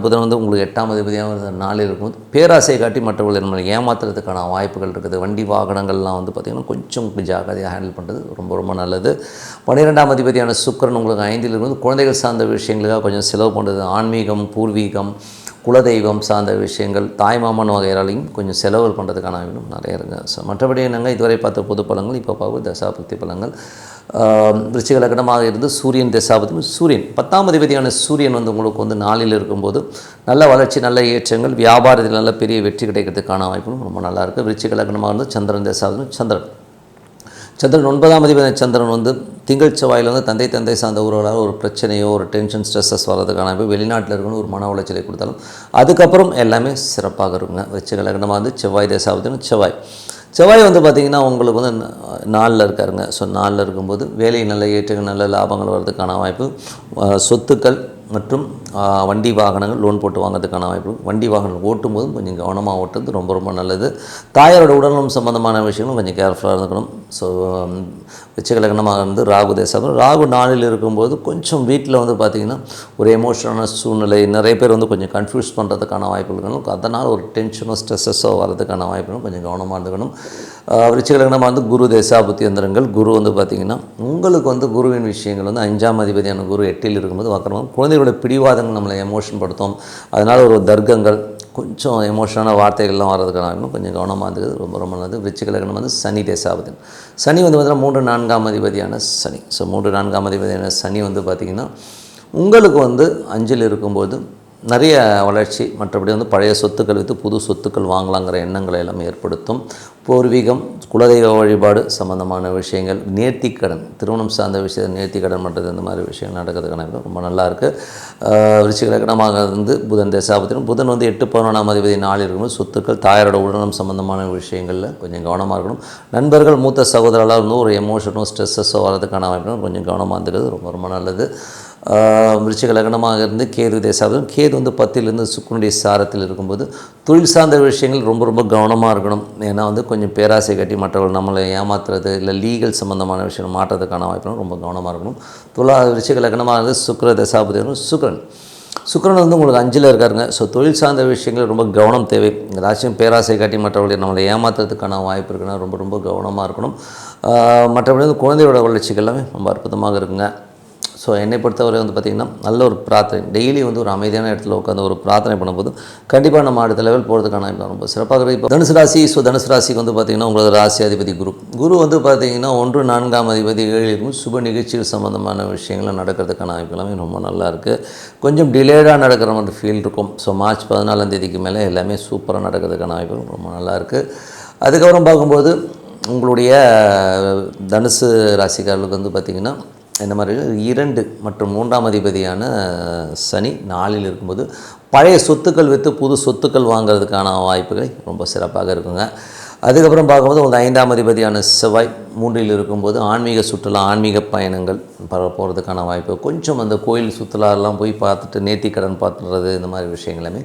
புதன் வந்து உங்களுக்கு 8ஆம் அதிபதியாக 4ல் இருக்கும்போது பேராசையை காட்டி மற்றவர்கள் நம்மளை ஏமாத்துறதுக்கான வாய்ப்புகள் இருக்குது. வண்டி வாகனங்கள்லாம் வந்து பார்த்திங்கன்னா கொஞ்சம் ஜாக்கிரதையாக ஹேண்டில் பண்ணுறது ரொம்ப ரொம்ப நல்லது. 12ஆம் அதிபதியான சுக்கிரன் உங்களுக்கு 5ல் இருக்கும்போது குழந்தைகள் சார்ந்த விஷயங்களுக்காக கொஞ்சம் செலவு பண்ணுறது, ஆன்மீகம், பூர்வீகம், குலதெய்வம் சார்ந்த விஷயங்கள், தாய்மாமன் வகையாலையும் கொஞ்சம் செலவு பண்ணுறதுக்கான வாய்ப்பும் நிறைய இருக்குது. ஸோ மற்றபடி என்னங்க, இதுவரை பார்த்த பொது பலங்கள், இப்போ பார்க்க தசாபுத்தி பலங்கள். விருச்சிக லக்னமாக இருந்து சூரியன் தசாபதி. 10ஆம் அதிபதியான சூரியன் வந்து உங்களுக்கு வந்து 4ல் இருக்கும்போது நல்ல வளர்ச்சி, நல்ல ஏற்றங்கள், வியாபாரத்தில் நல்ல பெரிய வெற்றி கிடைக்கிறதுக்கான வாய்ப்பும் ரொம்ப நல்லாயிருக்கு. விருச்சிக லக்னமாக இருந்து சந்திரன் தசாபதி. சந்திரன் 9ஆம் அதிபதி சந்திரன் வந்து திங்கள் செவ்வாயில் வந்து தந்தை சார்ந்த உறவுகளால் ஒரு பிரச்சனையோ ஒரு டென்ஷன் ஸ்ட்ரெஸ்ஸஸ் வரதுக்கான இப்போ வெளிநாட்டில் இருக்கணும் ஒரு மன உளைச்சலை கொடுத்தாலும் அதுக்கப்புறம் எல்லாமே சிறப்பாக இருக்குங்க. விருச்சிக லக்னமாக வந்து செவ்வாய் தேசாபதினு செவ்வாய் வந்து பார்த்திங்கன்னா உங்களுக்கு வந்து 4ல் இருக்காருங்க. ஸோ 4ல் இருக்கும்போது வேலை நல்ல ஏற்றங்கள் நல்ல லாபங்கள் வர்றதுக்கான வாய்ப்பு, சொத்துக்கள் மற்றும் வண்டி வாகனங்கள் லோன் போட்டு வாங்கிறதுக்கான வாய்ப்பு. வண்டி வாகனங்கள் ஓட்டும் போதும் கொஞ்சம் கவனமாக ஓட்டுறது ரொம்ப ரொம்ப நல்லது. தாயாரோட உடல்நலம் சம்மந்தமான விஷயங்களும் கொஞ்சம் கேர்ஃபுல்லாக இருந்துக்கணும். ஸோ விருச்சிக லக்னமாக வந்து ராகு தேசம், ராகு 4ல் இருக்கும்போது கொஞ்சம் வீட்டில் வந்து பார்த்திங்கன்னா ஒரு எமோஷனலான சூழ்நிலை, நிறைய பேர் வந்து கொஞ்சம் கன்ஃபியூஸ் பண்ணுறதுக்கான வாய்ப்பு இருக்கணும். அதனால் ஒரு டென்ஷனோ ஸ்ட்ரெஸ்ஸஸோ வரதுக்கான வாய்ப்புகளும் கொஞ்சம் கவனமாக இருந்துக்கணும். விருச்சிக லக்னமாக வந்து குரு தேசாபுத்தி எந்திரங்கள். குரு வந்து பார்த்திங்கன்னா உங்களுக்கு வந்து குருவின் விஷயங்கள் வந்து 5ஆம் அதிபதியான குரு 8ல் இருக்கும்போது வக்கரமாக குழந்தைகளோட பிடிவாதங்கள் நம்மளை எமோஷன் படுத்தும். அதனால் ஒரு தர்க்கங்கள் கொஞ்சம் எமோஷனான வார்த்தைகள்லாம் வர்றதுக்கான கொஞ்சம் கவனமாக இருந்தது ரொம்ப ரொம்ப நல்லது. விருச்சிக லக்னம் வந்து சனி தேசாபதி. சனி வந்து பார்த்திங்கன்னா 3 4ஆம் அதிபதியான சனி. ஸோ 3 4ஆம் அதிபதியான சனி வந்து பார்த்திங்கன்னா உங்களுக்கு வந்து 5ல் இருக்கும்போது நிறைய வளர்ச்சி, மற்றபடி வந்து பழைய சொத்துக்கள் விற்று புது சொத்துக்கள் வாங்கலாங்கிற எண்ணங்களை எல்லாமே ஏற்படுத்தும். பூர்வீகம், குலதெய்வ வழிபாடு சம்மந்தமான விஷயங்கள், நேர்த்திக்கடன், திருமணம் சார்ந்த விஷயம் நேர்த்திக்கடன் பண்ணுறது, இந்த மாதிரி விஷயங்கள் நடக்கிறதுக்கான ரொம்ப நல்லாயிருக்கு. விருச்சிக லக்னமாக வந்து புதன் தேசாபத்திலும் புதன் வந்து 8 11ஆம் அதிபதி 4 இருக்கும்போது சொத்துக்கள் தாயாரோட உடல்நலம் சம்மந்தமான விஷயங்களில் கொஞ்சம் கவனமாக இருக்கணும். நண்பர்கள் மூத்த சகோதரர்களாக வந்து ஒரு எமோஷனோ ஸ்ட்ரெஸ்ஸஸோ வரதுக்கான வாய்ப்பு கொஞ்சம் கவனமாக இருந்துக்கிறது ரொம்ப ரொம்ப நல்லது. விருச்சிக லக்னமாக இருந்து கேது தேசாபதம், கேது வந்து 10லிருந்து சுக்கிரனுடைய சாரத்தில் இருக்கும்போது தொழில் சார்ந்த விஷயங்கள் ரொம்ப ரொம்ப கவனமாக இருக்கணும். ஏன்னா வந்து கொஞ்சம் பேராசை கட்டி மற்றவர்கள் நம்மளை ஏமாத்துறது இல்லை லீகல் சம்மந்தமான விஷயம் மாற்றத்துக்கான வாய்ப்பு ரொம்ப கவனமாக இருக்கணும். விருச்சிக லக்னமாக இருந்து சுக்கிர தேசாபதி சுக்கிரன் வந்து உங்களுக்கு 5ல் இருக்காருங்க. ஸோ தொழில் சார்ந்த விஷயங்கள் ரொம்ப கவனம் தேவை. ஏதாச்சும் பேராசை காட்டி மற்றவர்களை நம்மளை ஏமாற்றுறதுக்கான வாய்ப்பு இருக்குன்னா ரொம்ப ரொம்ப கவனமாக இருக்கணும். மற்றபடி வந்து குழந்தையோட வளர்ச்சிகள் எல்லாமே ரொம்ப அற்புதமாக இருக்குங்க. ஸோ என்னை பொறுத்தவரை வந்து பார்த்திங்கன்னா நல்ல ஒரு பிரார்த்தனை, டெய்லி வந்து ஒரு அமைதியான இடத்துல உட்காந்து ஒரு பிரார்த்தனை பண்ணும்போது கண்டிப்பாக நம்ம அடுத்த லெவல் போகிறதுக்கான ரொம்ப சிறப்பாக இருக்குது. இப்போ தனுசு ராசி, ஸோ தனுசு ராசிக்கு வந்து பார்த்திங்கன்னா உங்களோட ராசி அதிபதி குரு வந்து பார்த்திங்கன்னா 1 4ஆம் அதிபதி 7 இருக்கும். சுப நிகழ்ச்சிகள் சம்மந்தமான விஷயங்கள் நடக்கிறதுக்கான வாய்ப்பு எல்லாமே ரொம்ப நல்லாயிருக்கு. கொஞ்சம் டிலேடாக நடக்கிற மாதிரி ஃபீல் இருக்கும். ஸோ மார்ச் 14ஆம் தேதிக்கு மேலே எல்லாமே சூப்பராக நடக்கிறதுக்கான வாய்ப்பு ரொம்ப நல்லாயிருக்கு. அதுக்கப்புறம் பார்க்கும்போது உங்களுடைய தனுசு ராசிக்காரர்களுக்கு வந்து பார்த்திங்கன்னா இந்த மாதிரி 2 மற்றும் 3ஆம் அதிபதியான சனி 4ல் இருக்கும்போது பழைய சொத்துக்கள் விற்று புது சொத்துக்கள் வாங்கிறதுக்கான வாய்ப்புகள் ரொம்ப சிறப்பாக இருக்குங்க. அதுக்கப்புறம் பார்க்கும்போது உங்கள் 5ஆம் அதிபதியான செவ்வாய் 3ல் இருக்கும்போது ஆன்மீக சுற்றுலா, ஆன்மீக பயணங்கள் போகிறதுக்கான வாய்ப்பு, கொஞ்சம் அந்த கோயில் சுற்றுலாலாம் போய் பார்த்துட்டு நேர்த்திக்கடன் பார்த்துறது, இந்த மாதிரி விஷயங்களுமே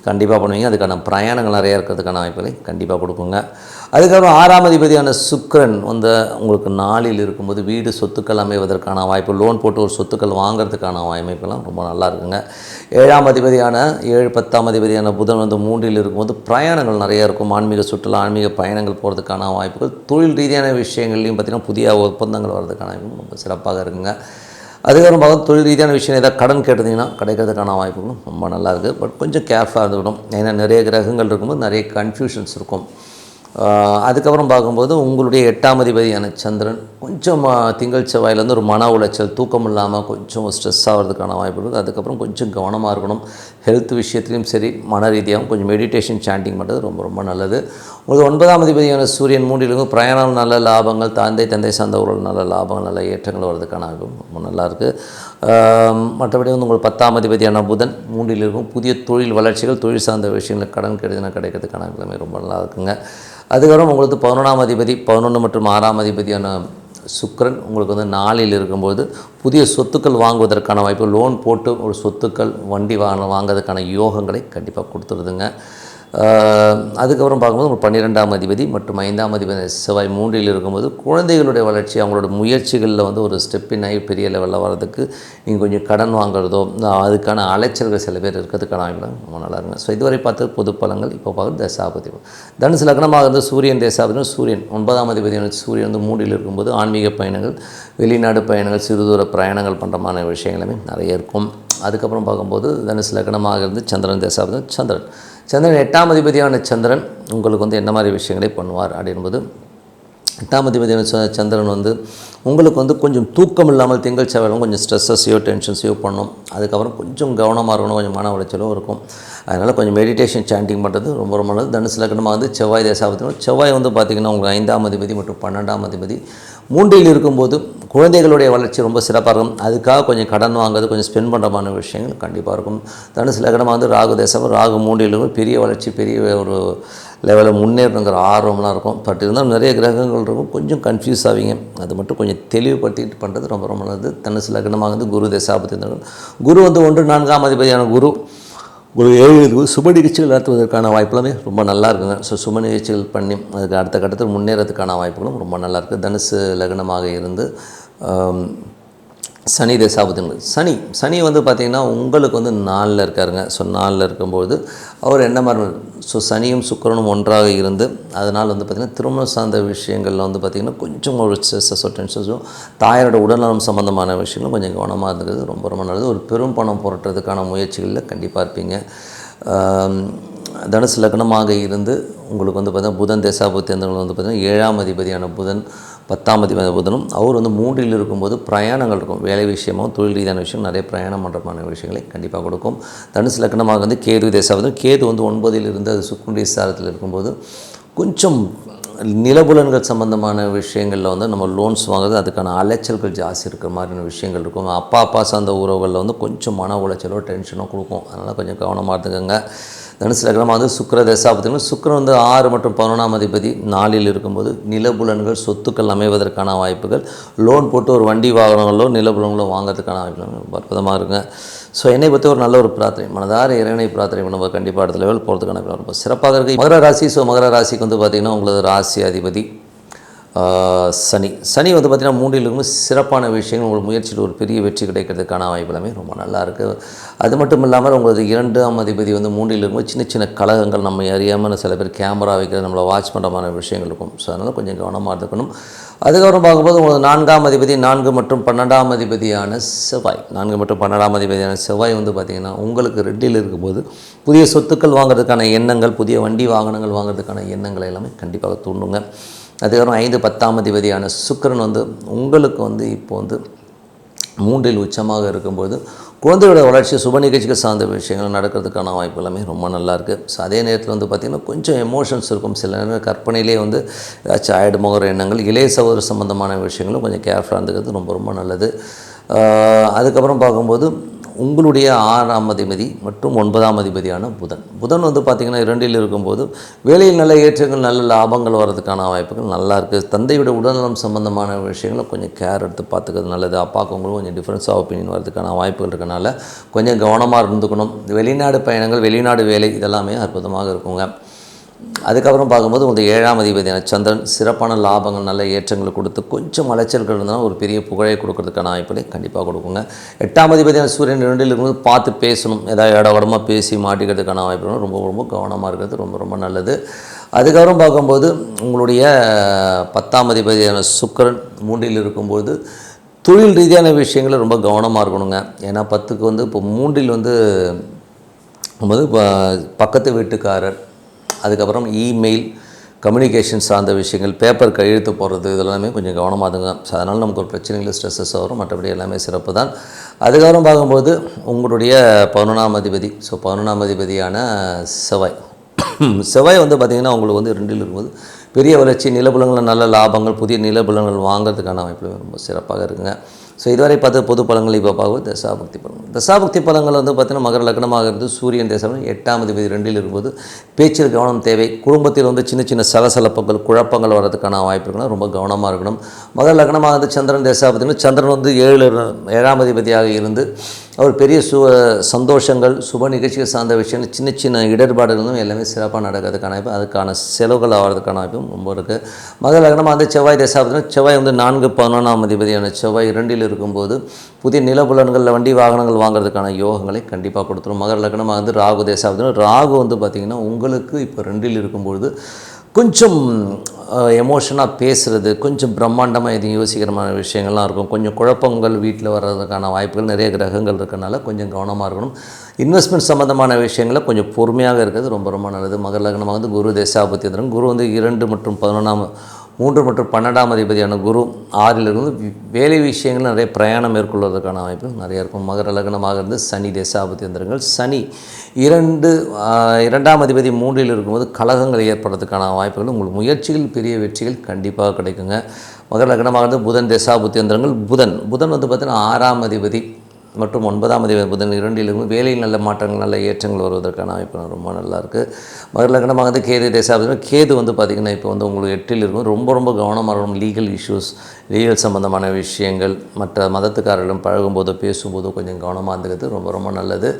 கண்டிப்பாக பண்ணுவீங்க. அதுக்கான பிரயாணங்கள் நிறையா இருக்கிறதுக்கான வாய்ப்புகளை கண்டிப்பாக கொடுக்குங்க. அதுக்கப்புறம் 6ஆம் அதிபதியான சுக்கிரன் வந்து உங்களுக்கு 4ல் இருக்கும்போது வீடு சொத்துக்கள் அமைவதற்கான வாய்ப்பு, லோன் போட்டு ஒரு சொத்துக்கள் வாங்கிறதுக்கான வாய்ப்பெல்லாம் ரொம்ப நல்லா இருக்குங்க. 7ஆம் அதிபதியான 7 10ஆம் அதிபதியான புதன் வந்து 3ல் இருக்கும்போது பிரயாணங்கள் நிறையா இருக்கும். ஆன்மீக சுற்றுலா, ஆன்மீக பயணங்கள் போகிறதுக்கான வாய்ப்புகள், தொழில் ரீதியான விஷயங்கள்லையும் பார்த்திங்கன்னா புதிய ஒப்பந்தங்கள் வர்றதுக்கான வாய்ப்புகள் ரொம்ப சிறப்பாக இருக்குங்க. அதுக்கப்புறம் பார்த்து தொழில் ரீதியான விஷயம் ஏதாவது கடன் கேட்டிங்கன்னா கிடைக்கிறதுக்கான வாய்ப்புகளும் ரொம்ப நல்லாயிருக்கு. பட் கொஞ்சம் கேர்ஃபுல்லாக இருந்துக்கணும். ஏன்னா நிறைய கிரகங்கள் இருக்கும்போது நிறைய கன்ஃபியூஷன்ஸ் இருக்கும். அதுக்கப்புறம் பார்க்கும்போது உங்களுடைய 8ஆம் அதிபதியான சந்திரன் கொஞ்சம் திங்கள் செவ்வாயிலேருந்து ஒரு மன உளைச்சல், தூக்கம் இல்லாமல் கொஞ்சம் ஸ்ட்ரெஸ் ஆகிறதுக்கான வாய்ப்பு இருக்குது. அதுக்கப்புறம் கொஞ்சம் கவனமாக இருக்கணும். ஹெல்த் விஷயத்துலையும் சரி, மன ரீதியாகவும் கொஞ்சம் மெடிடேஷன் சாண்டிங் பண்ணுறது ரொம்ப ரொம்ப நல்லது. உங்களுக்கு 9ஆம் அதிபதியான சூரியன் 3ல் பிரயாணம் நல்ல லாபங்கள், தந்தை சார்ந்த உறவுகள் நல்ல லாபங்கள், நல்ல ஏற்றங்கள் வர்றதுக்கான ரொம்ப நல்லாயிருக்கு. மற்றபடி வந்து உங்களுக்கு 10ஆம் அதிபதியான புதன் 3ல் இருக்கும். புதிய தொழில் வளர்ச்சிகள், தொழில் சார்ந்த விஷயங்கள் கடன் கிடைக்கிறதுக்கான எல்லாமே ரொம்ப நல்லா இருக்குங்க. அதுக்கப்புறம் உங்களுக்கு 11ஆம் அதிபதி 11 மற்றும் 6ஆம் அதிபதியான சுக்கிரன் உங்களுக்கு வந்து 4ல் இருக்கும்போது புதிய சொத்துக்கள் வாங்குவதற்கான வாய்ப்பு, லோன் போட்டு ஒரு சொத்துக்கள் வண்டி வாங்குறதுக்கான யோகங்களை கண்டிப்பாக கொடுத்துருதுங்க. அதுக்கப்புறம் பார்க்கும்போது ஒரு 12ஆம் அதிபதி மற்றும் 5ஆம் அதிபதி செவ்வாய் 3ல் இருக்கும்போது குழந்தைகளுடைய வளர்ச்சி, அவங்களோட முயற்சிகளில் வந்து ஒரு ஸ்டெப்பின் ஆகி பெரிய லெவலில் வர்றதுக்கு நீங்கள் கொஞ்சம் கடன் வாங்குறதோ அதுக்கான அலைச்சல்கள் சில பேர் இருக்கிறதுக்கான ரொம்ப நல்லா இருக்குங்க. ஸோ இதுவரை பார்த்து பொது பலங்கள். இப்போ பார்க்குறது தசாபதி. தனுசு லக்னமாக இருந்து சூரியன் தேசாபதி, சூரியன் 9ஆம் அதிபதியான சூரியன் வந்து 3ல் இருக்கும்போது ஆன்மீக பயணங்கள், வெளிநாடு பயணங்கள், சிறுதூர பிரயாணங்கள் பண்ணுறமான விஷயங்களுமே நிறைய இருக்கும். அதுக்கப்புறம் பார்க்கும்போது தனுசு லக்னமாக இருந்து சந்திரன் தேசாபதி, சந்திரன் 8ஆம் அதிபதியான சந்திரன் உங்களுக்கு வந்து என்ன மாதிரி விஷயங்களை பண்ணுவார் அப்படின்போது, 8ஆம் அதிபதியான சந்திரன் வந்து உங்களுக்கு வந்து கொஞ்சம் தூக்கம் இல்லாமல் திங்கள் செவ்வாயும் கொஞ்சம் ஸ்ட்ரெஸ்ஸையோ டென்ஷன்ஸையோ பண்ணும். அதுக்கப்புறம் கொஞ்சம் கவனமாக இருக்கணும், கொஞ்சம் மன உளைச்சலோ இருக்கும். அதனால் கொஞ்சம் மெடிடேஷன் சாண்டிங் பண்ணுறது ரொம்ப ரொம்ப நல்லது. தனுசு லக்னமாக வந்து செவ்வாய் தேசாபதி. செவ்வாய் வந்து பார்த்திங்கன்னா உங்களுக்கு 5ஆம் அதிபதி மற்றும் 12ஆம் அதிபதி மூன்றில் இருக்கும்போது குழந்தைகளுடைய வளர்ச்சி ரொம்ப சிறப்பாக இருக்கும். அதுக்காக கொஞ்சம் கடன் வாங்குறது, கொஞ்சம் ஸ்பெண்ட் பண்ணுறமான விஷயங்கள் கண்டிப்பாக இருக்கும். தனுசு லக்னமாக வந்து ராகு தேசம், ராகு மூன்றிலும் பெரிய வளர்ச்சி, பெரிய ஒரு லெவலில் முன்னேறணுங்கிற ஆர்வம்லாம் இருக்கும். பட் இருந்தாலும் நிறைய கிரகங்கள் இருக்கும், கொஞ்சம் கன்ஃபியூஸ் ஆவீங்க. அது மட்டும் கொஞ்சம் தெளிவுபடுத்திட்டு பண்ணுறது ரொம்ப ரொம்ப நல்லது. தனுசு லக்னமாக வந்து குரு தசாபதி, குரு வந்து 1 4ஆம் அதிபதியான குரு 7 சுப நிகழ்ச்சிகள் நடத்துவதற்கான வாய்ப்புகளுமே ரொம்ப நல்லா இருக்குங்க. ஸோ சுப நிகழ்ச்சிகள் பண்ணி அதுக்கு அடுத்த கட்டத்தில் முன்னேறதுக்கான வாய்ப்புகளும் ரொம்ப நல்லா இருக்குது. தனுசு லக்னமாக இருந்து சனி தசாபதி, சனி வந்து பார்த்திங்கன்னா உங்களுக்கு வந்து 4ல் இருக்காருங்க. ஸோ 4ல் இருக்கும்போது அவர் என்ன மாதிரி, ஸோ சனியும் சுக்கிரனும் ஒன்றாக இருந்து அதனால் வந்து பார்த்திங்கன்னா திருமணம் சார்ந்த விஷயங்களில் வந்து பார்த்திங்கன்னா கொஞ்சம் ஒரு ஸ்ட்ரெஸ்ஸோ டென்ஷன்ஸும், தாயாரோட உடல்நலம் சம்மந்தமான விஷயங்களும் கொஞ்சம் கவனமாக இருந்தது ரொம்ப ரொம்ப நல்லது. ஒரு பெரும் பணம் புரட்டுறதுக்கான முயற்சிகளில் கண்டிப்பாக இருப்பீங்க. தனுசு லக்னமாக இருந்து உங்களுக்கு வந்து பார்த்திங்கன்னா புதன் தசாபதி வந்து பார்த்திங்கன்னா 7ஆம் அதிபதியான புதன், 10ஆம் அதிபதியான புதனும் அவர் வந்து 3ல் இருக்கும்போது பிரயாணங்கள் இருக்கும். வேலை விஷயமும் தொழில் ரீதியான விஷயம் நிறைய பிரயாணம் பண்ணுறமான விஷயங்களை கண்டிப்பாக கொடுக்கும். தனுசு லக்னமாக வந்து கேது தசாபதி, கேது வந்து 9ல் இருந்து அது சுக்கிரனுடைய சாரத்தில் இருக்கும்போது கொஞ்சம் நிலபுலன்கள் சம்மந்தமான விஷயங்களில் வந்து நம்ம லோன்ஸ் வாங்குறது, அதுக்கான அலைச்சல்கள் ஜாஸ்தி இருக்கிற மாதிரியான விஷயங்கள் இருக்கும். அப்பா சார்ந்த உறவுகளில் வந்து கொஞ்சம் மன உளைச்சலோ டென்ஷனோ கொடுக்கும். அதனால் கொஞ்சம் கவனமாக இருந்துக்கோங்க. தனுசு லக்னமாக வந்து சுக்கிர தசாபதி, சுக்கிரன் வந்து 6 மற்றும் 11ஆம் அதிபதி 4ல் இருக்கும்போது நிலபுலன்கள் சொத்துக்கள் அமைவதற்கான வாய்ப்புகள், லோன் போட்டு ஒரு வண்டி வாகனங்களோ நிலபுலன்களோ வாங்கிறதுக்கான வாய்ப்புகள் அற்புதமாக இருக்குங்க. ஸோ என்னை பற்றி ஒரு நல்ல ஒரு பிரார்த்தனை, மனதார இறைவனை பிரார்த்தனை நம்ம கண்டிப்பாக அடுத்த லெவல் போகிறதுக்கான ரொம்ப சிறப்பாக இருக்குது. மகர ராசி, ஸோ மகர ராசிக்கு வந்து பார்த்திங்கன்னா உங்களது ராசி அதிபதி சனி வந்து பார்த்திங்கன்னா 3ல் இருக்கும்போது சிறப்பான விஷயங்கள், உங்களுக்கு முயற்சியில் ஒரு பெரிய வெற்றி கிடைக்கிறதுக்கான வாய்ப்பு எல்லாமே ரொம்ப நல்லா இருக்குது. அது மட்டும் இல்லாமல் உங்களது 2ஆம் அதிபதி வந்து 3ல் இருக்கும்போது சின்ன சின்ன கலகங்கள், நம்ம அறியாமல் சில பேர் கேமரா வைக்கிறது, நம்மளை வாட்ச் பண்ணுறமான விஷயங்கள் இருக்கும். ஸோ அதனால் கொஞ்சம் கவனமாக இருக்கணும். அதுக்கப்புறம் பார்க்கும்போது உங்களுக்கு 4ஆம் அதிபதி, 4 மற்றும் 12ஆம் அதிபதியான செவ்வாய், 4 மற்றும் 12ஆம் அதிபதியான செவ்வாய் வந்து பார்த்திங்கன்னா உங்களுக்கு 2ல் இருக்கும்போது புதிய சொத்துக்கள் வாங்குறதுக்கான எண்ணங்கள், புதிய வண்டி வாகனங்கள் வாங்குறதுக்கான எண்ணங்களை எல்லாமே கண்டிப்பாக தூண்டுங்க. அதுக்கப்புறம் 5 10ஆம் அதிபதியான சுக்கிரன் வந்து உங்களுக்கு வந்து இப்போ வந்து 3ல் உச்சமாக இருக்கும்போது குழந்தையோட வளர்ச்சி, சுப நிகழ்ச்சிகள் சார்ந்த விஷயங்கள் நடக்கிறதுக்கான வாய்ப்பு எல்லாமே ரொம்ப நல்லாயிருக்கு. ஸோ அதே நேரத்தில் வந்து பார்த்திங்கன்னா கொஞ்சம் எமோஷன்ஸ் இருக்கும். சில நேரம் கற்பனையிலே வந்து ஏதாச்சும் ஆயிடுமோகிற எண்ணங்கள், இளைய சகோதர சம்மந்தமான விஷயங்களும் கொஞ்சம் கேர்ஃபுல்லாக இருந்துக்கிறது ரொம்ப ரொம்ப நல்லது. அதுக்கப்புறம் பார்க்கும்போது உங்களுடைய 6ஆம் அதிபதி மற்றும் 9ஆம் அதிபதியான புதன் வந்து பார்த்திங்கன்னா 2ல் இருக்கும்போது வேலையில் நல்ல ஏற்றங்கள், நல்ல லாபங்கள் வர்றதுக்கான வாய்ப்புகள் நல்லா இருக்குது. தந்தையோட உடல்நலம் சம்மந்தமான விஷயங்களை கொஞ்சம் கேர் எடுத்து பார்த்துக்கிறது நல்லது. அப்பாவுக்கு உங்களுக்கு கொஞ்சம் டிஃப்ரென்ஸ் ஆஃப் ஒப்பீனியன் வரதுக்கான வாய்ப்புகள் இருக்கனால கொஞ்சம் கவனமாக இருந்துக்கணும். வெளிநாடு பயணங்கள், வெளிநாடு வேலை இதெல்லாமே அற்புதமாக இருக்குங்க. அதுக்கப்புறம் பார்க்கும்போது உங்கள் 7ஆம் அதிபதியான சந்திரன் சிறப்பான லாபங்கள், நல்ல ஏற்றங்களை கொடுத்து கொஞ்சம் அலைச்சல்கள் இருந்தாலும் ஒரு பெரிய புகழை கொடுக்கறதுக்கான வாய்ப்புகளை கண்டிப்பாக கொடுக்குங்க. 8ஆம் அதிபதியான சூரியன் 2ல் இருக்கும்போது பார்த்து பேசணும், ஏதாவது இடவடமாக பேசி மாட்டிக்கிறதுக்கான வாய்ப்புகள் ரொம்ப ரொம்ப கவனமாக இருக்கிறது ரொம்ப ரொம்ப நல்லது. அதுக்கப்புறம் பார்க்கும்போது உங்களுடைய 10ஆம் அதிபதியான சுக்கிரன் 3ல் இருக்கும்போது தொழில் ரீதியான விஷயங்களை ரொம்ப கவனமாக இருக்கணுங்க. ஏன்னா 10க்கு வந்து இப்போ 3ல் வந்து பக்கத்து வீட்டுக்காரர், அதுக்கப்புறம் இமெயில், கம்யூனிகேஷன் சார்ந்த விஷயங்கள், பேப்பர் கையெழுத்து போடுறது இதெல்லாமே கொஞ்சம் கவனமாக இருங்க. ஸோ அதனால் நமக்கு ஒரு பிரச்சனைகள் ஸ்ட்ரெஸ்ஸஸ் வரும், மற்றபடி எல்லாமே சிறப்பு தான். அதுக்கப்புறம் பார்க்கும்போது உங்களுடைய 11ஆம் அதிபதி, ஸோ 11ஆம் அதிபதியான செவ்வாய் வந்து பார்த்திங்கன்னா உங்களுக்கு வந்து 2ல் இருக்கும்போது பெரிய வளர்ச்சி, நிலபுலங்களில் நல்ல லாபங்கள், புதிய நிலபுலங்கள் வாங்கிறதுக்கான வாய்ப்பு ரொம்ப சிறப்பாக இருக்குங்க. ஸோ இதுவரை பார்த்து பொது பலன்கள் இப்போ பார்க்கும்போது தசாபக்தி பலன்கள் வந்து பார்த்திங்கன்னா மகர லக்னமாக இருந்து சூரியன் தேசம் 8ஆம் அதிபதி 2ல் இருக்கும்போது பேச்சில் கவனம் தேவை. குடும்பத்தில் வந்து சின்ன சின்ன சலசலப்புகள், குழப்பங்கள் வர்றதுக்கான வாய்ப்புகள் ரொம்ப கவனமாக இருக்கணும். மகர லக்னமாக இருந்து சந்திரன் தேசாபதினு, சந்திரன் வந்து 7ஆம் அதிபதியாக இருந்து அவர் பெரிய சந்தோஷங்கள், சுப நிகழ்ச்சிகள் சார்ந்த விஷயங்கள், சின்ன சின்ன இடர்பாடுகளும் எல்லாமே சிறப்பாக நடக்கிறதுக்கான வாய்ப்பு, அதுக்கான செலவுகள் ஆகிறதுக்கான வாய்ப்பும் ரொம்ப இருக்குது. மகர லக்னமாக வந்து செவ்வாய் தேசாபதினா, செவ்வாய் வந்து 4 11ஆம் அதிபதியான செவ்வாய் 2ல் இருக்கும்போது புதிய நிலபுலன்களில் வண்டி வாகனங்கள் வாங்குறதுக்கான யோகங்களை கண்டிப்பாக கொடுத்துரும். மகர லக்னமாக வந்து ராகு தேசாபதினா, ராகு வந்து பார்த்திங்கன்னா உங்களுக்கு இப்போ 2ல் இருக்கும்பொழுது கொஞ்சம் எமோஷனாக பேசுகிறது, கொஞ்சம் பிரம்மாண்டமாக எதையும் யோசிக்கிறமான விஷயங்கள்லாம் இருக்கும். கொஞ்சம் குழப்பங்கள் வீட்டில் வர்றதுக்கான வாய்ப்புகள் நிறைய கிரகங்கள் இருக்கனால கொஞ்சம் கவனமாக இருக்கணும். இன்வெஸ்ட்மெண்ட் சம்மந்தமான விஷயங்களில் கொஞ்சம் பொறுமையாக இருக்கிறது ரொம்ப ரொம்ப நல்லது. மகர லக்னமாக வந்து குரு தேசாபதி, குரு வந்து 2 மற்றும் 3 மற்றும் 12ஆம் அதிபதியான குரு 6ல் இருந்து வேலை விஷயங்கள் நிறைய பிரயாணம் மேற்கொள்வதற்கான வாய்ப்புகள் நிறைய இருக்கும். மகர லக்னமாக இருந்து சனி தசாபுத்தி எந்திரங்கள். சனி 2ஆம் அதிபதி 3ல் இருக்கும்போது கலகங்கள் ஏற்படுறதுக்கான வாய்ப்புகள், உங்களுக்கு முயற்சிகள் பெரிய வெற்றிகள் கண்டிப்பாக கிடைக்குங்க. மகர லக்னமாக இருந்து புதன் தசாபுத்தி எந்திரங்கள். புதன் வந்து பார்த்திங்கன்னா 6ஆம் அதிபதி மற்றும் 9ஆம் அதிபதி புதன் 2ல் வேலையில் நல்ல மாற்றங்கள் நல்ல ஏற்றங்கள் வருவதற்கான வாய்ப்பு ரொம்ப நல்லாயிருக்கு. மகர லக்னமாக வந்து கேது தசாபதி. கேது வந்து பார்த்திங்கன்னா இப்போ வந்து உங்களுக்கு 8ல் இருக்கும். ரொம்ப கவனமாக இருக்கணும். லீகல் இஷ்யூஸ், லீகல் சம்மந்தமான விஷயங்கள், மற்ற மதத்துக்காரர்களும் பழகும்போது பேசும்போது கொஞ்சம் கவனமாக இருந்துக்கிறது ரொம்ப நல்லது.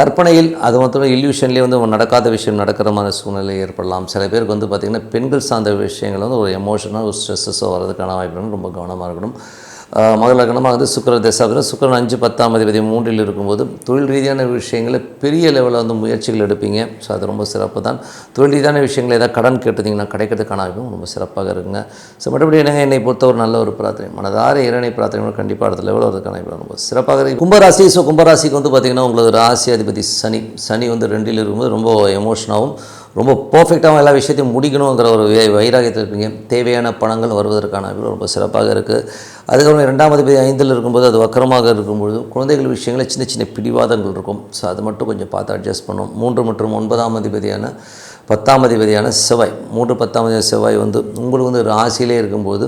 கற்பனையில் அது மட்டும் இல்யூஷன்லேயே வந்து நடக்காத விஷயம் நடக்கிற மாதிரி சூழ்நிலை ஏற்படலாம். சில பேருக்கு வந்து பார்த்திங்கன்னா பெண்கள் சார்ந்த விஷயங்கள் வந்து ஒரு எமோஷனல் ஒரு ஸ்ட்ரெஸ்ஸோ வரதுக்கான வாய்ப்பு ரொம்ப கவனமாக இருக்கணும். மகர லக்னமாக வந்து சுக்கிர தசாபதி. சுக்கிரன் 5 10ஆம் அதிபதி 3ல் இருக்கும்போது தொழில் ரீதியான விஷயங்களை பெரிய லெவலில் வந்து முயற்சிகள் எடுப்பீங்க. ஸோ அது ரொம்ப சிறப்பு தான். தொழில் ரீதியான விஷயங்கள் ஏதாவது கடன் கேட்டுட்டிங்கன்னா கிடைக்கிறதுக்கான வாய்ப்பும் ரொம்ப சிறப்பாக இருக்குங்க. ஸோ மற்றபடி என்னை பொறுத்த ஒரு நல்ல ஒரு பிரார்த்தனை, மனதார இறைவனை பிரார்த்தனை கண்டிப்பாக அடுத்த லெவலில் வரதுக்கான வாய்ப்பு ரொம்ப சிறப்பாக இருக்குது. கும்பராசி. ஸோ கும்பராசிக்கு வந்து பார்த்திங்கன்னா உங்களுக்கு ராசி அதிபதி சனி வந்து 2ல் இருக்கும்போது ரொம்ப எமோஷனாகவும் ரொம்ப பர்ஃபெக்டாகவும் எல்லா விஷயத்தையும் முடிக்கணுங்கிற ஒரு வைராகியத்தில் இருப்பீங்க. தேவையான பணங்கள் வருவதற்கான வாய்ப்பு ரொம்ப சிறப்பாக இருக்குது. அதுக்கப்புறம் 2ஆம் அதிபதி 5ல் இருக்கும்போது அது வக்கரமாக இருக்கும்பொழுது குழந்தைகள் விஷயங்களில் சின்ன பிடிவாதங்கள் இருக்கும். ஸோ அது மட்டும் கொஞ்சம் பார்த்து அட்ஜஸ்ட் பண்ணும். 3 மற்றும் 9ஆம் அதிபதியான 10ஆம் அதிபதியான செவ்வாய். 3 10ஆம் அதிபதி செவ்வாய் வந்து உங்களுக்கு வந்து ராசியிலே இருக்கும்போது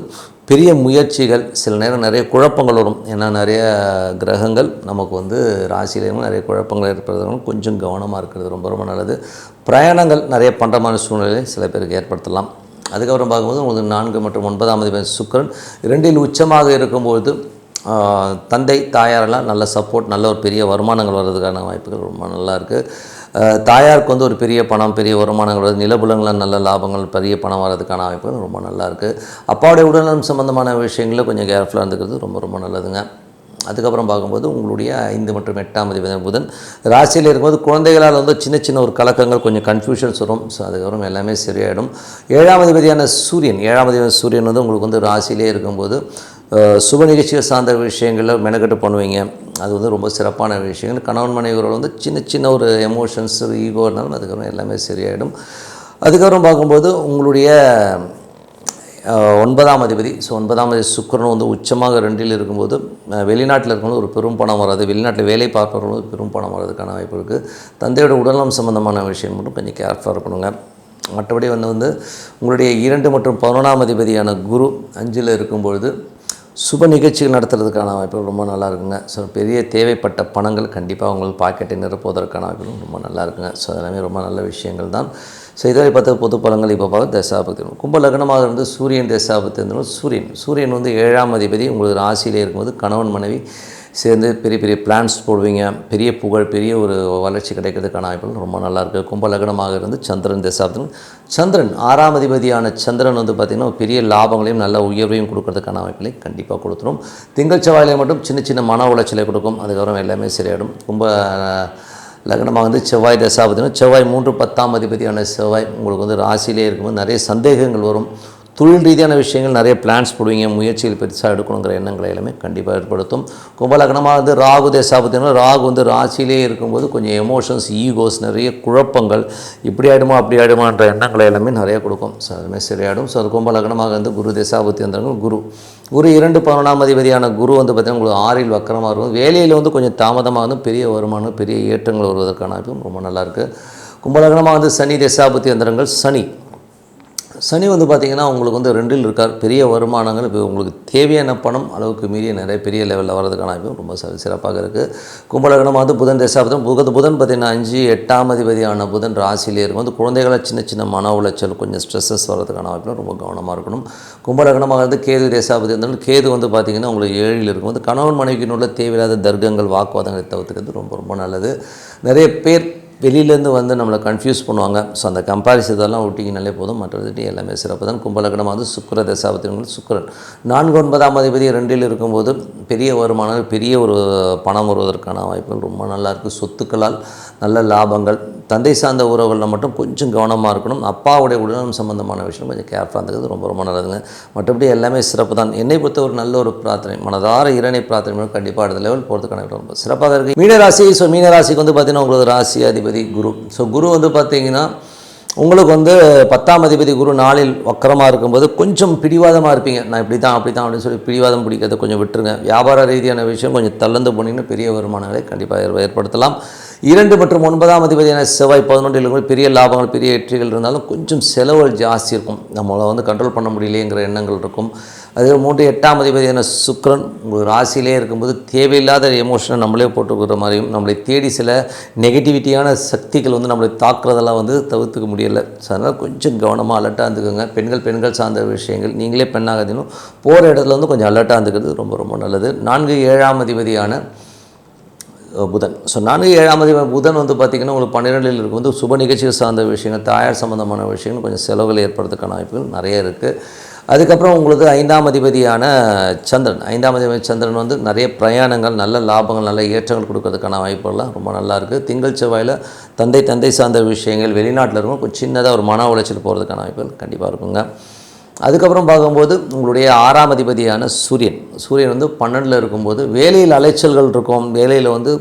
பெரிய முயற்சிகள், சில நேரம் நிறைய குழப்பங்கள் வரும். ஏன்னா நிறைய கிரகங்கள் நமக்கு வந்து ராசியிலேயும் நிறைய குழப்பங்கள் ஏற்படுறதுனால கொஞ்சம் கவனமாக இருக்கிறது ரொம்ப நல்லது. பிரயாணங்கள் நிறைய பண்ணுற மாதிரி சூழ்நிலை சில பேருக்கு ஏற்படுத்தலாம். அதுக்கப்புறம் பார்க்கும்போது உங்களுக்கு 4 மற்றும் 9ஆம் அதிபதி சுக்கிரன் 2ல் உச்சமாக இருக்கும்போது தந்தை தாயாரெல்லாம் நல்ல சப்போர்ட், நல்ல ஒரு பெரிய வருமானங்கள் வர்றதுக்கான வாய்ப்புகள் ரொம்ப நல்லா இருக்குது. தாயாருக்கு வந்து ஒரு பெரிய பணம், பெரிய வருமானங்கள் வருது. நிலபுலங்களால் நல்ல லாபங்கள், பெரிய பணம் வர்றதுக்கான வாய்ப்புகள் ரொம்ப நல்லாயிருக்கு. அப்பாவுடைய உடல்நலம் சம்மந்தமான விஷயங்களில் கொஞ்சம் கேர்ஃபுல்லாக இருந்துக்கிறது ரொம்ப நல்லதுங்க. அதுக்கப்புறம் பார்க்கும்போது உங்களுடைய 5 மற்றும் 8ஆம் அதிபதி புதன் ராசியில் இருக்கும்போது குழந்தைகளால் வந்து சின்ன ஒரு கலக்கங்கள், கொஞ்சம் கன்ஃபியூஷன்ஸ் வரும். ஸோ அதுக்கப்புறம் எல்லாமே சரியாயிடும். 7ஆம் அதிபதியான சூரியன் வந்து உங்களுக்கு வந்து ராசியிலே இருக்கும்போது சுப நிகழ்ச்சிகள் சார்ந்த விஷயங்களில் மெனக்கெட்டு பண்ணுவீங்க. அது வந்து ரொம்ப சிறப்பான விஷயங்கள். கணவன் மனைவியோட வந்து சின்ன ஒரு எமோஷன்ஸ், ஈகோ இருந்தாலும் அதுக்கப்புறம் எல்லாமே சரியாயிடும். அதுக்கப்புறம் பார்க்கும்போது உங்களுடைய 9ஆம் அதிபதி. ஸோ 9ஆம் அதிபதி சுக்கிரன் வந்து உச்சமாக 2ல் இருக்கும்போது வெளிநாட்டில் இருக்கும்போது ஒரு பெரும் பணம் வராது. வெளிநாட்டில் வேலை பார்க்கும்போது பெரும் பணம் வர்றதுக்கான வாய்ப்பு இருக்குது. தந்தையோட உடல்நலம் சம்மந்தமான விஷயம் மட்டும் கொஞ்சம் கேர்ஃபுல்லாக இருக்கணுங்க. மற்றபடி வந்து உங்களுடைய 2 மற்றும் 11ஆம் அதிபதியான குரு 5ல் இருக்கும்பொழுது சுப நிகழ்ச்சிகள் நடத்துறதுக்கான வாய்ப்பு ரொம்ப நல்லா இருக்குங்க. ஸோ பெரிய தேவைப்பட்ட பணங்கள் கண்டிப்பாக உங்களுக்கு பாக்கெட்டை நிரப்புவதற்கான வாய்ப்புகளும் ரொம்ப நல்லா இருக்குங்க. ஸோ அதெல்லாமே ரொம்ப நல்ல விஷயங்கள் தான். ஸோ இதுவரை பார்த்த பொது பலங்கள் இப்போ பார்க்க தசாபக்தி. கும்ப லக்னமாக இருந்து சூரியன் தசாபக்தி இருந்தாலும் சூரியன் வந்து 7ஆம் அதிபதி உங்களுக்கு ராசியிலே இருக்கும்போது கணவன் மனைவி சேர்ந்து பெரிய பிளான்ஸ் போடுவீங்க. பெரிய புகழ், பெரிய ஒரு வளர்ச்சி கிடைக்கிறதுக்கான வாய்ப்புகள் ரொம்ப நல்லாயிருக்கு. கும்ப லக்னமாக இருந்து சந்திரன் தசாப்தம். சந்திரன் 6ஆம் அதிபதியான சந்திரன் வந்து பார்த்திங்கன்னா பெரிய லாபங்களையும் நல்ல உயர்வையும் கொடுக்கறதுக்கான வாய்ப்புகளையும் கண்டிப்பாக கொடுத்துரும். திங்கள் செவ்வாயிலே மட்டும் சின்ன மன உளைச்சலை கொடுக்கும். அதுக்கப்புறம் எல்லாமே சரியாயிடும். கும்ப லக்னமாக வந்து செவ்வாய் தசாபதினா செவ்வாய் 3 10ஆம் அதிபதியான செவ்வாய் உங்களுக்கு வந்து ராசியிலே இருக்கும்போது நிறைய சந்தேகங்கள் வரும். தொழில் ரீதியான விஷயங்கள் நிறைய பிளான்ஸ் போடுவீங்க. முயற்சிகள் பெருசாக எடுக்கணுங்கிற எண்ணங்களை எல்லாமே கண்டிப்பாக ஏற்படுத்தும். கும்பலக்னமாக வந்து ராகு தசாபதினா ராகு வந்து ராசியிலே இருக்கும்போது கொஞ்சம் எமோஷன்ஸ், ஈகோஸ், நிறைய குழப்பங்கள், இப்படி ஆகிடுமா அப்படி ஆகிடுமான்ற எண்ணங்களை எல்லாமே நிறைய கொடுக்கும். ஸோ அதுமாதிரி சரியாயிடும். ஸோ அது கும்பலக்னமாக வந்து குரு தசாபதி வந்தாங்க. குரு 2 11ஆம் அதிபதியான குரு வந்து பார்த்திங்கன்னா உங்களுக்கு 6ல் வக்கரமாக இருக்கும். வேலையில் வந்து கொஞ்சம் தாமதமாக வந்து பெரிய வருமானம், பெரிய ஏற்றங்கள் வருவதற்கான வாய்ப்பும் ரொம்ப நல்லாயிருக்கு. கும்பலக்னமாக வந்து சனி தசாபதி வந்தரங்கள். சனி வந்து பார்த்திங்கன்னா உங்களுக்கு வந்து 2ல் இருக்கார். பெரிய வருமானங்கள், இப்போ உங்களுக்கு தேவையான பணம் அளவுக்கு மீறிய நிறைய பெரிய லெவலில் வர்றதுக்கான வாய்ப்பு ரொம்ப சிறப்பாக இருக்குது. கும்பலக்னமாக வந்து புதன் தசாபதம். புதன் பார்த்திங்கன்னா 5 8ஆம் அதிபதியான புதன் ராசியிலே இருக்கும். வந்து குழந்தைகளை சின்ன மன உளைச்சல், கொஞ்சம் ஸ்ட்ரெஸ்ஸஸ் வர்றதுக்கான வாய்ப்பு ரொம்ப கவனமாக இருக்கணும். கும்பலக்னமாக வந்து கேது தசாபதி இருந்தாலும் கேது வந்து பார்த்திங்கன்னா உங்களுக்கு 7ல் இருக்கும். வந்து கணவன் மனைவிக்குள்ள தேவையில்லாத தர்க்கங்கள், வாக்குவாதங்களை தவிர்த்துக்கிறது ரொம்ப நல்லது. நிறைய பேர் வெளியிலேருந்து வந்து நம்மளை கன்ஃபியூஸ் பண்ணுவாங்க. ஸோ அந்த கம்பேரிசன் இதெல்லாம் ஒட்டிக்கினாலே போதும். மற்றபடி எல்லாமே சிறப்பு தான். கும்பலக்னமாக வந்து சுக்கிர தசாபதி. சுக்கிரன் 4 9ஆம் அதிபதி 2ல் இருக்கும்போது பெரிய வருமானம், பெரிய ஒரு பணம் வருவதற்கான வாய்ப்புகள் ரொம்ப நல்லாயிருக்கு. சொத்துக்களால் நல்ல லாபங்கள். தந்தை சார்ந்த உறவுகளில் மட்டும் கொஞ்சம் கவனமாக இருக்கணும். அப்பாவுடைய உடல்நலம் சம்பந்தமான விஷயம் கொஞ்சம் கேர்ஃபுல்லாக இருந்தது ரொம்ப நல்லதுங்க. மற்றபடி எல்லாமே சிறப்பு தான். என்னை பொறுத்த ஒரு நல்ல ஒரு பிரார்த்தனை, மனதார இறைவனை பிரார்த்தனை கண்டிப்பாக அடுத்த லெவல் போகிறதுக்கான ரொம்ப சிறப்பாக இருக்குது. மீனராசி. ஸோ மீனராசிக்கு வந்து பார்த்திங்கன்னா உங்களுக்கு ராசி அதிபதி குரு. ஸோ குரு வந்து பார்த்திங்கன்னா உங்களுக்கு வந்து 10ஆம் அதிபதி குரு நாளில் வக்கரமாக இருக்கும்போது கொஞ்சம் பிடிவாதமாக இருப்பீங்க. நான் இப்படி தான் அப்படி தான் அப்படின்னு சொல்லி பிடிவாதம் பிடிக்கிறத கொஞ்சம் விட்டுருங்க. வியாபார ரீதியான விஷயம் கொஞ்சம் தள்ளந்து போனீங்கன்னா பெரிய வருமானங்களை கண்டிப்பாக ஏற்படுத்தலாம். 2 மற்றும் 9ஆம் அதிபதியான செவ்வாய் 11 பெரிய லாபங்கள் பெரிய வெற்றிகள் இருந்தாலும் கொஞ்சம் செலவுகள் ஜாஸ்தி இருக்கும். நம்மளை வந்து கண்ட்ரோல் பண்ண முடியலையேங்கிற எண்ணங்கள் இருக்கும். அதே 3 8ஆம் அதிபதியான சுக்கிரன் உங்கள் ராசியிலே இருக்கும்போது தேவையில்லாத எமோஷனை நம்மளே போட்டுக்கிற மாதிரியும் நம்மளை தேடி சில நெகட்டிவிட்டியான சக்திகள் வந்து நம்மளை தாக்குறதெல்லாம் வந்து தவிர்த்துக்க முடியலை. ஸோ அதனால் கொஞ்சம் கவனமாக அலர்ட்டாக இருந்துக்கோங்க. பெண்கள் சார்ந்த விஷயங்கள் நீங்களே பெண்ணாகதினும் போகிற இடத்துல வந்து கொஞ்சம் அலர்ட்டாக இருந்துக்கிறது ரொம்ப ரொம்ப நல்லது. 4 7ஆம் அதிபதியான புதன். ஸோ 4 7ஆம் அதிபதி புதன் வந்து பார்த்திங்கன்னா உங்களுக்கு 12 இருக்கும்போது சுப நிகழ்ச்சிகள் சார்ந்த விஷயங்கள் தாயார் சம்மந்தமான விஷயங்கள் கொஞ்சம் செலவுகளை ஏற்படுறதுக்கான வாய்ப்புகள் நிறைய இருக்குது. அதுக்கப்புறம் உங்களுக்கு 5ஆம் அதிபதியான சந்திரன். 5ஆம் அதிபதி சந்திரன் வந்து நிறைய பிரயாணங்கள் நல்ல லாபங்கள் நல்ல ஏற்றங்கள் கொடுக்கறதுக்கான வாய்ப்புகள்லாம் ரொம்ப நல்லாயிருக்கு. திங்கள் செவ்வாயில் தந்தை சார்ந்த விஷயங்கள் வெளிநாட்டில் இருக்கும் கொஞ்சம் சின்னதாக ஒரு மன உளைச்சல் போகிறதுக்கான வாய்ப்புகள் கண்டிப்பாக இருக்குங்க. அதுக்கப்புறம் பார்க்கும்போது உங்களுடைய 6ஆம் அதிபதியான சூரியன் வந்து 12 இருக்கும்போது வேலையில் அலைச்சல்கள் இருக்கும். வேலையில் வந்து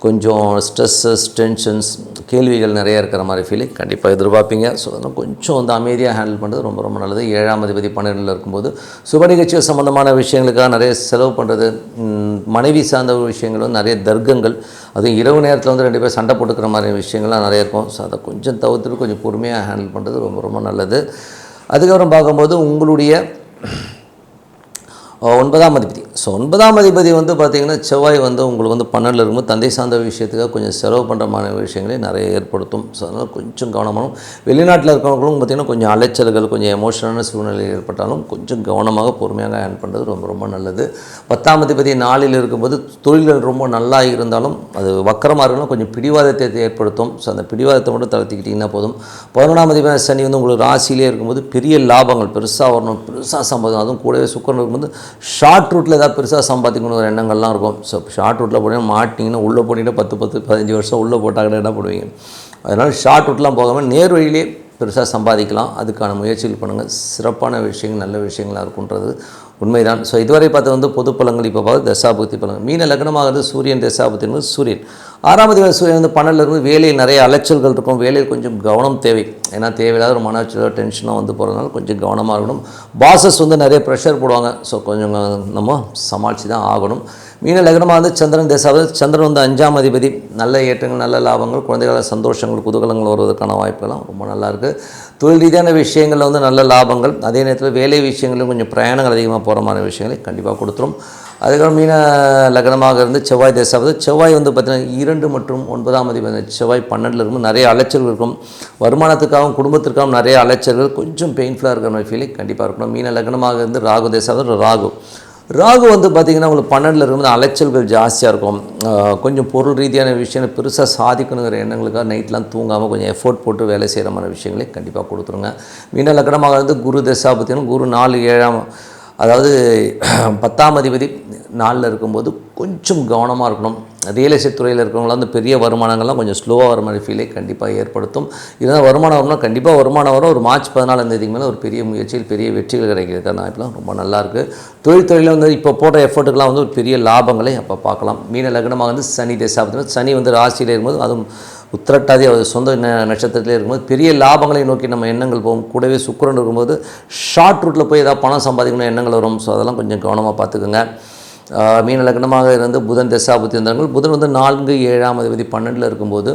கொஞ்சம் ஸ்ட்ரெஸ்ஸஸ் டென்ஷன்ஸ் கேள்விகள் நிறையா இருக்கிற மாதிரி ஃபீலிங் கண்டிப்பாக எதிர்பார்ப்பீங்க. ஸோ அதனால் கொஞ்சம் வந்து அமைதியாக ஹேண்டில் பண்ணுறது ரொம்ப ரொம்ப நல்லது. 7ஆம் அதிபதி 12 இருக்கும்போது சுப நிகழ்ச்சிகள் சம்மந்தமான விஷயங்களுக்காக நிறைய செலவு பண்ணுறது, மனைவி சார்ந்த விஷயங்கள் வந்து நிறைய தர்க்கங்கள், அதுவும் இரவு நேரத்தில் வந்து 2 பேர் சண்டை போட்டுக்கிற மாதிரி விஷயங்கள்லாம் நிறைய இருக்கும். ஸோ அதை கொஞ்சம் தவிர்த்துட்டு கொஞ்சம் பொறுமையாக ஹேண்டில் பண்ணுறது ரொம்ப ரொம்ப நல்லது. அதுக்கப்புறம் பார்க்கும்போது உங்களுடைய 9ஆம் அதிபதி. ஸோ 9ஆம் அதிபதி வந்து பார்த்திங்கன்னா செவ்வாய் வந்து உங்களுக்கு வந்து 12 இருக்கும்போது தந்தை சார்ந்த விஷயத்துக்காக கொஞ்சம் செலவு பண்ணுறமான விஷயங்களே நிறைய ஏற்படுத்தும். ஸோ அதனால் கொஞ்சம் கவனமாகவும் வெளிநாட்டில் இருக்கிறவங்களும் பார்த்திங்கன்னா கொஞ்சம் அலைச்சல்கள் கொஞ்சம் எமோஷனலான சூழ்நிலை ஏற்பட்டாலும் கொஞ்சம் கவனமாக பொறுமையாக ஹேண்ட் பண்ணுறது ரொம்ப ரொம்ப நல்லது. 10ஆம் அதிபதி 4 இருக்கும்போது தொழில்கள் ரொம்ப நல்லா இருந்தாலும் அது வக்கரமாக இருந்தாலும் கொஞ்சம் பிடிவாதத்தை ஏற்படுத்தும். ஸோ அந்த பிடிவாதத்தை மட்டும் தளர்த்திக்கிட்டிங்கன்னா போதும். 11ஆம் அதிபதி சனி வந்து உங்களுக்கு ராசியிலே இருக்கும்போது பெரிய லாபங்கள் பெருசாக வரணும், பெருசாக சம்பாதிக்கும். அதுவும் கூடவே சுக்கிரன் இருக்கும்போது ஷார்ட் ரூட்டில் ஏதாவது பெருசாக சம்பாதிக்கணும் ஒரு எண்ணங்கள்லாம் இருக்கும். ஸோ ஷார்ட் ரூட்டில் போனீங்கன்னா மாட்டிங்கன்னா உள்ளே போனீங்கன்னா 10-15 வருஷம் உள்ளே போட்டாங்கன்னா என்ன பண்ணுவீங்க? அதனால் ஷார்ட் ரூட்லாம் போகாமல் நேர் வழியிலே பெருசாக சம்பாதிக்கலாம். அதுக்கான முயற்சிகள் பண்ணுங்கள். சிறப்பான விஷயங்கள் நல்ல விஷயங்களாக இருக்குன்றது உண்மைதான். ஸோ இதுவரை பார்த்து வந்து பொது பலங்கள் இப்போ பார்த்து தசாபுக்தி பலங்கள். மீன லக்னமாகிறது சூரியன் தசாபுக்தி சூரியன் 6ஆம் அதிபதி சூரியன் வந்து 12 இருந்து வேலையில் நிறைய அலைச்சல்கள் இருக்கும். வேலையில் கொஞ்சம் கவனம் தேவை. ஏன்னா தேவையில்லாத ஒரு மன அச்சலோ டென்ஷனோ வந்து போகிறதுனால கொஞ்சம் கவனமாக இருக்கணும். பாசஸ் வந்து நிறைய ப்ரெஷர் போடுவாங்க. ஸோ கொஞ்சம் நம்ம சமாளித்து தான் ஆகணும். மீன லக்னமாக வந்து சந்திரன் தசாபுக்தி. சந்திரன் வந்து 5ஆம் அதிபதி. நல்ல ஏற்றங்கள் நல்ல லாபங்கள் குழந்தைகள சந்தோஷங்கள் குதூகலங்கள் வருவதற்கான வாய்ப்புகள்லாம் ரொம்ப நல்லாயிருக்கு. தொழில் ரீதியான விஷயங்களில் வந்து நல்ல லாபங்கள், அதே நேரத்தில் வேலை விஷயங்களும் கொஞ்சம் பிரயாணங்கள் அதிகமாக போகிற மாதிரி விஷயங்களை கண்டிப்பாக கொடுத்துரும். அதுக்கப்புறம் மீன லக்னமாக இருந்து செவ்வாய் தசாபுக்தி. செவ்வாய் வந்து பார்த்திங்கன்னா 2 மற்றும் 9ஆம் அதிபதி செவ்வாய் 12 இருக்கும்போது நிறைய அலைச்சல்கள் இருக்கும். வருமானத்துக்காகவும் குடும்பத்திற்காகவும் நிறைய அலைச்சல்கள் கொஞ்சம் பெயின்ஃபுல்லாக இருக்கிற மாதிரி ஃபீலிங் கண்டிப்பாக இருக்கணும். மீன லக்னமாக இருந்து ராகு தசாபுக்தி. ராகு வந்து பார்த்திங்கன்னா உங்களுக்கு 12 இருக்கும்போது அலைச்சல்கள் ஜாஸ்தியாக இருக்கும். கொஞ்சம் பொருள் ரீதியான விஷயங்கள் பெருசாக சாதிக்கணுங்கிற எண்ணங்களுக்காக நைட்லாம் தூங்காமல் கொஞ்சம் எஃபோர்ட் போட்டு வேலை செய்கிற மாதிரி விஷயங்களே கண்டிப்பாக கொடுத்துருங்க. மீன லக்னமாக இருந்து குரு தசாபுக்தி. குரு 4 7ஆம் அதாவது 10ஆம் அதிபதி 4 இருக்கும்போது கொஞ்சம் கவனமாக இருக்கணும். ரியல் எஸ்டேட் துறையில் இருக்கிறவங்களாம் வந்து பெரிய வருமானங்கள்லாம் கொஞ்சம் ஸ்லோவாக வர மாதிரி ஃபீலே கண்டிப்பாக ஏற்படுத்தும். இதனால் வருமானம் வரும்னா கண்டிப்பாக வருமானம் வரும். ஒரு மார்ச் 14ஆம் தேதிக்கு மேலே ஒரு பெரிய முயற்சியில் பெரிய வெற்றிகள் கிடைக்கிறதுக்கான வாய்ப்புலாம் ரொம்ப நல்லாயிருக்கு. தொழிலில் வந்து இப்போ போடுற எஃபர்ட்டுக்கெலாம் வந்து ஒரு பெரிய லாபங்களை அப்போ பார்க்கலாம். மீன லக்னமாக வந்து சனி தசாபுக்தி. சனி வந்து ராசியில் இருக்கும்போது அதுவும் உத்திரட்டாதி சொந்த நட்சத்திரத்திலே இருக்கும்போது பெரிய லாபங்களை நோக்கி நம்ம எண்ணங்கள் போகும். கூடவே சுக்கிரன் இருக்கும்போது ஷார்ட் ரூட்டில் போய் ஏதாவது பணம் சம்பாதிக்கணும் எண்ணங்கள் வரும். ஸோ அதெல்லாம் கொஞ்சம் கவனமாக பார்த்துக்குங்க. மீன லக்னமாக இருந்து புதன் தசாபுக்தி இருந்தார்கள். புதன் வந்து 4 7ஆம் அதிபதி 12 இருக்கும்போது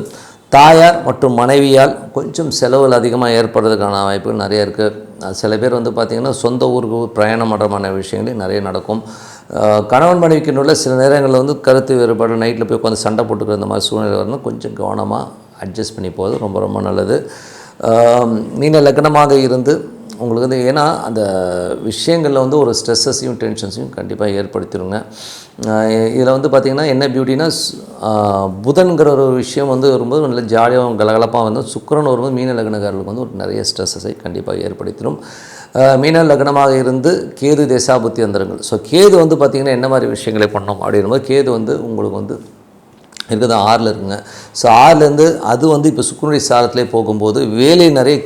தாயார் மற்றும் மனைவியால் கொஞ்சம் செலவுகள் அதிகமாக ஏற்படுறதுக்கான வாய்ப்புகள் நிறைய இருக்குது. சில பேர் வந்து பார்த்திங்கன்னா சொந்த ஊருக்கு பிரயாணம் பண்ணுறமான விஷயங்களே நிறைய நடக்கும். கணவன் மனைவிக்கு உள்ள சில நேரங்களில் வந்து கருத்து வேறுபாடு நைட்டில் போய் உட்காந்து சண்டை போட்டுக்கிற இந்த மாதிரி சூழ்நிலை வரணும். கொஞ்சம் கவனமாக அட்ஜஸ்ட் பண்ணி போகிறது ரொம்ப ரொம்ப நல்லது. மீன லக்னமாக இருந்து உங்களுக்கு வந்து ஏன்னா அந்த விஷயங்களில் வந்து ஒரு ஸ்ட்ரெஸ்ஸையும் டென்ஷன்ஸையும் கண்டிப்பாக ஏற்படுத்திடுங்க. இதில் வந்து பார்த்திங்கன்னா என்ன பியூட்டினா புதன்கிற ஒரு விஷயம் வந்து வரும்போது நல்ல ஜாலியாக கலகலப்பாக வந்து சுக்கிரன் வரும்போது மீன லக்னக்காரர்களுக்கு வந்து ஒரு நிறைய ஸ்ட்ரெஸ்ஸை கண்டிப்பாக ஏற்படுத்திடும். மீன லக்னமாக இருந்து கேது தசாபுக்தி வந்துருங்கள். ஸோ கேது வந்து பார்த்திங்கன்னா என்ன மாதிரி விஷயங்களை பண்ணோம் அப்படிங்கும்போது கேது வந்து உங்களுக்கு வந்து இருக்கிறது 6ல் இருக்குங்க. ஸோ 6லேருந்து அது வந்து இப்போ சுக்கிரனுடைய சாரத்திலே போகும்போது வேலை நிறைய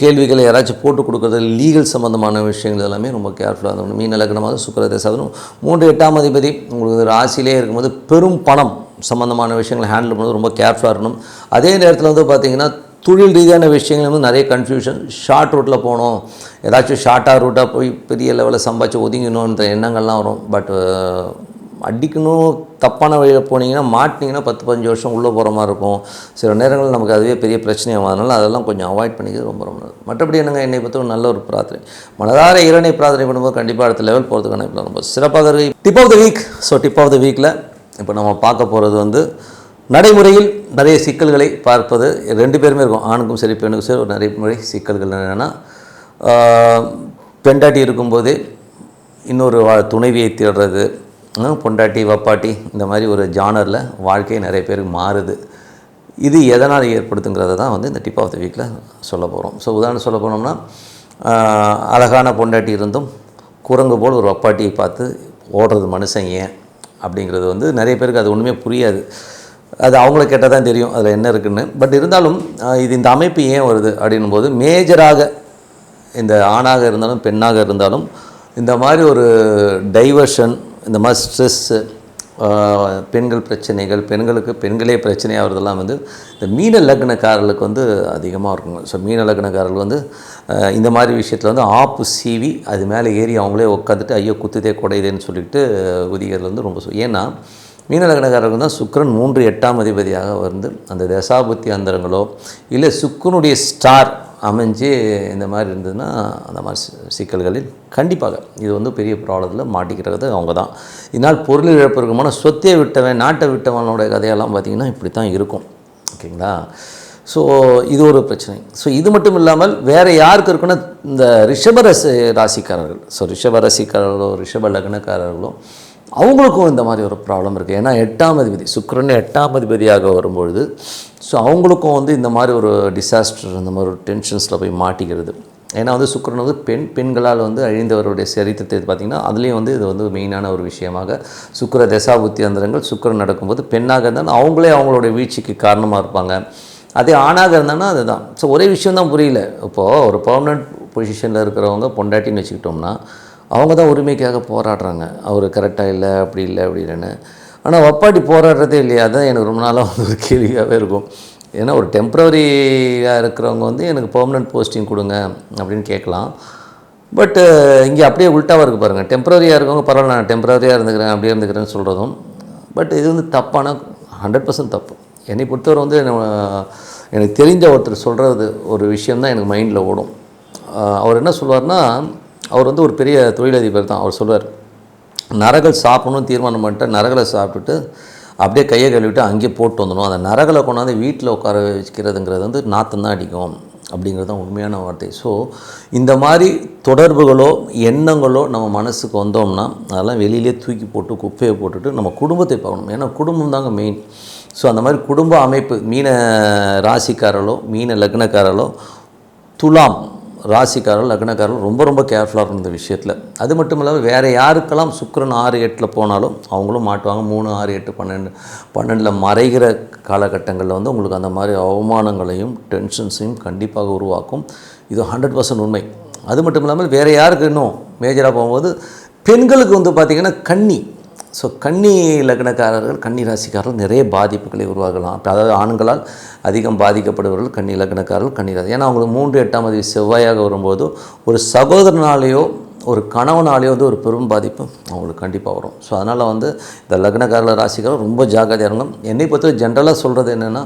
கேள்விகளை யாராச்சும் போட்டு கொடுக்குறது லீகல் சம்மந்தமான விஷயங்கள் எல்லாமே ரொம்ப கேர்ஃபுல்லாக இருக்கணும். மீன லக்னமாக சுக்கிர தசாபுக்தி. 3 8ஆம் அதிபதி உங்களுக்கு ராசியிலே இருக்கும்போது பெரும் பணம் சம்மந்தமான விஷயங்களை ஹேண்டில் பண்ணுறது ரொம்ப கேர்ஃபுல்லாக இருக்கணும். அதே நேரத்தில் வந்து பார்த்திங்கன்னா தொழில் ரீதியான விஷயங்கள் வந்து நிறைய கன்ஃபியூஷன். ஷார்ட் ரூட்டில் போகணும், ஏதாச்சும் ஷார்ட்டாக ரூட்டாக போய் பெரிய லெவலில் சம்பாதிச்சு ஒதுங்கணுன்ற எண்ணங்கள்லாம் வரும். பட் அடிக்கணும் தப்பான வழியில் போனீங்கன்னா மாட்டினீங்கன்னா 10-15 வருஷம் உள்ளே போகிற மாதிரி இருக்கும். சில நேரங்களில் நமக்கு அதுவே பெரிய பிரச்சனையாகும். அதனால் அதெல்லாம் கொஞ்சம் அவாய்ட் பண்ணிக்கிறது ரொம்ப ரொம்ப நல்லது. மற்றபடி என்னங்க, என்னை பற்றி ஒரு நல்ல ஒரு பிரார்த்தனை, மனதார இறைவனை பிரார்த்தனை பண்ணும்போது கண்டிப்பாக அடுத்த லெவல் போகிறதுக்கான இப்போ ரொம்ப சிறப்பாக இருக்குது. Tip of the week. So tip of the வீக்கில் இப்போ நம்ம பார்க்க போகிறது வந்து நடைமுறையில் நிறைய சிக்கல்களை பார்ப்பது. 2 பேருமே இருக்கும், ஆணுக்கும் சரி பெண்ணுக்கும் சரி. ஒரு நடைமுறை சிக்கல்கள் என்னென்னா, பெண்டாட்டி இருக்கும்போதே இன்னொரு துணைவியை தேடுறது, பொண்டாட்டி வப்பாட்டி, இந்த மாதிரி ஒரு ஜானரில் வாழ்க்கை நிறைய பேருக்கு மாறுது. இது எதனால் ஏற்படுத்துங்கிறத தான் வந்து இந்த டிப் ஆஃப் த வீக்கில் சொல்ல போகிறோம். ஸோ உதாரணம் சொல்ல போனோம்னா, அழகான பொண்டாட்டி இருந்தும் குரங்கு போல் ஒரு வப்பாட்டியை பார்த்து ஓடுறது மனுஷன் ஏன் அப்படிங்கிறது வந்து நிறைய பேருக்கு அது ஒன்றுமே புரியாது. அது அவங்கள கேட்டால் தான் தெரியும் அதில் என்ன இருக்குதுன்னு. பட் இருந்தாலும் இது இந்த அமைப்பு ஏன் வருது அப்படின்னும் போது, மேஜராக இந்த ஆணாக இருந்தாலும் பெண்ணாக இருந்தாலும் இந்த மாதிரி ஒரு டைவர்ஷன், இந்த மாதிரி ஸ்ட்ரெஸ்ஸு, பெண்கள் பிரச்சனைகள், பெண்களுக்கு பெண்களே பிரச்சனையாகிறதெல்லாம் வந்து இந்த மீன லக்னக்காரர்களுக்கு வந்து அதிகமாக இருக்குங்க. ஸோ மீன லக்னக்காரர்கள் வந்து இந்த மாதிரி விஷயத்தில் வந்து ஆப்பு சீவி அது மேலே ஏறி அவங்களே உட்காந்துட்டு ஐயோ குத்துதே குடையுதேன்னு சொல்லிட்டு குதிக்கிறது வந்து ரொம்ப ஏன்னா மீன லக்னக்காரர்கள் தான் சுக்கிரன் 3-8ஆம் அதிபதியாக வந்து அந்த தசாபுத்தி அந்தரங்களோ இல்லை சுக்கிரனுடைய ஸ்டார் அமைஞ்சு இந்த மாதிரி இருந்ததுன்னா அந்த மாதிரி சிக்கல்களில் கண்டிப்பாக இது வந்து பெரிய ப்ராப்ளத்தில் மாட்டிக்கிறது அவங்க தான். இதனால் பொருள் இழப்பு இருக்குமான சொத்தை விட்டவன் நாட்டை விட்டவனோட கதையெல்லாம் பார்த்திங்கன்னா இப்படி தான் இருக்கும். ஓகேங்களா? ஸோ இது ஒரு பிரச்சனை. ஸோ இது மட்டும் இல்லாமல் வேறு யாருக்கு இருக்குன்னா இந்த ரிஷப ராசிக்காரர்கள். ஸோ ரிஷப ராசிக்காரர்களோ ரிஷப லக்னக்காரர்களோ அவங்களுக்கும் இந்த மாதிரி ஒரு ப்ராப்ளம் இருக்குது. ஏன்னா 8ஆம் அதிபதி சுக்கிரன் 8ஆம் அதிபதியாக வரும்பொழுது ஸோ அவங்களுக்கும் வந்து இந்த மாதிரி ஒரு டிசாஸ்டர், இந்த மாதிரி ஒரு டென்ஷன்ஸில் போய் மாட்டிக்கிறது. ஏன்னா வந்து சுக்கிரன் வந்து பெண்களால் வந்து அழிந்தவருடைய சரித்திரத்தை பார்த்திங்கன்னா அதுலேயும் வந்து இது வந்து மெயினான ஒரு விஷயமாக சுக்கிர தசாபுத்தி அந்தரங்கள் சுக்கிரன் நடக்கும்போது பெண்ணாக இருந்தாலும் அவங்களே அவங்களுடைய வீழ்ச்சிக்கு காரணமாக இருப்பாங்க. அதே ஆணாக இருந்தாங்கன்னா அதுதான். ஸோ ஒரே விஷயம் தான் புரியல. இப்போது ஒரு பர்மனெண்ட் பொசிஷனில் இருக்கிறவங்க பொண்டாட்டின்னு வச்சுக்கிட்டோம்னா அவங்க தான் உரிமைக்காக போராடுறாங்க. அவர் கரெக்டாக இல்லை, அப்படி இல்லை, அப்படி இல்லைன்னு. ஆனால் வப்பாட்டி போராடுறதே இல்லையா? அதுதான் எனக்கு ரொம்ப நாளாக வந்து ஒரு கேள்வியாகவே இருக்கும். ஏன்னா ஒரு டெம்ப்ரவரியாக இருக்கிறவங்க வந்து எனக்கு பெர்மனெண்ட் போஸ்டிங் கொடுங்க அப்படின்னு கேட்கலாம். பட் இங்கே அப்படியே உல்ட்டாவாக இருக்குது பாருங்கள். டெம்ப்ரவரியாக இருக்கவங்க பரவாயில்ல, நான் டெம்ப்ரவரியாக இருந்துக்கிறேன், அப்படியே இருந்துக்கிறேன்னு சொல்கிறதும். பட் இது வந்து தப்பான 100% தப்பு. என்னை பொறுத்தவரை வந்து எனக்கு தெரிஞ்ச ஒருத்தர் சொல்கிறது ஒரு விஷயந்தான் எனக்கு மைண்டில் ஓடும். அவர் என்ன சொல்வார்னா, அவர் வந்து ஒரு பெரிய தொழிலதிபர் தான். அவர் சொல்வார், நரகல் சாப்பிடணும்னு தீர்மானம் பண்ணிட்டு நரகலை சாப்பிட்டுட்டு அப்படியே கையை கழுவிட்டு அங்கேயே போட்டு வந்துடும். அந்த நரகலை கொண்டாந்து வீட்டில் உட்கார வச்சுக்கிறதுங்கிறது வந்து நாற்றம் தான் அடிக்கும் அப்படிங்கிறது தான் உண்மையான வார்த்தை. ஸோ இந்த மாதிரி தொடர்புகளோ எண்ணங்களோ நம்ம மனசுக்கு வந்தோம்னா அதெல்லாம் வெளியிலே தூக்கி போட்டு குப்பையை போட்டுட்டு நம்ம குடும்பத்தை பார்க்கணும். ஏன்னா குடும்பம் தாங்க மெயின். ஸோ அந்த மாதிரி குடும்ப அமைப்பு மீன ராசிக்காரர்களோ மீன லக்னக்காரர்களோ துலாம் ராசிக்காரர்கள் லக்னக்காரர்கள் ரொம்ப ரொம்ப கேர்ஃபுல்லாக இருக்கும் இந்த விஷயத்தில். அது மட்டும் இல்லாமல் வேறு யாருக்கெல்லாம் சுக்கிரன் 6-8 போனாலும் அவங்களும் மாட்டுவாங்க. 3, 6, 8, 12 மறைகிற காலகட்டங்களில் வந்து உங்களுக்கு அந்த மாதிரி அவமானங்களையும் டென்ஷன்ஸையும் கண்டிப்பாக உருவாக்கும். இது 100% உண்மை. அது மட்டும் இல்லாமல் வேறு யாருக்கு இன்னும் மேஜராக போகும்போது பெண்களுக்கு வந்து பார்த்திங்கன்னா கன்னி. ஸோ கன்னி லக்னக்காரர்கள் கன்னி ராசிக்காரர்கள் நிறைய பாதிப்புகளை உருவாகலாம். அதாவது ஆண்களால் அதிகம் பாதிக்கப்படுபவர்கள் கன்னி லக்னக்காரர்கள் கன்னி ராசி. ஏன்னா அவங்களுக்கு 3-8ஆம் அதிபதி செவ்வாயாக வரும்போது ஒரு சகோதரனாலேயோ ஒரு கணவனாலேயோ வந்து ஒரு பெரும் பாதிப்பு அவங்களுக்கு கண்டிப்பாக வரும். ஸோ அதனால் வந்து இந்த லக்னக்காரர்கள் ராசிக்காரர்கள் ரொம்ப ஜாக்கிரதையாக இருக்கும். என்னை பொறுத்தவரை ஜென்ரலாக சொல்கிறது என்னென்னா,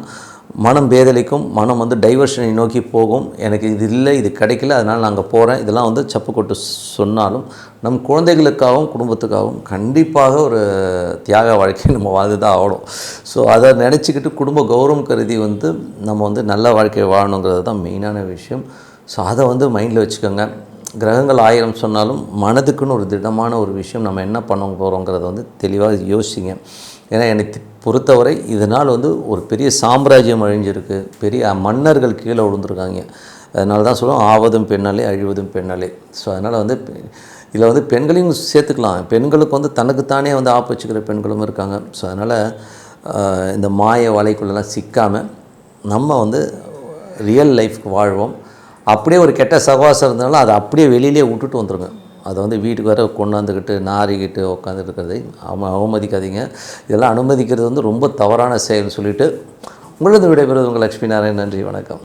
மனம் பேதலிக்கும், மனம் வந்து டைவர்ஷனை நோக்கி போகும். எனக்கு இது இல்லை, இது கிடைக்கல, அதனால் நான் அங்கே போகிறேன், இதெல்லாம் வந்து சப்பு கொட்டு சொன்னாலும் நம் குழந்தைகளுக்காகவும் குடும்பத்துக்காகவும் கண்டிப்பாக ஒரு தியாக வாழ்க்கையை நம்ம வாழ்ந்து தான் ஆகணும். ஸோ அதை நினச்சிக்கிட்டு குடும்ப கௌரவம் கருதி வந்து நம்ம வந்து நல்ல வாழ்க்கையை வாழணுங்கிறது தான் மெயினான விஷயம். ஸோ அதை வந்து மைண்டில் வச்சுக்கோங்க. கிரகங்கள் 1000 சொன்னாலும் மனதுக்குன்னு ஒரு திடமான ஒரு விஷயம் நம்ம என்ன பண்ண போகிறோங்கிறத வந்து தெளிவாக யோசிங்க. ஏன்னா எனக்கு பொறுத்தவரை இதனால் வந்து ஒரு பெரிய சாம்ராஜ்யம் அழிஞ்சிருக்கு, பெரிய மன்னர்கள் கீழே விழுந்துருக்காங்க. அதனால தான் சொல்லுவோம், ஆவதும் பெண்ணாலே அழிவதும் பெண்ணாலே. ஸோ அதனால் வந்து இதில் வந்து பெண்களையும் சேர்த்துக்கலாம். பெண்களுக்கு வந்து தனக்குத்தானே வந்து ஆப்பு வச்சுக்கிற பெண்களும் இருக்காங்க. ஸோ அதனால் இந்த மாய வலைக்குள்ளெல்லாம் சிக்காமல் நம்ம வந்து ரியல் லைஃப்க்கு வாழ்வோம். அப்படியே ஒரு கெட்ட சகவாசம் இருந்தாலும் அதை அப்படியே வெளியிலே விட்டுட்டு வந்துடுங்க. அதை வந்து வீட்டுக்கு வர கொண்டாந்துக்கிட்டு நாரிக்கிட்டு உட்காந்துட்டு இருக்கிறதை அவமதிக்காதீங்க. இதெல்லாம் அனுமதிக்கிறது வந்து ரொம்ப தவறான செயல் சொல்லிவிட்டு உங்களது விடைபெறுவது உங்கள் லக்ஷ்மி நாராயணன். நன்றி, வணக்கம்.